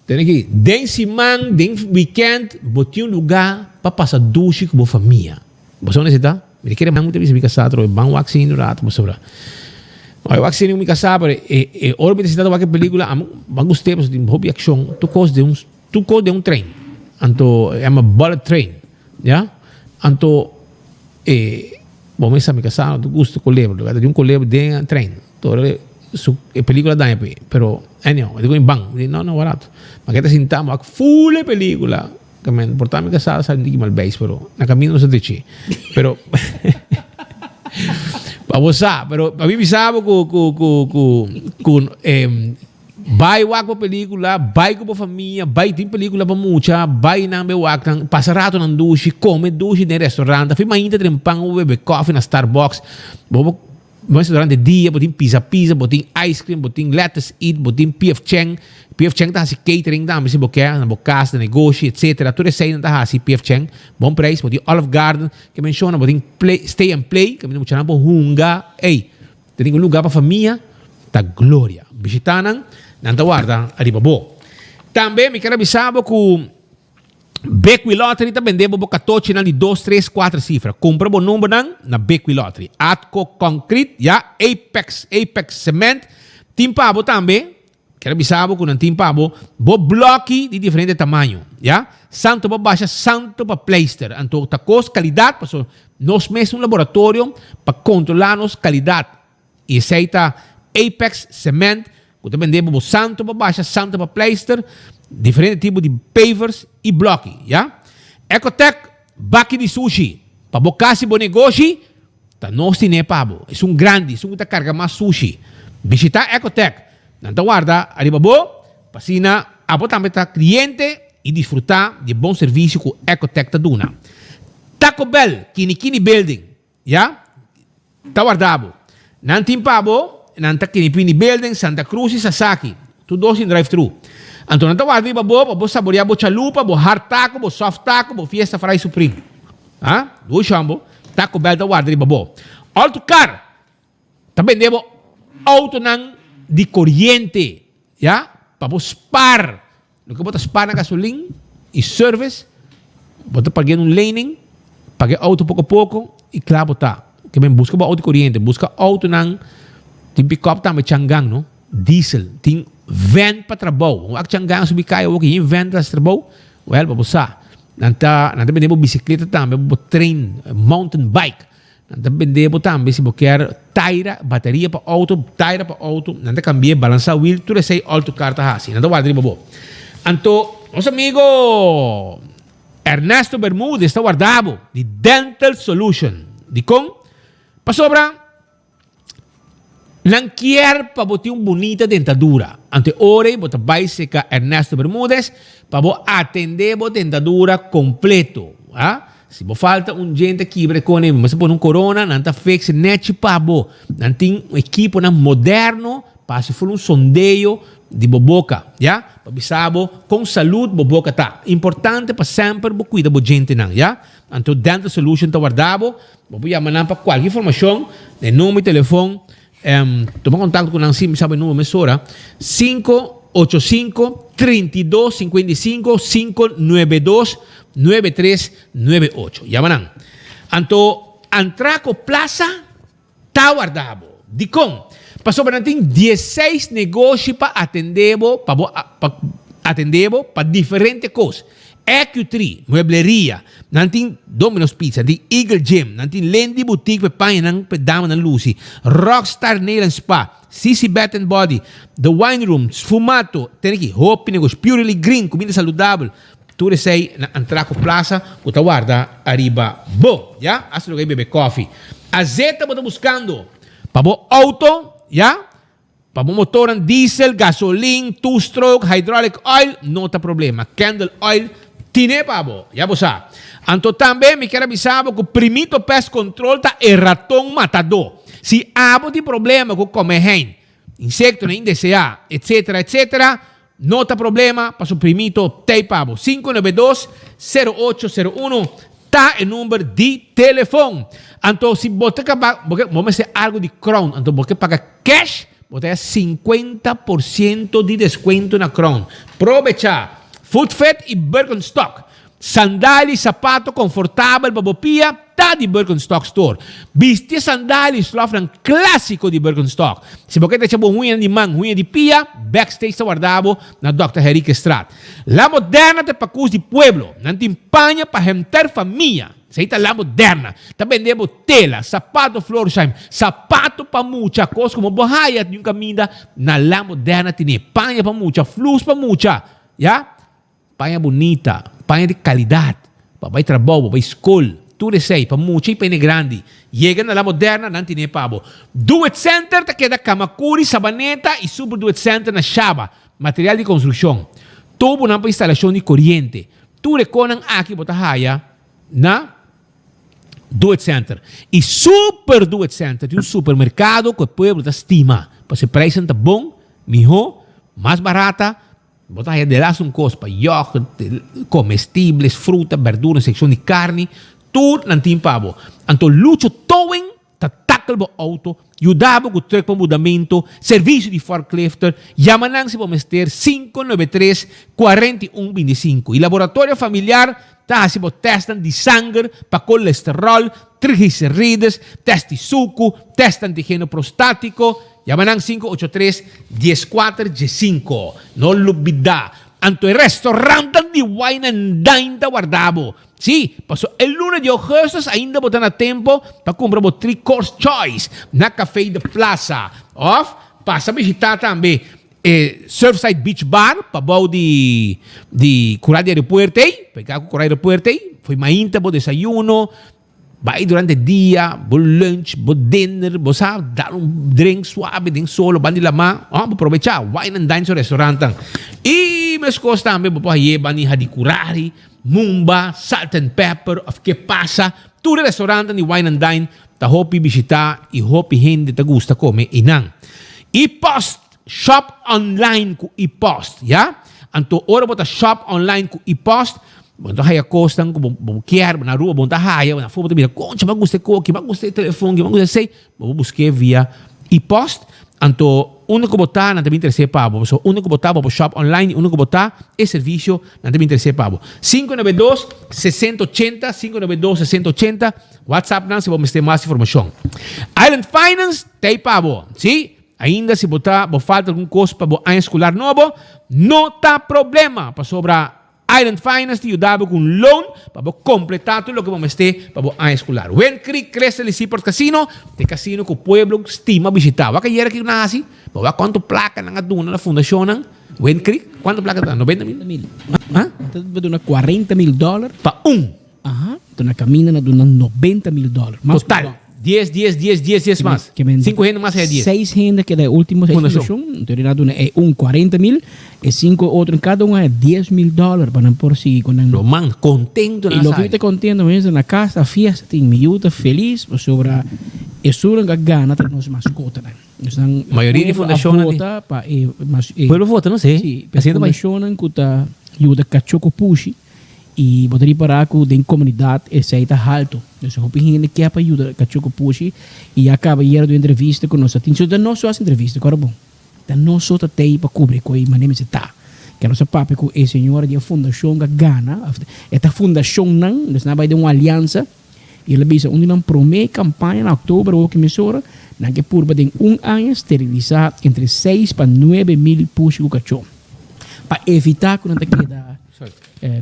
Tem que den semana, den weekend, botar lugar para passar duche com a família. Você necessita? Me quer muito me casar, troy bang vaccine rato, você sabe. Ai vaccine me casar, e ora me necessita uma película, alguns tempos de hobby action, tu cos de um trem. Anto é uma bullet train, ja? Anto bom me sabe casar do gosto colebo de um colebo de trem todo su película da pero anyway digo em bang não barato mas que te sentamos a full película que me portame casar sabe de mal base pero na caminho não se dice pero para você pero a mim sabe com vai wak pa película, vai com a família, vai tem película para mucha, vai na meu wak, passa rato na duche, come duche no restaurante, fui ainda trempang o bebe coffee na Starbucks, bobo restaurante dia, botin pizza, botin ice cream, botin lettuce eat, botin PF Cheng tá se catering da, mas se boquer, na bocas, na negócio, etc. Tudo isso aí tá se PF Cheng, bom preço, botin Olive Garden, que menciona, botin stay and play, que me não chama hunga, tem um lugar para família, tá glória. Bisitanan, nanta guarda, arriba bo. Também, me quero avisar que Bequi Lottery também deve boca toche de 2, 3, 4 cifras. Compra o número na Bequi Lottery. Atco Concrete, ya, Apex Cement. Timpabo também. Quero avisar que não timpabo, bo bloque de diferente tamanho, ya. Santo para baixa, santo para pleister. Então, tá cost qualidade, porque nós mesmos um laboratório para controlar nossa qualidade. E aceita Apex Cement, que também deve santo para baixa, santo para pleister. Diferente tipo de pavers e bloque, ya? Ecotec, baki de sushi. Para bocasi bo negócio, tá nós tine pabo. É um grande, é um carga mais sushi. Visitar Ecotec. Nanta guarda, arriba bo, pasina, abo também tá cliente e desfrutar de bom serviço com Ecotec tá duna. Taco Bell, Kini Building, ya? Tá guardado. Nantim pabo, nanta Kini Building, Santa Cruz e Sasaki. Tudo em drive-thru. Então, não guarda iba bo saborear bo chalupa, bo hard taco, bo soft taco, bo fiesta fry supreme. Ah? Do chambo, Taco Bell da guarda iba bo. Alto car, também debo auto nang de corriente, ya? Para bo spar. No que bota spar na gasolina e service, bota pagando laning, pague auto pouco a pouco e claro tá. Que bem busca auto corriente, busca auto nang tem pick-up também changang, no? Diesel, tem van para trabalho. Ang changang subi kaya okay, yung van para trabalho. Well, babusa. Nanta vendemos bicicleta também, train, mountain bike. Nanta vendemos também se quer tire, bateria para auto, nanta cambia, balança wheel, tudo sei auto carta assim. Nanta guarda babo. Anto, nosso amigo Ernesto Bermúdez está guardado de Dental Solution. De com pa sobra não quer para botar uma bonita dentadura. Ante ore, bota base com Ernesto Bermúdez para atender a dentadura completo. Ah? Se falta gente que com ele, mas por um corona, não está fix net para bo. Não tem um equipo moderno para se for um sondeio de boboca, já? Para bisabo com saúde boboca tá. Importante para sempre cuidar da gente não, já? Então Dental Solution está guardado. Vou chamar para qualquer informação, de número de telefone. Toma contato con Nancy, mi sabe il numero mezz'ora 585-3255-592-9398. Llamanan. Anto Antraco Plaza está guardado. Di con. Passò per 16 negozi para atendebo para differenti cose. EQ3, muebleria, nantin Domino's Pizza, di Eagle Gym, nantin Lendi Boutique per paia ng pedama ng Lucy, Rockstar Nail and Spa, CC Bath and Body, The Wine Room, Sfumato, teniki, Hopi Negos, Purely Green, comida saludable, tu le sei na Antraco Plaza, puta guarda, arriba, bo, ya? Hasta lo que bebe coffee. Azeta mo buscando, pabo auto, ya? Pabo motor diesel, gasoline, two-stroke, hydraulic oil, no ta problema. Candle oil, tine pabo, ya bosa. Anto também me quero avisar que o primito pest control tá e ratão matador. Se abo de problema com comer hen, insecto indeseado, etc, não tá problema para o primito te pabo. 592-0801 tá o número de telefone. Anto se você vamos fazer algo de Crown, anto você paga cash, você 50% de desconto na Crown. Aprovecha. Footfed e Birkenstock. Sandálias, sapato confortável, babopia, tá de Birkenstock Store. Vestir sandálias, lofran clássico de Birkenstock. Se você tem uma unha de mão, unha de pia, backstage está guardado na Dr. Henrique Strat. La Moderna te pacus de pueblo. Não tem panha para rentar família. Seita La Moderna. Também vendemos tela, sapato Florsheim, sapato para mucha coisa, como borraia de um caminho na La Moderna. Tem panha para mucha, flus para mucha. Já? Panha bonita, panha de qualidade, para trabalho, para escola, tudo isso aí, para muito, para grande. Chega na La Moderna, não tem pabo. Do It Center, tá queda Kamakuri, Sabaneta e Super Do It Center na Shaba, material de construção. Tubo na para instalação de corrente. Tu reconan aqui, bota raia, na Do It Center. E Super Do It Center, tem um supermercado que o povo está estima. Para se preço tá bom, melhor, mais barata. Botar aí de lá um coisa para iogurte, comestíveis, fruta, verdura, secção de carne, tudo não tem pavo. Então, lucho towen, tá tackle bo auto, ayudabo com truck para mudamento, serviço de forklifter, yamanang si Bomester 593-4125. E laboratório familiar, tá si bo testan de sangue para colesterol, triglicérides, test de suco, test antígeno prostático, yamanang 583-14-5. No lubida. Anto el restaurante de Wine and Dine da Guardabo. Sí, pasó el lunes de agosto, ainda botan a tempo para comprar 3-course choice na Café de Plaza. Of, passa a visitar também Surfside Beach Bar, para bom de curar de aeropuerto, pegar com curar de aeropuerto, foi mainta, bo desayuno, vai durante o dia, bo lunch, bo dinner, bo sabe, dar drink suave, din solo, bandi lama, aproveitar, Wine and Dine sa restaurante. E mas costa também, bo pahiyeba ni hadikurari, Mumba, Salt and Pepper, of que passa, tudo restaurante ni Wine and Dine, ta hopi bisita, e hopi hindi ta gusta come inang. I-post, shop online ku i-post, ya? Anto ora bota shop online ku i-post, bonta haya costan ku bonkier, na rua bonta haya, na foto bira, concha, maguste ko, que maguste telefone, que maguste sei, bo busque via i-post, anto uno que botar não também interessa pabo, so uno que botar para shop online, uno que botar é serviço não também interessa pabo. 592-680, 592-680, WhatsApp não se vamos ter mais informação. Island Finance tem pabo, sim? Ainda se botar, falta algum custo para ano escolar novo, não tá problema para sobrar. Island Finance te ayudaba con un loan para completar todo lo que vamos a ter para ano escolar. When Creek crece el Seaport Casino, de casino que el pueblo estima visitar. ¿Va a caer aquí una así? ¿Va cuánto placa na aduna la fundación? When Creek, ¿cuánto placa está? $90,000? ¿Ah? Entonces, una $40,000 para un. Ajá. Entonces, camina na duna $90,000. Total. 10 más. 5 gente más es 10. 6 gente que da última fundación. Entonces, es un 40,000 y 5 otros en cada uno es $10,000 para por si con lo man contento y lo que te contento es en la casa fiesta tem miúda feliz sobre eso que gana tem nos mascota. Maioria de fundação vota para pueblo vota não sei. Sim, fundação que tá ajuda cachoco pushi e botaria para com da comunidade esse aí tá alto. Então eu pedi que para ajudar cachoco pushi e acaba ir do entrevista com nós. Então da nossa entrevista, agora bom. Da nossa outra tem para cobrir com a maneira de tá. Que nossa papo com a senhora de fundação que gana, esta fundação não, nós não vai de uma aliança. E ele disse, onde não promete campanha em outubro ou que emissora, não que por de ano esterilizar entre 6 para 9 mil pushi com cachorro. Para evitar que não te queda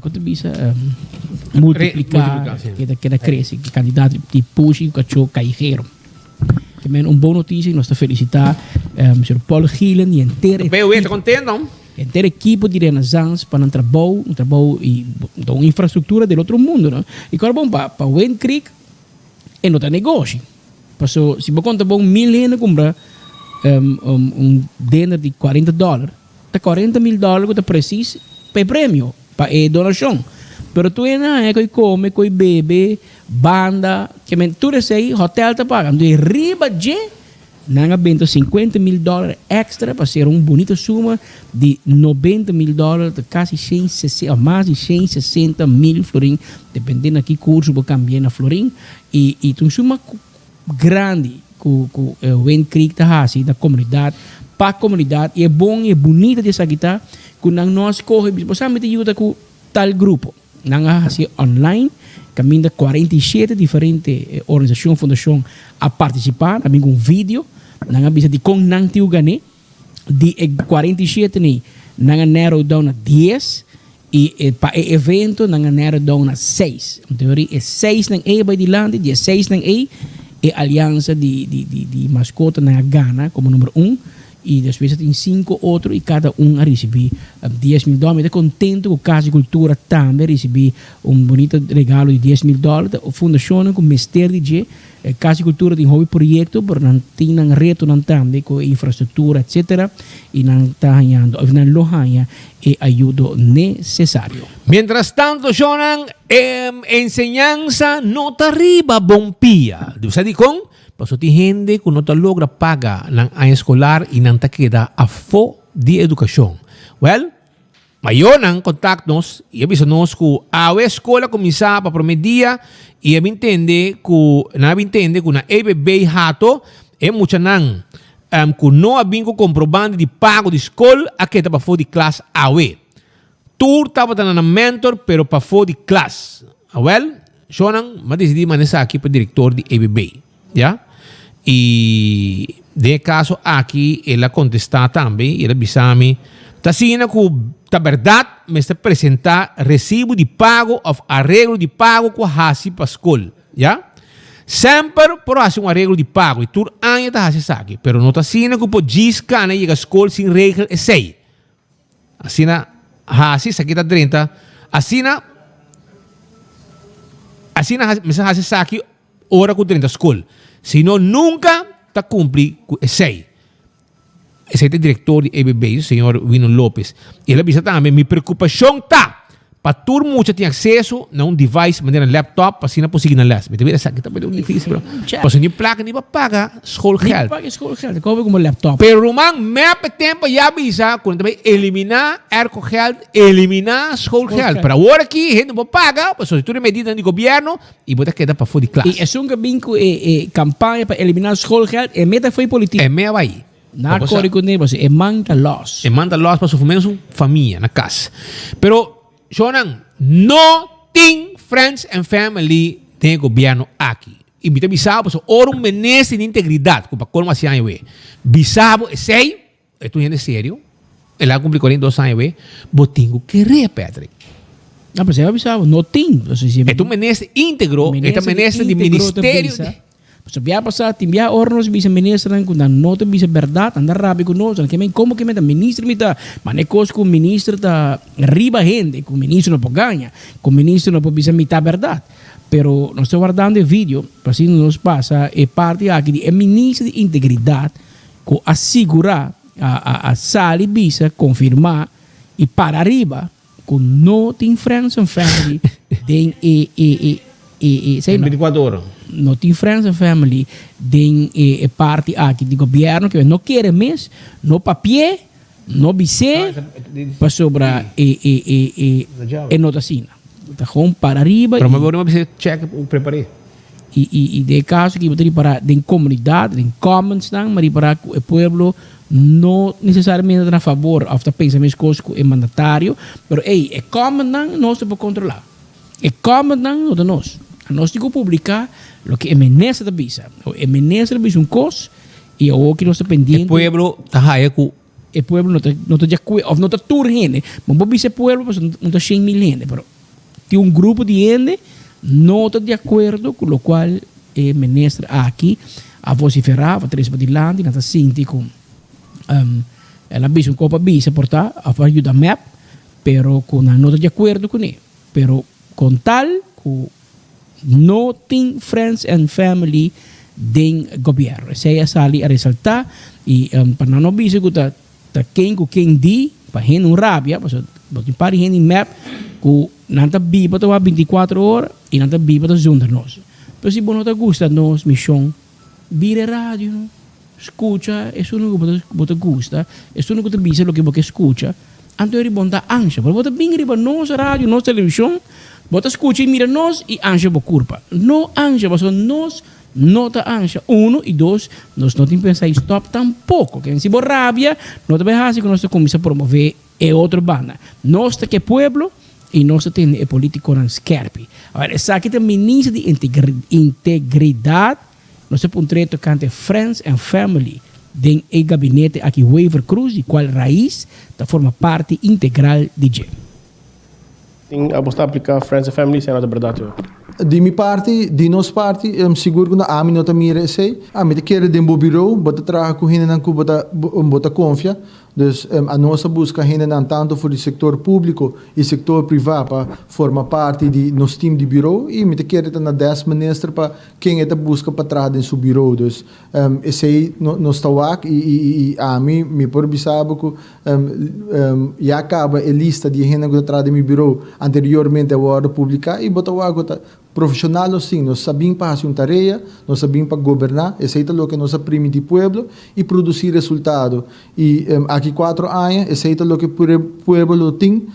quanto bisa multiplicar que cresce que candidato de push o cachorro callejero que men boa notícia e nós te felicitar Sr. Paul Gielen e inteiro equipo de Renaissance para um trabalho e uma infraestrutura do outro mundo, não? E agora bom para Wind Creek é não negócio passou se você conta bom $1,000 comprar dinner de $40 tá $40,000 que tá preciso para prêmio para donação. Pero tu é que come, que bebe, banda, que tudo isso aí, hotel tá pagando. De riba de, não abento $50,000 extra para ser bonita suma de $90,000, de quase 160, mais de 160,000 florim, dependendo aqui curso vou cambiar na florim e tu suma grande que o Wind Creek tá assim da comunidade, para a comunidade e é bom e é bonita dessa guitarra. Kung nós corre, você me ajuda com tal grupo. Nang assim online, caminha 47 diferentes organizações, fundações a participar, a um vídeo, nang bisa de com nang tiu gane, de 47 ni, nang narrow down a 10 e para evento nang narrow down a 6. Em teoria é 6 nang A by de land, 16 nang A e aliança de mascota nang Ghana como número 1. E depois tem 5 outros e cada a receber $10,000. Estou contente com a Casa de Cultura também receber bonito regalo de $10,000. A fundação com o Mestre de Casa de Cultura tem um projeto, mas não tem um reto também com a infraestrutura, etc. E não está ganhando, não lo ganha e ajuda necessário. Mientras tanto, Jonan, enseñanza no te arriba bompia. Você diz com? Paso ti gente que no te logra paga ng escolar y nang te queda a fo di educación. Well, Mayon ang contact nos, ia bisa nos ku awe escola começar para primeiro dia, ia entende ku na EBB hato é mucha nang ku no abin ku comprovante de pago de escola a que para for de classe awe. Tur tava na mentor pero para for de classe. Well, sonang madecidi manesa aqui para diretor de EBB, ya? E de caso aqui ela contestar também, ela bisami Tasina ku ta verdade, me está apresentar recibo de pago of arreglo de pago com hasi para escola, ya? Sempre por hacer um arreglo de pago e tur anya ta hasi saki, pero não tasina ku po gisca na chega escola sem regra e sei. Asina hasi sakita 30, asina me está hasi saki hora ku 30 escola. Senão nunca ta cumpri ku e sei. Esse é o diretor de EBB, o senhor Wino Lopes. Ele avisa também, minha preocupação está para todo mundo ter acesso a um device, maneira laptop, para assim conseguir na les. Mas também essa aqui também é difícil, bro. Para se não placa, nem para pagar schoolgeld. Paga schoolgeld, como laptop. Pero Roman, map tempo já avisa, quando também eliminar ercogeld, eliminar schoolgeld. Para agora aqui, a gente não paga, para sobretudo medida do governo, e botar queda para fora de classe. E é um vinco campanha para eliminar schoolgeld, e meta foi política. É meia vai. Na código de você é manda loss. É manda loss para sua família na casa. Pero, Shonan, não tem friends and family de governo aqui. E me bisabo, so ora um ministro de integridade, com para assim aí, bisabo, sei, é tu gente sério, ela cumpre 42 anos, botinho querer, Patrick. Não, mas é bisabo, não tem. É tu ministro íntegro, é tu ministro de ministério. So biar pasar timbia ornos bisa ministran kun dan nota bisa verdade andar rápido conosco que men como que men ministro mita manecos com ministro ta riba gente com ministro não pode ganhar com ministro não pode bisa mita verdade pero nós estamos guardando o vídeo para assim nos passa e parte aqui de ministro de integridade que assegura a sali bisa confirmar e para arriba com não tem friends and family tem sei 24 horas não tem friends and family tem parte aqui do governo que não quer mais no papel no bise para sobrar e nota assim tá com para arriba pero agora não precisa check preparei e de caso que botar para de comunidade de commons não mas para o povo não necessariamente a favor of the pensamento cosco é mandatário pero é common não nós podemos controlar é common não de nós a nós temos que publicar o que é ministro da visa. O ministro da visa coisa e o que nós estamos pendientes. O pueblo está aí com. O pueblo não está de acordo, ou não está tudo gente. Mas o visa pueblo não está 100 mil gente. Mas tem grupo de gente não está de acordo com o qual o ministro aqui a vociferar, a três para dilante, não está sentindo com ela visa copa visa portar a ajudar map, pero com não está de acordo com ele. Pero com tal com não tem friends and family do governo. Essa é a sali a ressaltar e para não bisa que quem di para gente um rabia, porque botem para gente map que não está viva para 24 horas e não está viva para juntar nós. Mas se você não gosta nós missão, vire rádio, escuta, isso não você gosta, isso não você bisa o que você escuta. Antes de bontar ansia, porque você vem riba nossa rádio, nossa televisão. Bota escuta e mira nós e anja por culpa. Não anja, mas nós nota anja. 1 e 2, nós não temos que pensar em stop tampouco. Que se for rabia, não te vejas que nós começamos a promover outra banda. Nós que é pueblo e nós temos a política na esquerpe. Agora, essa aqui tem ministro de integridade. Nós temos um treto cante Friends and Family. Tem o gabinete aqui, Waiver Cruz, de qual raiz da forma parte integral de G. A você aplicar Friends and Family sem nada verdade. De minha parte, de nossa parte, eu seguro que a minha nota mira sei, a minha quer de um bureau, bota trabalhar com gente não bota confia, dus a nossa busca gente não tanto para o setor público e setor privado para formar parte de nosso time de bureau e me quer na 10 ministros para quem é busca para trás em seu bureau, dus esse aí nós está aqui e a mim me por bisabo que já acaba a lista de gente que está atrás de meu bureau anteriormente a hora publicar e botar o água profissional nós sabemos para fazer uma tarefa, nós sabemos para governar, esse é o que nós aprendemos do povo e produzir resultado. E aqui 4 anos, esse é o que o povo tem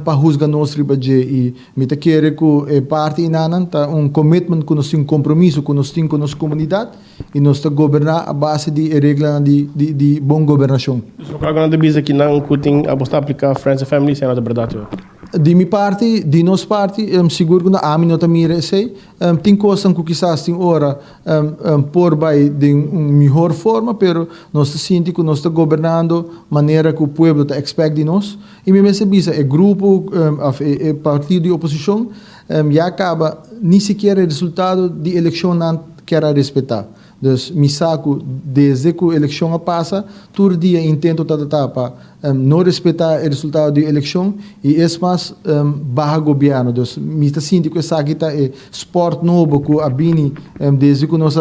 para juzgar nosso ribaje. E me te quer que parte inanan tá commitment que nós temos, compromisso que nós temos com nossa comunidade e nós está governar a base de regras de boa governação. So kaya na bisa kinang kuting abosta aplicar friends and family sa na verdade. De minha parte, de nossa parte, seguro que na AMI não mira sei, tem coisas que quizás tem hora por vai de melhor forma, pero nós sentimos que nós está governando maneira que o povo está expect de nós. E me bisa é grupo, partido de oposição, já acaba nem sequer o resultado de eleição não quer respeitar. Dus me saco desde que a eleição passa, todo dia intento para não respeitar o resultado da eleição e é mais barra governo. Dus me está sentindo que essa aqui é esporte novo que a Bini desde que nós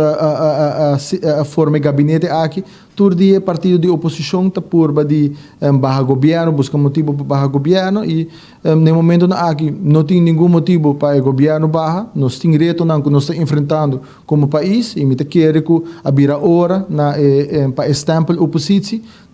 forma gabinete aqui, todo dia partido de oposição está por de barra governo, busca motivo para barra governo e no momento aqui não tem nenhum motivo para o governo barra, nós temos reto que nós estamos enfrentando como país e me está querendo que a hora para estampa oposição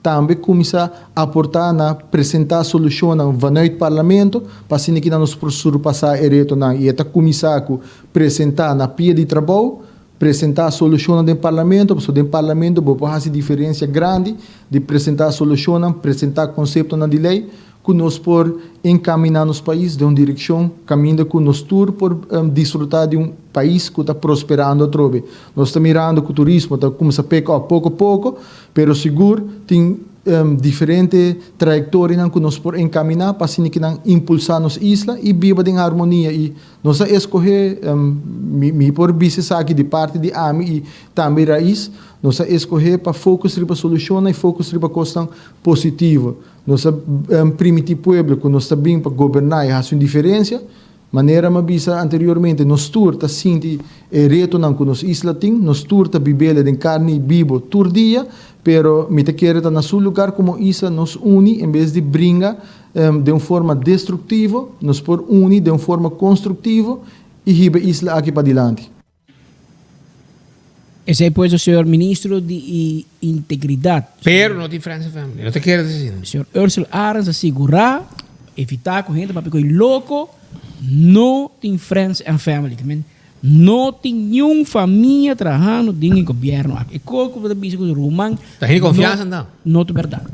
também começar a aportar na apresentar solução vanuit parlamento para assim que nós possamos passar reto e está começar a apresentar na pia de trabalho, apresentar solução no parlamento, porque no parlamento pode fazer diferença grande de apresentar solução, apresentar conceito na lei que nós por encaminhar nos países de uma direção, caminho que nós tour por desfrutar de um país que está prosperando outra. Nós estamos mirando que o turismo está começando a pecar pouco a pouco, pero seguro tem diferente trajetória que nós por encaminhar para assim que impulsar nos isla e viva em harmonia e nós escolher me por business aqui de parte de AMI e também raiz nós escolher para focar sobre a solução e focar sobre a questão positiva. Nós primitivo pueblo que nós sabemos para governar e fazer uma diferença. Maneira ma bisa anteriormente nós turta sinti reto que nós isla tem, nós turta bibele de carne vivo tur dia, pero me te quer na seu lugar como isla nos une em vez de brinca de uma forma destrutiva, nos por une de uma forma construtiva e riba isla aqui para adiante. Ese é pues o senhor ministro de Integridade. Pero não tem friends and family, não te quero dizer. O senhor Ursula Arens assegurar, evitar com gente para ficar louco, não tem friends and family. Não tem nenhuma família trabalhando dentro do governo. E como você diz que o Romão... Tem confiança não? Não é verdade.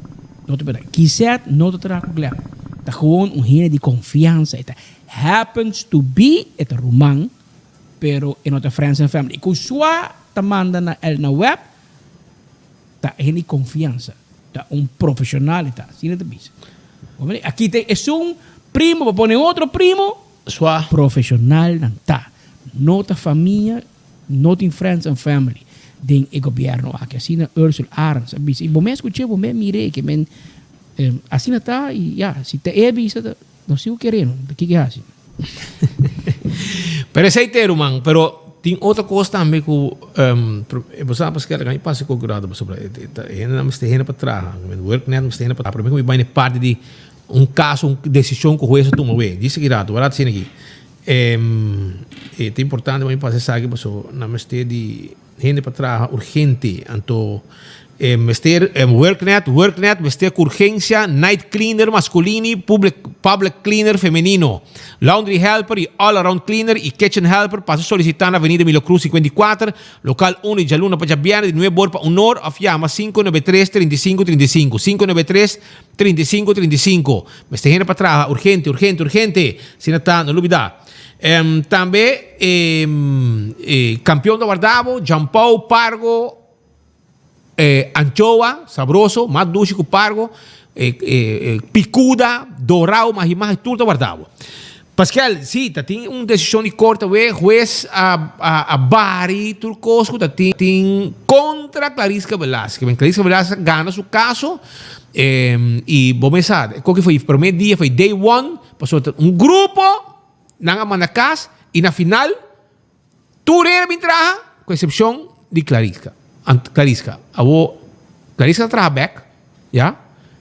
Não é verdade. Quiser, não te traga problema. Está gewoon um gente de confiança. It happens to be et Romão, pero é not friends and family. Com sua manda na web, tá gente de confiança. Tá profissional. Tá assim é isso. Aqui tem primo, para poner outro primo, sua profissional não tá. Nota família, não tem friends and family. Den o governo aqui, assim na Ursula Arens. E bom, escutei, bom, mirei, que assim está, e se te é isso, não sei o que querendo, o que é assim. Pero esse é inteiro, man, pero tem outra coisa também que você sabe que ela passa com o grado sobre ele não está indo para trás, o work net não está indo para trás, para mim vai parte de caso, uma decisão que o juiz toma, disse que rato, agora assim aqui é importante para mim passar aqui, porque não está de gente para trás urgente, então worknet, vestir com urgência, night cleaner masculino, public cleaner feminino, laundry helper e all around cleaner e kitchen helper, passa solicitar na Avenida Milo Cruz 54, local 1 de Jaluna para Jabiana, de Nuevo Bor para Honor, a llama 593-3535, 593-3535, vestir gente para trás, urgente, se não está, não olvidar. Também campeão do guardabo, Jampau, Pargo, anchoa, sabroso, mais dulce que o pargo, picuda, dourado, mais tudo guardado. Pascal, sim, tem uma decisão de corte, o juiz a Bari, Turcosco, tem contra Clarisca Velasquez. Clarisca Velasquez ganha seu caso, e vamos ver, qual que foi o primeiro dia, foi day one, passou um grupo, na Manacás, e na final, tudo era bem traja, com exceção de Clarisca. Clarisca trabaja back, ya,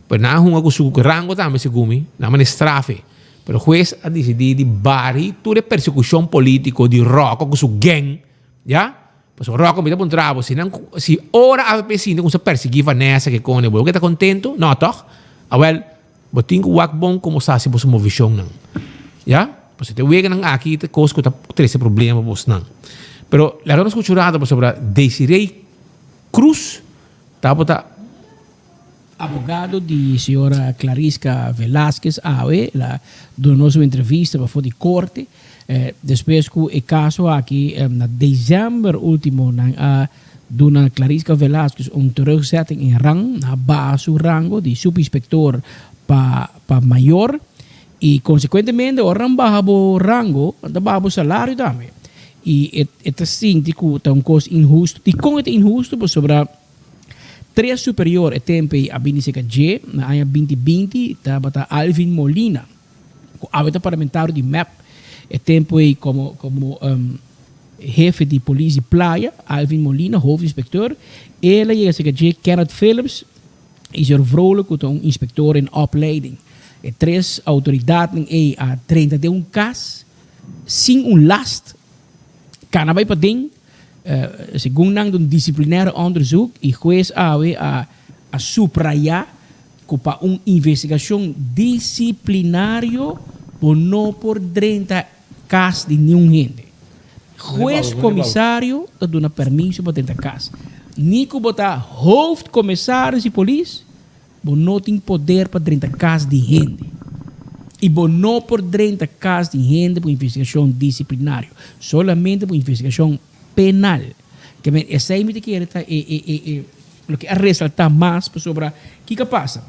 pero na hunga ko su rango também se gumi, na man strafe, Pero o juez ha decidido de bari tu de persecução político de Rocco com sua gang, já? Pues o Rocco me dá um trabo, se ora a pessoa com se perseguir Vanessa que com ele, você está contento? Não, toch? Well, botin ko wak bom como sa si boss mo vision nang. Já? Pues te wega nang aqui te cos ko ta trese problema boss nang. Pero la verdad escuchurada sobre Desiree Cruz, tá abogado de senhora Clarisca Velázquez Awe, ela donou sua entrevista para fora de corte. Depois que o caso aqui, na dezembro último, dona Clarisca Velázquez terugzetting in rang, na base rango de subinspector para maior, e consequentemente o rambahabo rango, da babo salário também. E é assim que é um coisa injusto. E como é injusto, sobre 3 superior é tempo a Biniseca G, na ano 2020, estava Alvin Molina, o hábito parlamentar de MAP, é tempo como jefe de polícia Playa, Alvin Molina, hoofdinspecteur. Ele é a Kenneth Phillips, is vrolijk inspector in opleiding. E 3 autoridades a 31 casos, sem last, kan bij pa ding, segundo een disciplinaire onderzoek, e juez a subrayar que para investigação disciplinario no por 30 casos de nenhum gente. Juez comissário está dando permisso para 30 casos. Nico botar hoofdcommissaris de polícia, não tem poder para 30 casos de gente. E não por 30 casos de gente para investigação disciplinária, solamente para investigação penal. Que essa é a que o que ressaltar mais sobre o que passa.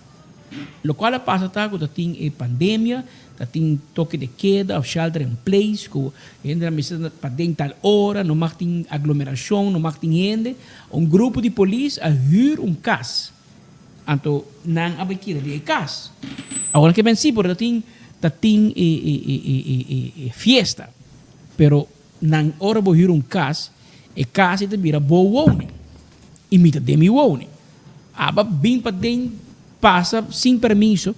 O qual passa tá quando tem pandemia, tem toque de queda, shelter in place, que ainda precisa para tal hora, não mais tem aglomeração, não mais tem gente. Grupo de polícia a hyr caso. Então, não há aqui de caso. Agora que bem sim, porque tem fiesta, pero não hora de hyr caso, e caso te vira boa woning, imita demi woning. Aba bem para dentro passa sem permisso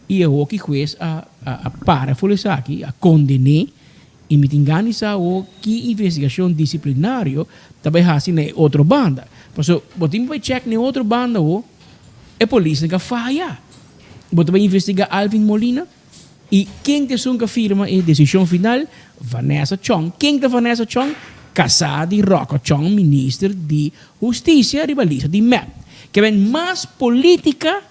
e o que juez a para aqui a condenar e me engane o que investigação disciplinária também assim na outra banda. Por isso, botim vai check na outra banda a polícia que falha. Botim vai investigar Alvin Molina e quem te sunga firma a decisão final Vanessa Chong. Quem te Vanessa Chong? Casada de Rocco Chong, ministro de Justiça, rivalista de MEP. Que vem mais política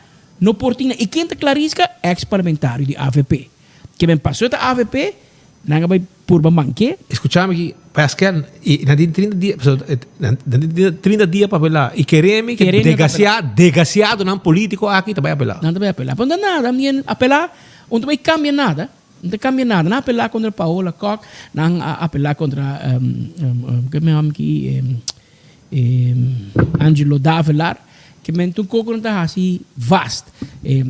no Portina. E quem te Clarisca? Ex-parlamentário de AVP. Que vem passou da AVP, não vai por banque. Escuchame aqui, Pascal, e na 30 dias para apelar. E queremos que desgraciado não político aqui também apelar. Não também apelar. Não nada, apelar, não também cambia nada. Não cambia nada. Não apelar contra Paola Koch, não apelar contra que me chama aqui Angelo Davelar, que me um pouco não está assim vasto.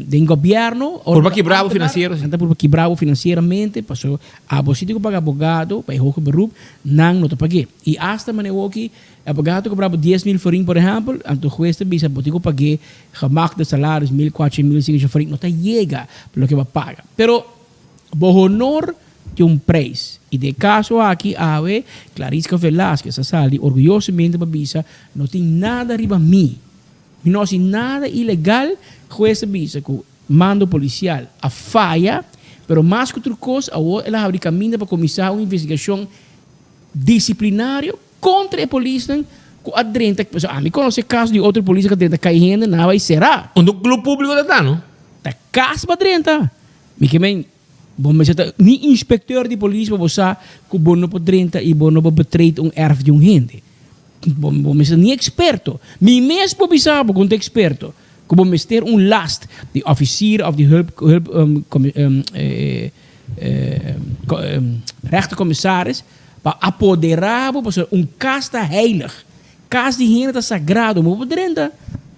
Tem governo por quebrado financeiro, por quebrado financeiramente, passou a você tem que pagar abogado para o beroep, não te paguei. E hasta maneira que abogado cobrava 10.000 florin, por exemplo, então o juez te bisa botigo paguei, gemaakt de salários 1.400, 1.500 florin, não te chega pelo que vai pagar. Pero o honor tem preço. E de caso aqui, a Clarisca Velázquez, essa sali, orgulhosamente para bisa, não tem nada arriba a mim. Não tem nada ilegal, juez bisa que mando policial a falha, pero mais que outra coisa, ela abre caminho para começar uma investigação disciplinária contra a polícia com a 30. A mim conhece caso de outra polícia que 30 caindo, não vai será. No clube público da não? Tá caso para 30. Me que bem, bom, mas nem inspector de polícia para você que bono para 30 e bono para betreed erf de gente. Bom, mas nem experto. Me mesmo bisabo com experto. Como me ter last de officier of de rechtercommissaris para apoderar para caso heilig. Caso de gente sagrado, mas para 30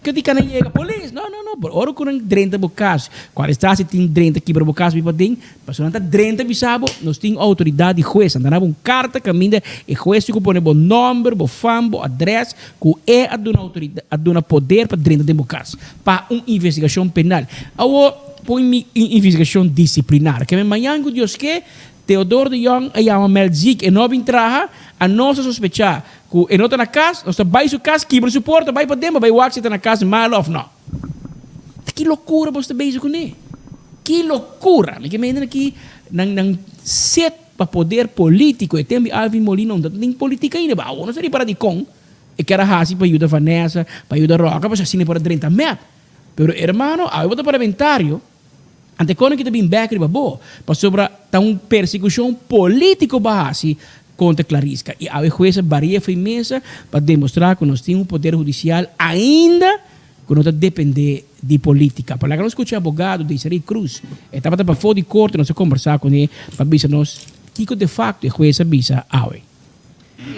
que di kana llega police. No. Por oro com 30 bocas. Qual está se tem 30 quebra bocas bi pading. Passou nanta 30 bisabo, nós tem autoridade juez. Andava carta caminha e juez que põe bom nome, bom fam, bom adresse, que é aduna autoridade, aduna poder para 30 bocas. Para investigação penal. Awo põe investigação disciplinar. Que amanhã que Deus que Teodoro de Jong e a Melzik e não traha a nossa sospechar que e não está na casa, nós vai su casa, quebra suporta, vai para dentro, vai watch está na casa, mal off não. Que loucura você beijo com ele. Que loucura. Me que me aqui nang set para poder político e tem Alvin Molina não tem política ainda, ba, não seria para de com e que era hasi para ajudar Vanessa, para ajudar Roca, para assim para 30 metros. Pero hermano, eu vou para inventário. Ante quando que está bem back riba bo, para sobra tá persecução político bahasi contra Clarisca. E a jueza varia firmeza para demonstrar que nós temos poder judicial ainda que não depende de política. Para que nós escutamos advogado de Israel Cruz, estava para fora de corte, nós conversar com ele para ver nós que de facto a jueza visa awe.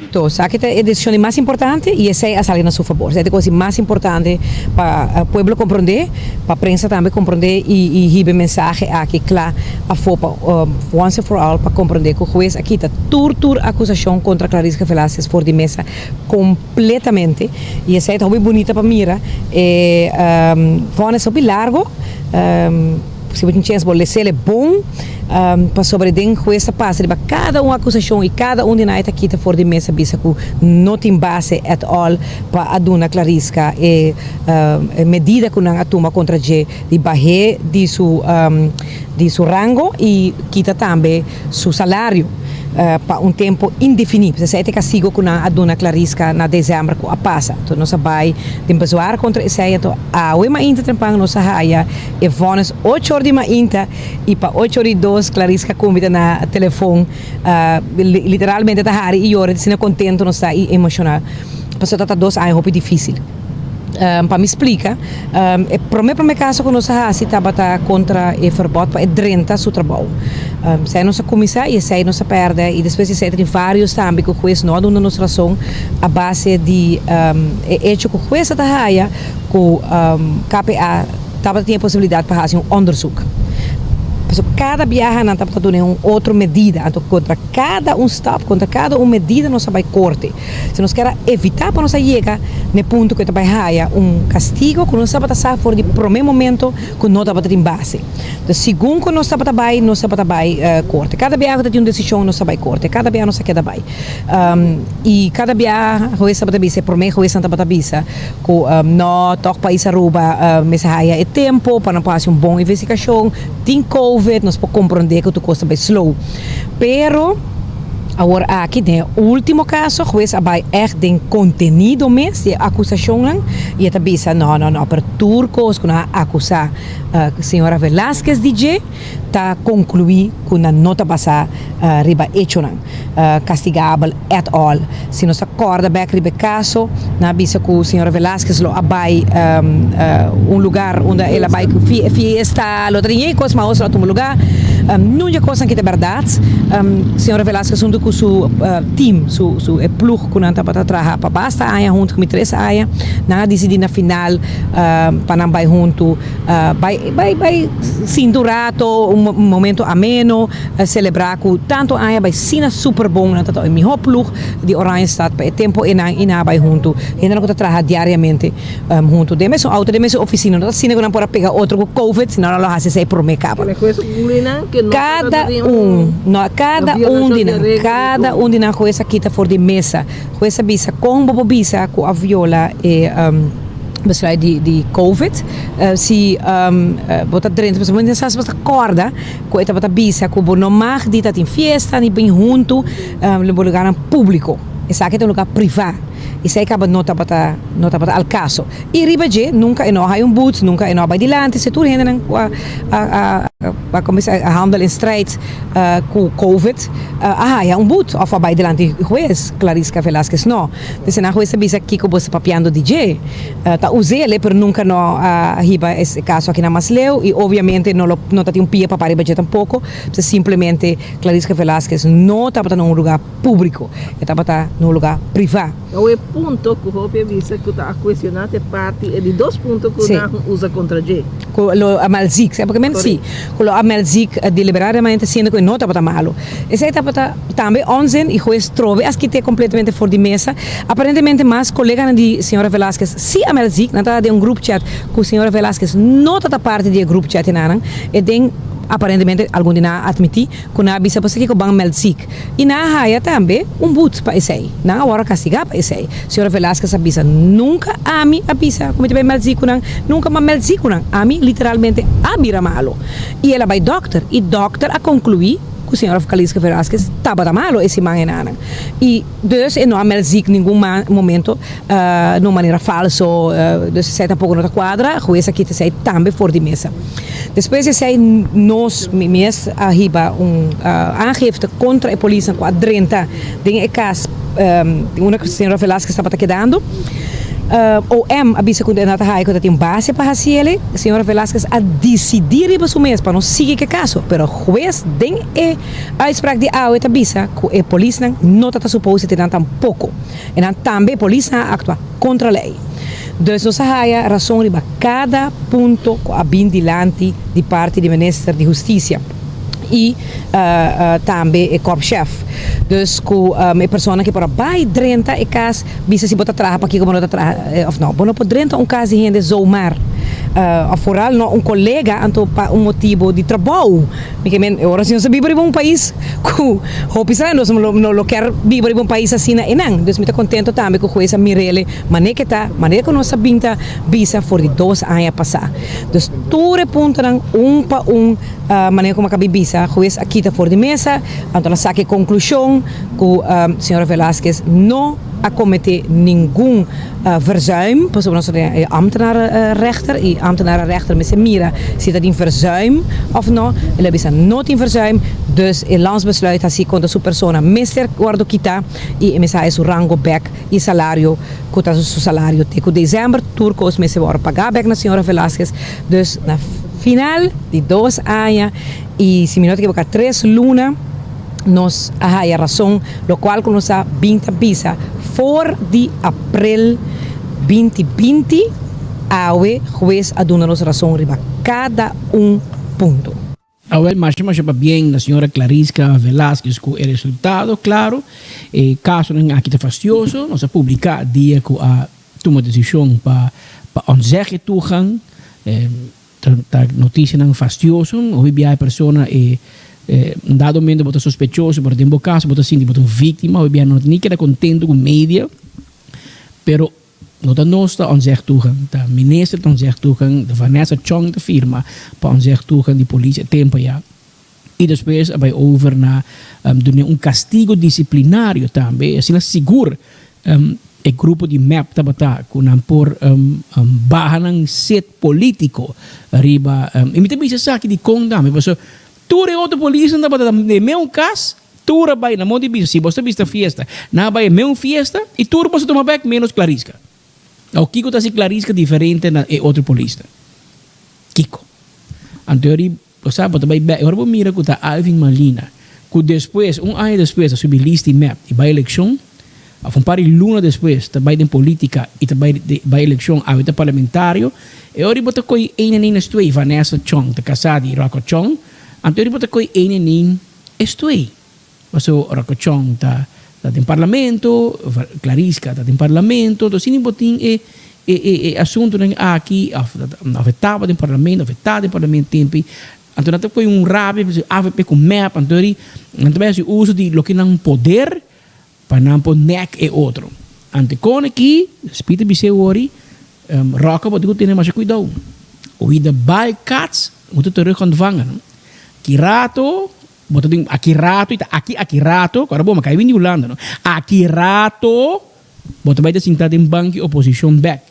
Então, sabe que é a decisão mais importante e essa é a saída a seu favor. Essa é a coisa mais importante para o povo compreender, para a prensa também compreender e receber mensagem aqui, claro, a FOPA, once and for all, para compreender que o juiz aqui está tudo acusação contra Clarisca Velázquez fora de mesa completamente. E essa é muito bonita para mira. Vão ser bem largo. Se você tem chance de bom para sobre den jueza passa de cada uma acusação e cada de nós aqui está fora de mesa bisa que não tem base at all para aduna Clarisca e medida que não atuma contra de barrer de seu rango e quita também seu salário para tempo indefinido. Se é castigo que a dona Clarisca na dezembro que a passa. Então nós vai temperar contra isso aí. Então a uma inta tempang nós raia e vamos 8 horas de manhã e para 8 horas e 2 Clarisca convida na telefone literalmente da hari e hora de ser contento nós está emocional. Passou até 2 anos é difícil. Para me explicar, para o meu caso, quando nós estava contra o verbod para drenta seu trabalho. Se nós começar e se nós perde e depois se tem vários também que o juiz não dá nossa razão a base de hecho que o juiz da raia que o KPA estava tinha possibilidade para fazer onderzoek. Cada viagem nós estamos dando outra medida, então contra cada stop, contra cada medida nós vai corte. Se nós queremos evitar para nós chegar no ponto que vai haver castigo que nós estamos passar por de primeiro momento que nós estamos em base. Então, segundo que nós estamos corte. Cada viagem tem uma decisão nós vai corte. Cada viagem nós queda vai. E cada viagem nós estamos bisa, primeiro nós estamos bisa que não toca país Aruba, mas é tempo para não fazer uma boa investigação. Tem COVID, nós podemos compreender que tu custa bem slow. Pero, agora aqui tem o último caso, o juiz vai tem contenido mesmo de acusação e está bisa, não, para turcos que não acusar a senhora Velázquez DJ, está concluir que não está passar riba hecho castigável at all. Se nós acorda back riba caso, na bisa que a senhora Velázquez lo vai lugar onde ela vai fiesta, lo tem coisas mais outro lugar, não é coisa que é verdade. Senhora Velázquez junto com seu team, seu plug que não está para trabalhar para basta aia junto com 3 aia, na decidir na final para não vai junto, vai cinturato momento ameno, celebrar que tanto aia vai sina super bom, na tato mi plug de Oranjestad para tempo ina vai junto, ainda não trabalha diariamente junto. Deme so auto, deme so oficina, não sina que não pode pegar outro com COVID, senão não hace sei por me capa. Cada de na coisa aqui tá fora de mesa, coisa bisa com bobo bisa com a viola e besluit de COVID, se bota dentro, mas muitas vezes você acorda, que está bota bisa, que não mag de estar em festa, nem bem junto, no lugar público, esse aqui é um lugar privado. Isso aí acaba não está ao caso. E riba nunca é não há boot, nunca é não vai dilante, se tu rende a para começar a handel in strijd com COVID, boot of a baile delante juez, Clarisca Velasquez, no. Então, na juez sabia que o você papiando DJ, tá usei ele, pero nunca no riba esse caso aqui na Masleu e obviamente não tá tem pia para parir tampouco, simplesmente Clarisca Velasquez não estava num lugar público, estava num lugar privado. O ponto que o Hope visa que está questionando é parte de dois pontos que não usa contra G. Lo amalzik, sabe porque sim. Lo amalzik deliberadamente sendo que não estava malo. Esse estava também onzen e juez trove as que te completamente fora de mesa. Aparentemente mais colega de senhora Velasquez, se amalzik, não está de grupo chat com a senhora Velasquez não está parte de grupo chat nanan e tem aparentemente algum de nós admitir que na bisa você que bang melzik e na haia também boot para esse na hora castigar para esse senhora Velasquez a bisa nunca ami a bisa como te melzik nunca mais melzik ami literalmente abira malo e ela vai doctor e doctor a concluir que a senhora Clarisca Velasquez estava malo esse manhã e dus não há melzik nenhum momento de uma maneira falsa dus sai pouco na quadra juez aqui te sai também fora de mesa depois sai nós mês arriba aangifte contra a polícia com a 30 tem caso uma senhora Velasquez estava quedando OM avisa que na tahay ko tem base para ele a senhora Velasquez a decidir para su mês para não seguir que caso pero juez tem a uitspraak de AOE avisa que a polícia não está suposto ter tampoco e também a polícia atua contra a lei. Dus nós há razão riba cada ponto a bem dilante de parte do Ministério de Justiça e também o corpo-chefe. Dus com a pessoa que para vai 30 e caso bisa se botar traga para aqui como não está traga of não, bom por 30 caso de gente zoomar aforal não colega anto para motivo de trabalho porque men agora se nós viver em país com opção nós não quer viver em país assim não dus me está contento também com o juez Mirele maneira que nós sabinta bisa for de 2 anos passar dus tudo repuntam para maneira como acabei bisa juez aqui está fora de mesa então ela saque conclusão que a senhora Velasquez não a cometer nenhum verzuim, pas op onze ambtenarenrechter, en ambtenarenrechter met zijn mira zit dat in verzuim of no, en hebben ze nooit in verzuim, dus het landsbesluit als hij kon de persona mister guardo kita e mensagem su rango back e salário, quanto su salário teco dezembro, turcos me se vão pagar back na senhora Velasquez, dus na final de 2 anos e se me não equivocar 3 lunas nós a razão, lo qual nos a 20 visa for de abril 2020 awe juez a dar-nos razão riba cada ponto. Ahora, mas bem a senhora Clarisca Velasquez com o resultado, claro, caso não aqui está fastioso, nós a publicar dia que a toma decisão para onzegge toegang, a notícia não fastioso, hoje a pessoa dado momento bota sospechoso por tempo caso bota assim bota vítima hoje não nem que contento com mídia pero não tá nossa onzeg toegang tá minister onzeg toegang de Vanessa Chong de firma para onzeg toegang de polícia tempo já e depois vai over na doen castigo disciplinário também assim seguro o grupo de MAP tabata com por bahanang set político riba e me também se aqui de conda me passou tudo é outro polícia não pode de meu caso tudo vai na mão de bicho se você vista fiesta na vai meu fiesta e tudo você toma back menos Clarisca o Kiko tá se Clarisca diferente na outro polícia Kiko anterior você sabe também agora vou mirar que tá Alvin Malina que depois ano depois a subir lista e map e vai eleição a um par de luna depois também de política e também vai eleição a vida parlamentário e agora botar coi em Vanessa Chong tá casada e Rocco Chong anterior botar coi em estui paso Rocco Chong tá em parlamento Clarisca tá em parlamento então sim botin assunto aqui afetava em parlamento tempo então tá coi rabi AVP com map anterior também se uso de lo que não poder para não poder e outro antecoon aqui spita bise ori Rocco botar tem mais cuidado o ida balcats muito terug ontvangen Akirato, Akirato, agora bom, mas cai vindo Holanda, não? Akirato, bota vai sentar em banco oposição back.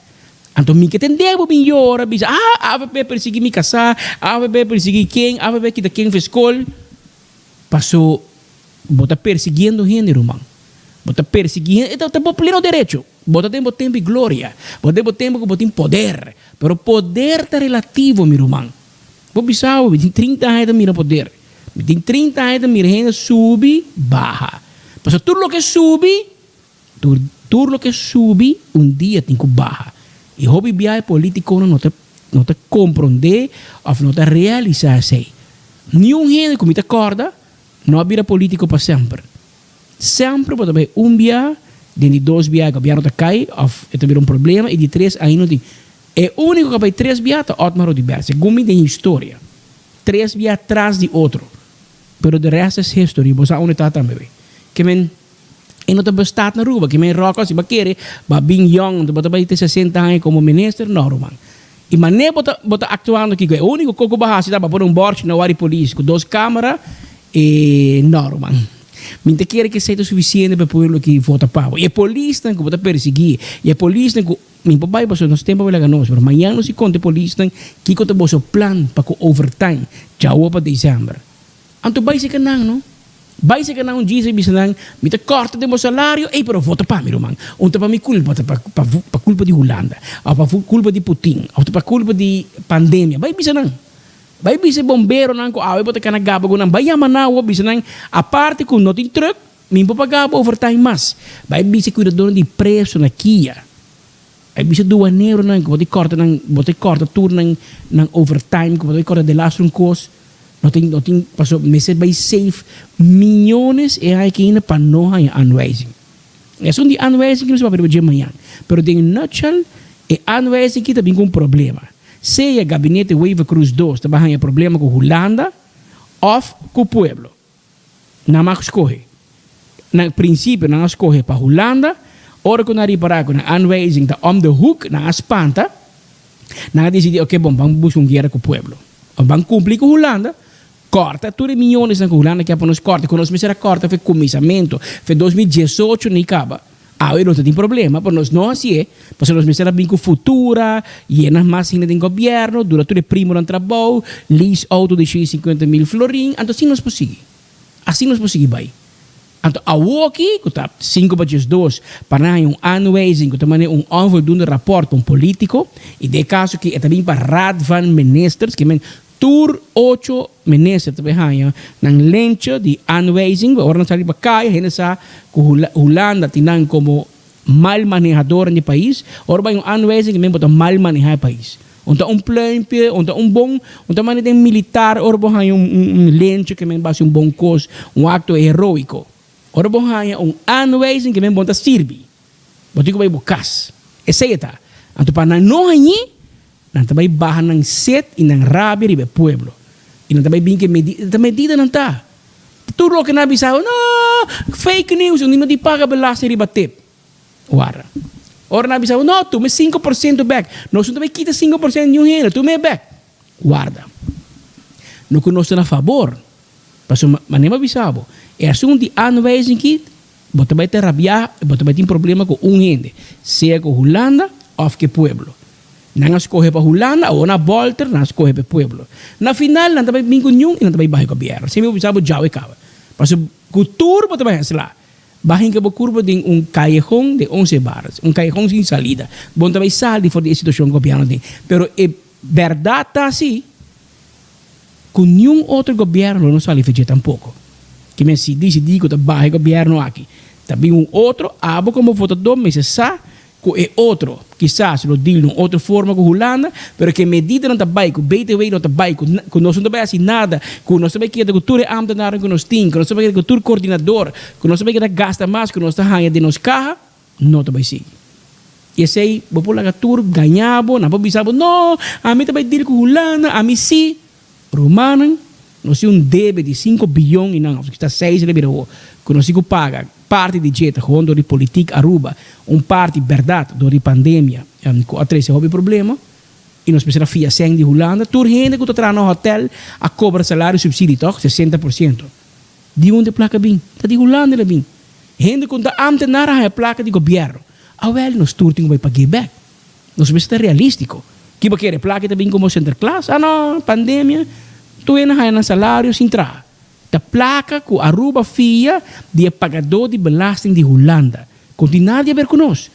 Então, me que entendeu bem hora, bisa, AVP persegui me casar, AVP persegui quem, AVP kita quem fez escola. Passou, bota perseguindo gênero, man. Bota perseguindo, então tem pleno direito. Bota tempo e glória. Bota tempo que bota poder. Pero poder está relativo, meu irmão. Vou pensar, tem 30 anos mira poder. Tem 30 anos mira gente sube, baja. Passou tudo lo que sube, tudo lo que sube, dia tem que baja. E hobby viagem político não te compreender ou não te realizar sei. Nenhum gente que me acorda, não vira político para sempre. Sempre pode haver viagem, de 2 viagens, o governo está cai, ou tem problema, e de 3 aí não tem. É o único que vai 3 viagens, Otmar Odiberto. Segundo tem história. 3 viagens atrás de outro. Pero de resto é história. Você onde está também. Que men, e não bestaat na Aruba. Que men roca, se querer, vai bem young, vai ter 60 anos como ministro, não, man. E mané bota actuando aqui, o único que vai fazer, para pôr bordo na área política, 2 câmaras, e não, man. Minta quer que seja suficiente para o povo que vota para. E a polícia que vota perseguir. E a polícia que meu papai passou nosso tempo para nós, mas amanhã não se conta a polícia que conta o seu plano para o overtime já para dezembro. Então vai ser que não. Vai ser que não diz bisa nang mita corta de meu salário e pero vota para meu irmão. Onde para me culpa para culpa de Holanda, ou para culpa de Putin, ou para culpa de pandemia. Vai bisa nang. Vai bisa bombeiro nang ko awe bota kana gaba ko nang vai amanaw bisa nang a parte com não tem truck, min papagaba overtime mas. Vai bisa cuidador de preço na Kia. Vai bisa doaneiro nang ko bota corta tour nang overtime ko bota corta de lastrum cost. Não tem passou meses vai save milhões e aí que ainda para não há anwijzing. É só de anwijzing que nós vamos ver amanhã. Pero de nutshell é anwijzing que também com problema. Seja gabinete Wave Cruz 2 trabalha problema com Holanda ou com o pueblo. Não mais escolhe. No princípio não escolhe para Holanda. Ora que nós reparar com a anwijzing está on the hook na espanta. Nós decidimos ok bom vamos buscar guerra com o pueblo. Vamos cumprir com Holanda. Corta tudo milhões na Holanda que para nos corta. Quando nós começamos a corta foi começamento. Foi 2018 nem acaba. Aí não tem problema, para nós não assim é. Porque nós começamos a vir com futura, e nas máquinas do governo, dura tudo primo no trabalho, lease auto de 50 mil florim, então assim nós conseguimos. Assim nós conseguimos vai. Então, a aqui, que está 5 para 2, para anwijzing, que também onvoldoende rapport com político, e de caso que é também para raad van ministers, que men tur 8 ministers também há, nang lente de anwijzing, ora não sabe para cá, ainda sa Holanda tinang como mal manejador no país, ora vai anwijzing que men bota mal manejar o país. Então plano, então bom, então maneira tem militar, ora vai lente que men base bom coisa, acto heróico. Ora bom hanya anwijzing que men bota sirvi. Botico vai bukas. Essa é tá. Então para não aí, não também barra nang set e nang rabia ribe pueblo. E não também bem que medida não tá. Tudo o que na bisao, no, fake news, não te paga belasting riba tip. Ora na bisao, no, tu me 5% back. Nós também quita 5% de dinheiro, tu me back. Guarda. No que nós estamos a favor. Passo manema bisabo. É assunto de anwijzing que você vai ter rabia, você vai ter problema com gente, seja com Holanda ou com o pueblo. Não escolhe para Holanda ou na volta, não escolhe para o pueblo. Na final, não vai vir com nenhum e não vai baixar com o governo. Se eu bisabo, já é cabo. Passo cultura, você vai lá. Baixar com a curva de callejón de 11 barras, callejón sem salida. Você vai sair fora da situação que o governo tem. Pero é verdade está assim, com nenhum outro governo não sai fazer tampouco. Que me se decidi que o bairro governo aqui. Também outro, abo como votador, mas sabe que é outro. Quizás lo digo de outra forma com Holanda, pero que medida não está bem, que o BTW não está bem, que nós não vai assim nada, que nós sabemos que a cultura é ambulante que nós temos, que nós sabemos que a cultura coordenador, que nós sabemos que gasta mais, que nós está ganhando de nos carros, não está bem assim. E esse aí, vou pôr a cultura, ganhamos, não vou pensar, não, a mim também digo com Holanda, a mim sim, romano. Nós temos débito de 5 bilhões e não, que está 6 liberou. Que nós temos que pagar parte de jeito, quando de política Aruba, parte verdade, da pandemia, com a 13 houve problema, e nós precisamos fiar 100 de Holanda, toda gente que está no hotel, a cobra salário subsídio, 60%. De onde placa bem? Está de Holanda bem. Gente que está antes na placa de governo. Well, nós turting vai pagar back. Nós precisamos ser realístico. Que vai querer placa também como Sinterklaas? Ah, não, pandemia. Tu ainda vai no salário sem entrar. Da placa com Aruba FIA de pagador de belasting de Holanda. Continua a ver conosco.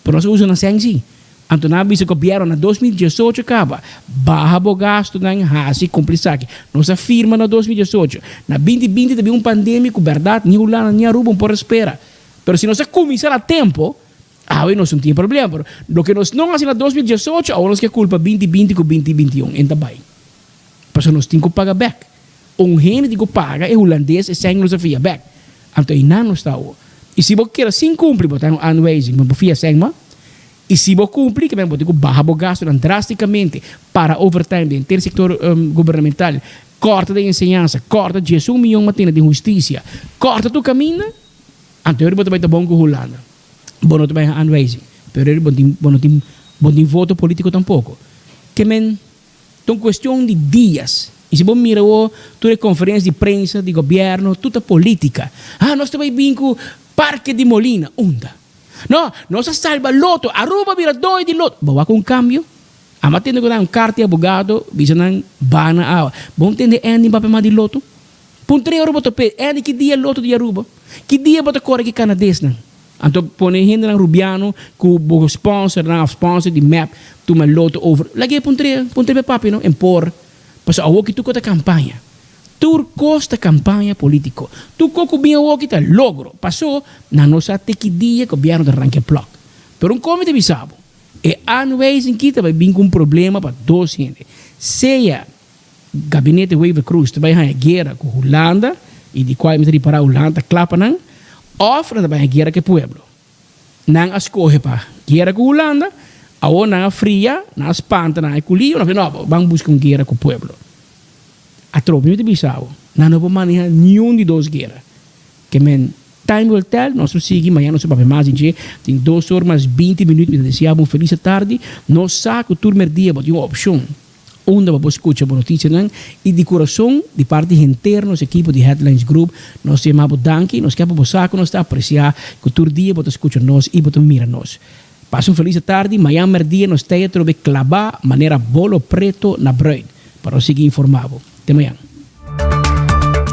Pero nós usamos na assim. Então, na visa copiaram na 2018 acaba. Barra o gasto na Hasi Complisaki. Nossa firma na 2018. Na 2020 teve pandemia, verdade, nem Holanda, nem Aruba, por espera. Pero se nós começar a tempo, aí nós não tem problema. Pero lo que nós não fazemos na 2018, agora nós que culpa 2020 com 2021. Então, vai. Pero nós temos que pagar back. Gente que paga é holandês e sem nos afia back. Então, aí não está o. E se você quer sim cumprir, botar um annualizing, mas você sem mas. E se você cumprir, que você barra o gasto drasticamente para overtime do inteiro setor governamental, corta de ensinança, corta de 1 milhão matina de justiça, corta tu caminho, então ele vai estar bom com Holanda. Bom, não vai annualizing. Pero ele não tem voto político tampouco. Que men, então questão de dias. E se você mira toda conferência de prensa, de governo, toda política. Ah, nós também vim com Parque de Molina. Onda. Não, nós salva loto. Aruba vira 2 de loto. Bawa com cambio. A matenda ko na carta abogado, bisa nang bana awa. Bom entender ending papel ma de loto. Pun 3 euro boto pe. Ending que dia loto de Aruba. Que dia boto corre que canadense nang. Anto pone gente nang Rubiano ku bogo sponsor de map tu ma loto over. Lagi pun 3 pe papi no empor. Paso awo que tu kota campanha. Tu costa campanha político. Tu coco bem awo que tá logro. Passou na nossa tequidia governo de ranking block. Pero um comité bisabo. E aanwijzing kita vai vir com problema para 2 gente. Seja gabinete Wever Cruz vai ha guerra com Holanda e de qual me para Holanda clapa não. Ofra vai guerra com pueblo. Não escolhe para guerra com Holanda. Awo na fria, na espanta, na ecolio, não, vamos buscar uma guerra com o pueblo. A tropa me bisao, não vamos manejar nenhum de 2 guerras. Que men, time will tell, nós seguimos, amanhã nós vamos mais tem 2 horas, mais 20 minutos, me desejamos feliz tarde, nós saco turno dia, mas uma opção. Onde vamos escutar a notícia, e de coração, de parte interna, nosso equipe de Headlines Group, nós chamamos Danke, nós queremos saco, nós está apreciar, que o turno dia, vamos escutar nós e vamos mirar nós. Passa feliz tarde, amanhã merdia nós teatro de clavar maneira bolo preto na bread para seguir informado. Até amanhã.